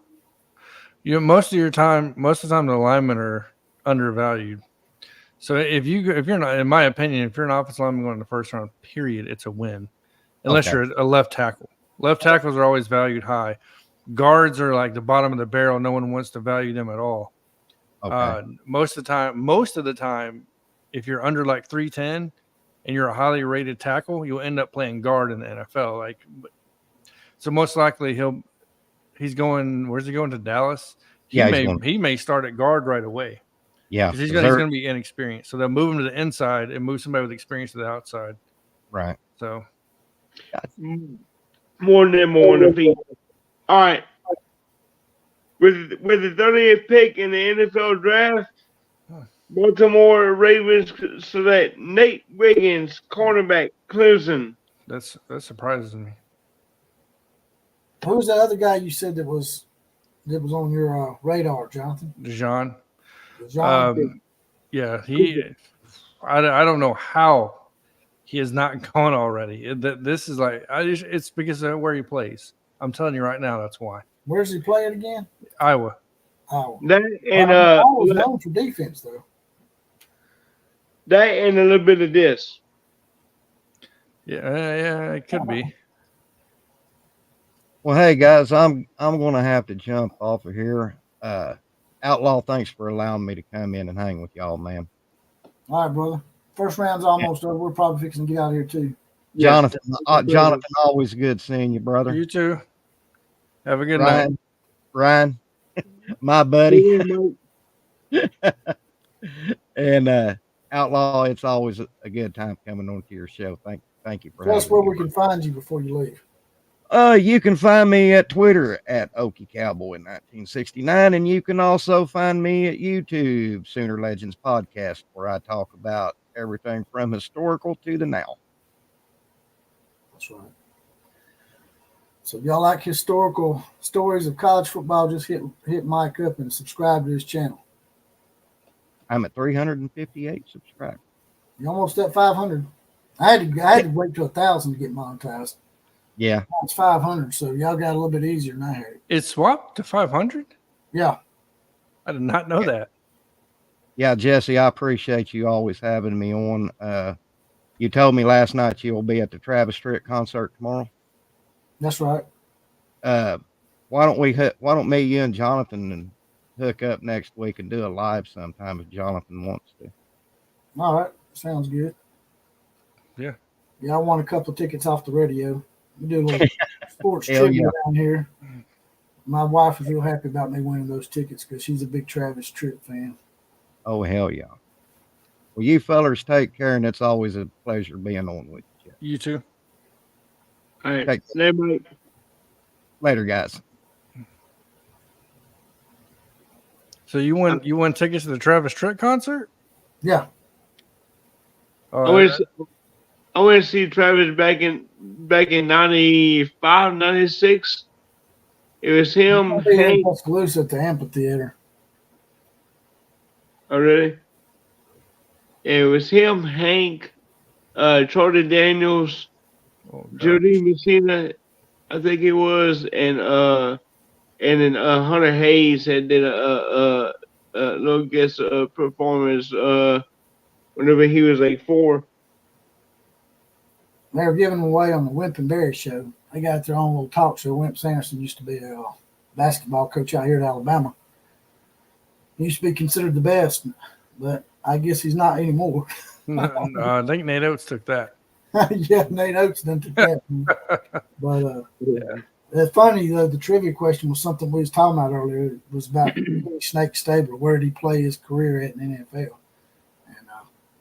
Most of the time the linemen are undervalued. So if you're not, in my opinion, if you're an offensive lineman going in the first round, period, it's a win. Unless you're a left tackle. Left tackles are always valued high. Guards are like the bottom of the barrel. No one wants to value them at all. Okay. Most of the time, if you're under like 310 and you're a highly rated tackle, you'll end up playing guard in the NFL. So most likely he's going. Where's he going, to Dallas? He may start at guard right away. Yeah, because he's going to be inexperienced. So they'll move him to the inside and move somebody with experience to the outside. Right. So More than them on the feet. All right. With the 30th pick in the NFL draft, Baltimore Ravens select Nate Wiggins, cornerback, Clemson. that surprises me. Who was the other guy you said that was on your radar, Jonathan? Dijon. John. Yeah, I don't know how he has not gone already. This is like it's because of where he plays. I'm telling you right now, that's why. Where's he playing again? Iowa. Iowa. That and Iowa's known for defense, though. that and a little bit of this. Yeah, it could be. Well, hey guys, I'm gonna have to jump off of here. Outlaw, thanks for allowing me to come in and hang with y'all, man. All right, brother. First round's almost over. We're probably fixing to get out of here too. Jonathan, Jonathan, always good seeing you, brother. You too. Have a good night. Ryan, my buddy. And Outlaw, it's always a good time coming on to your show. Thank you for Tell us where having we can find you before you leave. You can find me at Twitter at Okie Cowboy 1969, and you can also find me at YouTube, Sooner Legends Podcast, where I talk about everything from historical to the now. That's right. So if y'all like historical stories of college football, just hit Mike up and subscribe to his channel. I'm at 358 subscribers. You're almost at 500. I had to wait till 1,000 to get monetized. Yeah. It's 500, so y'all got a little bit easier than I had. It swapped to 500? Yeah. I did not know that. Yeah, Jesse, I appreciate you always having me on. You told me last night you'll be at the Travis Tritt concert tomorrow. That's right. Why don't me, you, and Jonathan and hook up next week and do a live sometime if Jonathan wants to? All right. Sounds good. Yeah. Yeah, I won a couple of tickets off the radio. We do a little sports trivia down here. My wife was real happy about me winning those tickets because she's a big Travis Tritt fan. Oh, hell yeah. Well, you fellers take care, and it's always a pleasure being on with you. You too. All right. Later, guys. So you won tickets to the Travis Tritt concert? Yeah. I went to see Travis back in 95, 96. It was him. In Tuscaloosa at the amphitheater. Oh, really? It was him, Hank, Charlie Daniels, Judy Messina, I think it was, and then Hunter Hayes had did a little guest performance whenever he was like 4. They were giving them away on the Wimp and Barry show. They got their own little talk show. Wimp Sanderson used to be a basketball coach out here at Alabama. He used to be considered the best, but I guess he's not anymore. No, I think Nate Oates took that. Yeah, Nate Oates done took that. But it's funny, the trivia question was something we was talking about earlier. It was about Snake Stabler. Where did he play his career at in the NFL? And,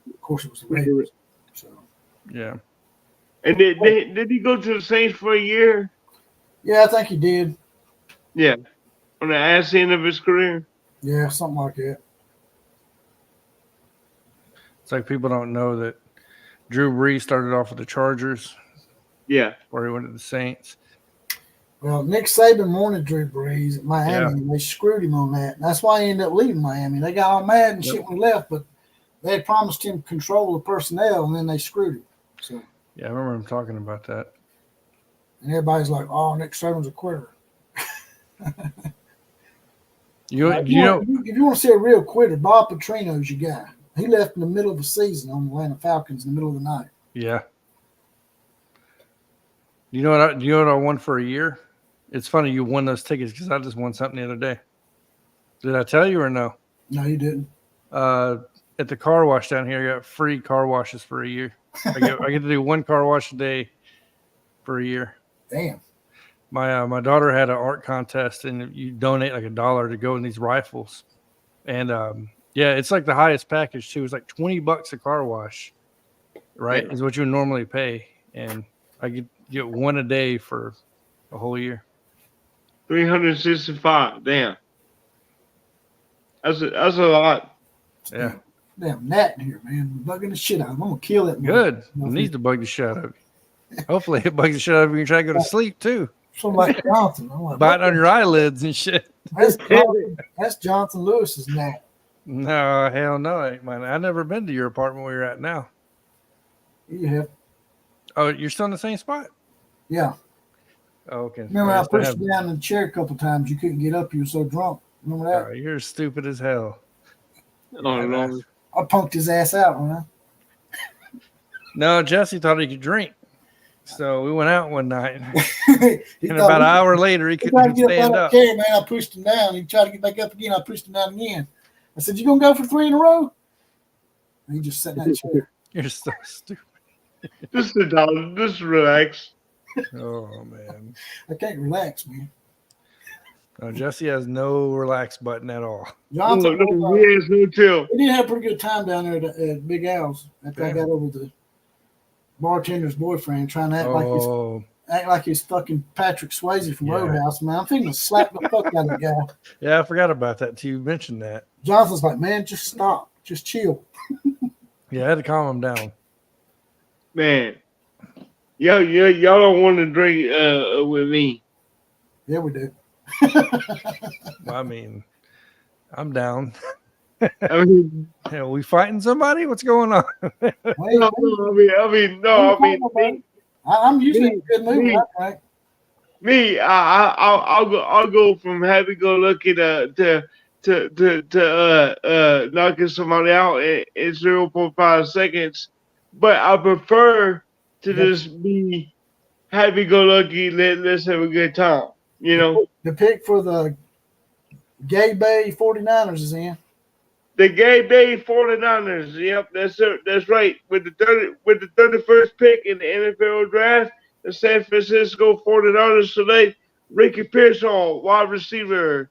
of course, it was the Raiders. So. Yeah. And did he go to the Saints for a year? Yeah, I think he did. Yeah. On the ass end of his career? Yeah, something like that. It's like people don't know that Drew Brees started off with the Chargers. Yeah. Before he went to the Saints. Well, Nick Saban wanted Drew Brees at Miami, and they screwed him on that. And that's why he ended up leaving Miami. They got all mad and shit when he left, but they had promised him control of personnel, and then they screwed him. So. Yeah, I remember him talking about that. And everybody's like, "Oh, Nick Saban's a quitter." If you want to see a real quitter, Bob Petrino's your guy. He left in the middle of the season on the Atlanta Falcons in the middle of the night. Yeah. Do you know what I won for a year? It's funny you won those tickets because I just won something the other day. Did I tell you or no? No, you didn't. At the car wash down here, I got free car washes for a year. I get to do one car wash a day for a year. Damn. My daughter had an art contest, and you donate like $1 to go in these rifles. And yeah, it's like the highest package too. It's like $20 a car wash. right? Yeah. Is what you normally pay, and I get one a day for a whole year. 365. Damn. That's a lot. Yeah, Damn gnat in here, man. Bugging the shit out of him. I'm gonna kill it. good. It needs to bug the shit out of you. Hopefully, it bugs the shit out of you and try to go to sleep too. Something like Johnson. I'm like, Biting on your eyelids and shit. That's Johnson Lewis's gnat. No, hell no, ain't mine. I've never been to your apartment where you're at now. You have, Oh, you're still in the same spot? yeah. Oh, okay. Remember, I pushed you down in the chair a couple times. You couldn't get up. You were so drunk. Remember that? Oh, you're stupid as hell. Oh, Lord. I punked his ass out, man. No, Jesse thought he could drink. So we went out one night. He And thought about an he- hour later, he he couldn't tried to even get up stand out up. of the chair, man. I pushed him down. He tried to get back up again. I pushed him down again. I said, "You gonna go for 3 in a row?" And he just sat in that chair. You're so stupid. Just sit down. Just relax. Oh, man. I can't relax, man. No, Jesse has no relax button at all. Johnson, No, he has no chill. we did have a pretty good time down there at Big Al's after I Yeah. got over the bartender's boyfriend trying to Oh, act like he's fucking Patrick Swayze from Yeah. Roadhouse, man. I'm thinking to slap the fuck out of the guy. yeah, I forgot about that till you mentioned that. Johnson's like, man, just stop. Just chill. Yeah, I had to calm him down. Man. Y'all don't want to drink with me. Yeah, we do. I mean, I'm down. I mean, Hell, we fighting somebody? What's going on? Wait, no, I'm usually in a good mood, me- right? I'll go from happy go lucky to knocking somebody out in 0.5 seconds, but I prefer to just be happy go lucky. Let's have a good time. You know, The pick for the Gay Bay 49ers is in. the Game Day 49ers. Yep, that's right. With the 31st pick in the NFL draft, the San Francisco 49ers select Ricky Pearsall, wide receiver,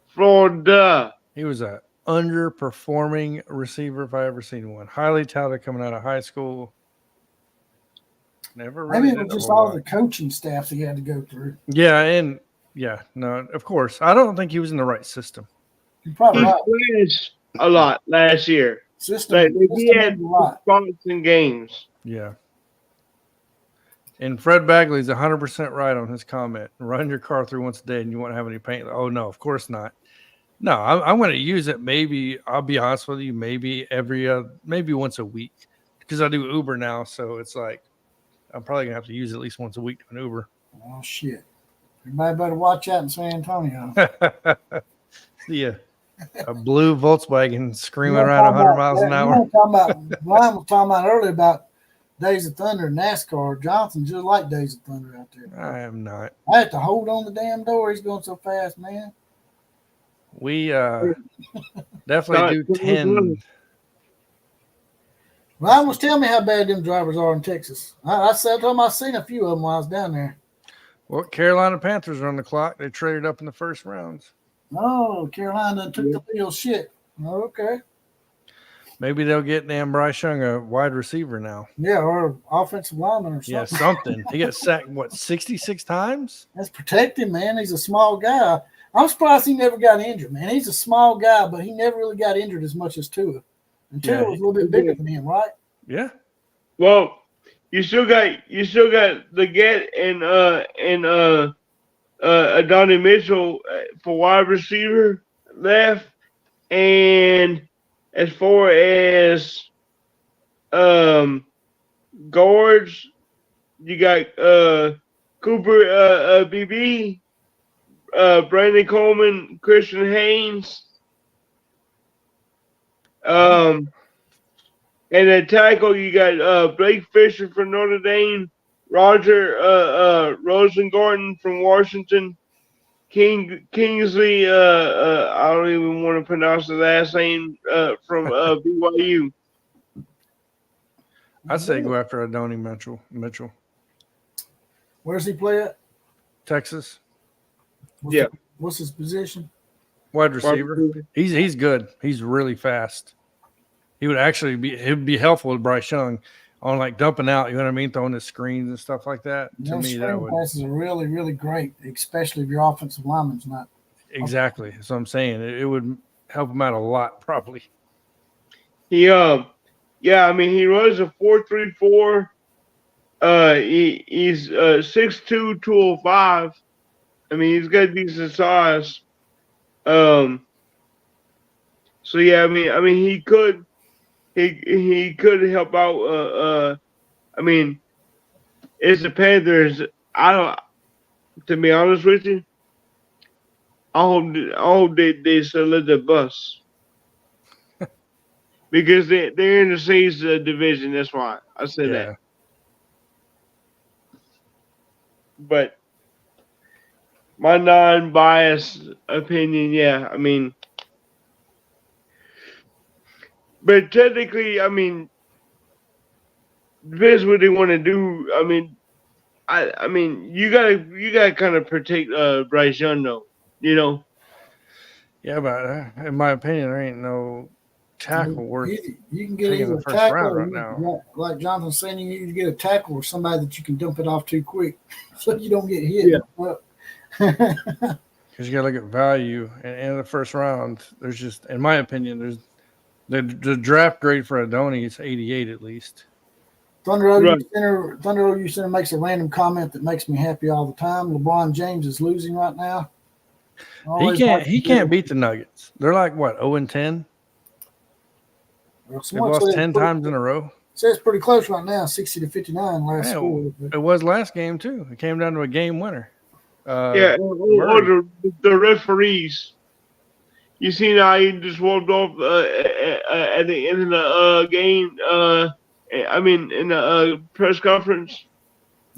Florida. He was a underperforming receiver if I ever seen one. Highly touted coming out of high school. Never really Maybe it did was a just whole all lot. the coaching staff he had to go through. Yeah, no, of course. I don't think he was in the right system. You're probably He right. flashed a lot last year. System, Like, he system had means a lot. spots in games. Yeah. And Fred Bagley's 100% right on his comment. Run your car through once a day and you won't have any paint. Oh, no, of course not. No, I'm going to use it maybe, I'll be honest with you, maybe maybe once a week. Because I do Uber now, so it's like I'm probably going to have to use it at least once a week to an Uber. Oh, shit. Everybody better watch out in San Antonio. Yeah. A blue Volkswagen screaming You know, around 100 talking miles an about- hour. you know, talking about, Brian was talking about earlier about Days of Thunder and NASCAR. Johnson just like Days of Thunder out there. I am not. I had to hold on the damn door. He's going so fast, man. We definitely do tend. Ryan was telling me how bad them drivers are in Texas. I told him I seen a few of them while I was down there. Well, Carolina Panthers are on the clock. They traded up in the first rounds. Oh, Carolina took the real shit. Okay. Maybe they'll get damn Bryce Young a wide receiver now. Yeah, or offensive lineman or something. Yeah, something. He got sacked, 66 times? That's protecting, man. He's a small guy. I'm surprised he never got injured, man. He's a small guy, but he never really got injured as much as Tua. And Tua Yeah, was a little bit bigger than him, right? Yeah. Well, you still got the get and Donnie Mitchell for wide receiver left, and as far as guards, you got Cooper BB, Brandon Coleman, Christian Haynes. And at tackle, you got Blake Fisher from Notre Dame, Roger Rosengarten from Washington, Kingsley. I don't even want to pronounce the last name from BYU. I'd say go after Adonai Mitchell. Where's he play at? Texas. What's his position? Wide receiver. He's good. He's really fast. He would actually be helpful with Bryce Young on like dumping out. You know what I mean? Throwing the screens and stuff like that. To me, that screen would passes are really, really great, especially if your offensive lineman's not. exactly. That's what I'm saying. It would help him out a lot, probably. He yeah, I mean he runs a 4.34. He's 6'2", 205. I mean he's got decent size. So yeah, I mean he could help out. I mean, it's the Panthers. I don't. To be honest with you, I hope they still let the bus because they're in the Saints division. That's why I said Yeah. that. But my non-biased opinion, yeah, I mean, but technically, I mean, depends what they want to do. I mean, I mean, you gotta kind of protect Bryce Young though, you know. Yeah, but in my opinion, there ain't no tackle worth You can get taking either the a first tackle round or right now. like Jonathan's saying, you need to get a tackle or somebody that you can dump it off too quick so you don't get hit. Yeah. Because you got to look at value. And in the first round, there's just, in my opinion, there's the draft grade for Adoni is 88 at least. Thunder OU Center makes a random comment that makes me happy all the time. LeBron James is losing right now. He can't beat the Nuggets. They're like what, 0-10? They've lost 10 times in a row. Says pretty close right now, 60-59 last score. It was last game too. It came down to a game winner. Yeah, or the referees. You seen how he just walked off at the end of the game? I mean, in the press conference.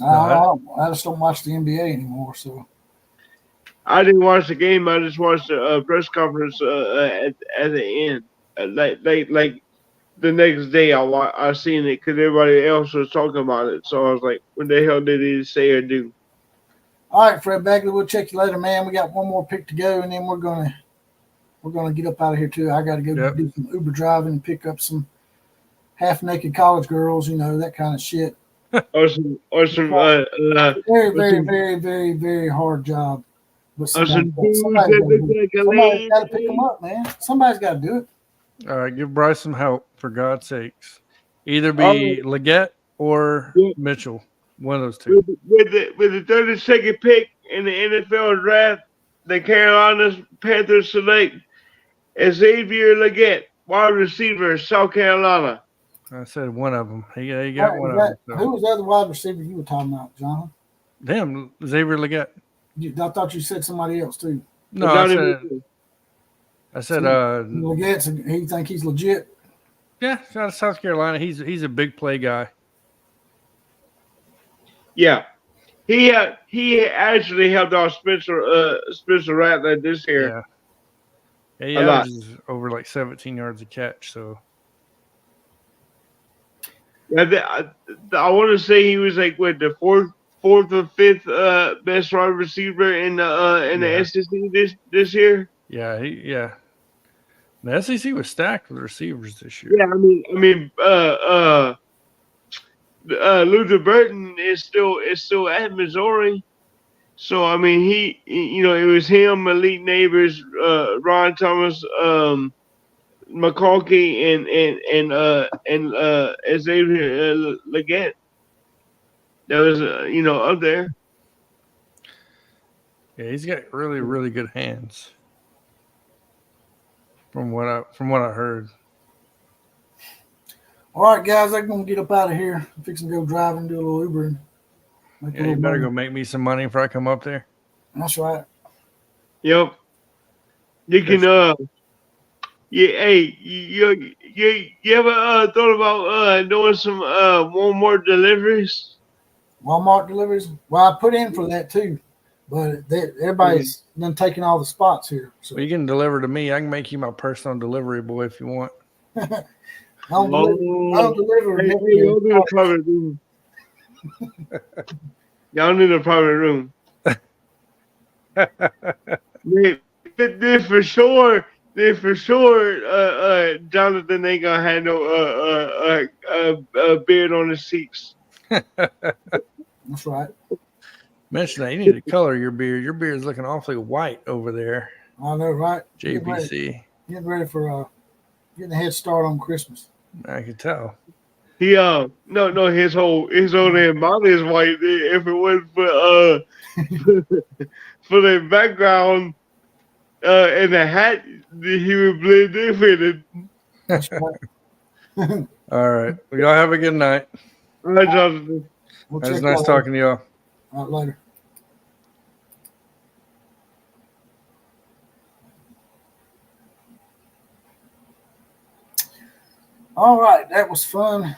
I just don't watch the NBA anymore, so. I didn't watch the game. I just watched the press conference at the end. Like the next day, I seen it because everybody else was talking about it. So I was like, "What the hell did he say or do?" All right, Fred Bagley, we'll check you later, man. We got one more pick to go, and then we're gonna get up out of here too. I got to go do some Uber driving and pick up some half-naked college girls, that kind of shit. Or some very, very, very, very, very hard job. But somebody's got to pick them up, man. Somebody's got to do it. All right, give Bryce some help for God's sakes. Either be Leggett or Mitchell. One of those two. With the 32nd pick in the NFL draft, the Carolina Panthers select Xavier Leggett, wide receiver, South Carolina. I said one of them. He got one of them. So. Who was the other wide receiver you were talking about, John? Damn, Xavier Leggett. I thought you said somebody else too. No, I said Leggett. He think he's legit. Yeah, out of South Carolina. He's a big play guy. Yeah, he actually helped out Spencer Rattler this year. Yeah, he averages over like 17 yards a catch. So. Yeah, I want to say he was like the fourth or fifth best wide receiver in the SEC this year. Yeah. The SEC was stacked with receivers this year. Yeah, I mean, Luther Burton is still at Missouri, so I mean it was him, Malik Neighbors, Ron Thomas, McConkey, and Xavier Leggett. That was up there. Yeah, he's got really, really good hands. From what I heard. All right, guys, I'm gonna get up out of here. I'm fixing to go drive and do a little Uber. You better go make me some money before I come up there. That's right. Yep. You can hey, you ever thought about doing some Walmart deliveries? Walmart deliveries? Well, I put in for that too, but everybody's done taking all the spots here. So well, you can deliver to me. I can make you my personal delivery boy if you want. I'll deliver. Hey, y'all need a private room. Y'all need a private room. For sure, then for sure, Jonathan ain't gonna have no beard on his cheeks. That's right. Mention that you need to color your beard. Your beard's looking awfully white over there. I know, right? Getting ready, JPC. getting ready for getting a head start on Christmas. I can tell. He no his whole damn body is white. If it wasn't for for the background and the hat, he would blend in with it. That's right. All right. Well, y'all have a good night. All right, Jonathan. We'll It was check nice y'all talking to y'all. out later. All right, that was fun.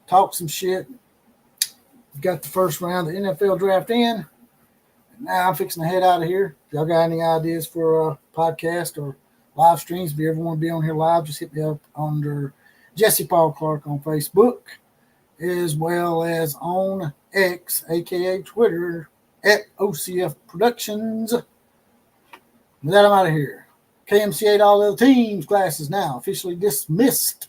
Talk some shit. Got the first round of the NFL draft in. Now I'm fixing to head out of here. If y'all got any ideas for a podcast or live streams, if you ever want to be on here live, just hit me up under Jesse Paul Clark on Facebook, as well as on X, aka Twitter, at OCF Productions. With that, I'm out of here. KMCA all other teams classes now officially dismissed.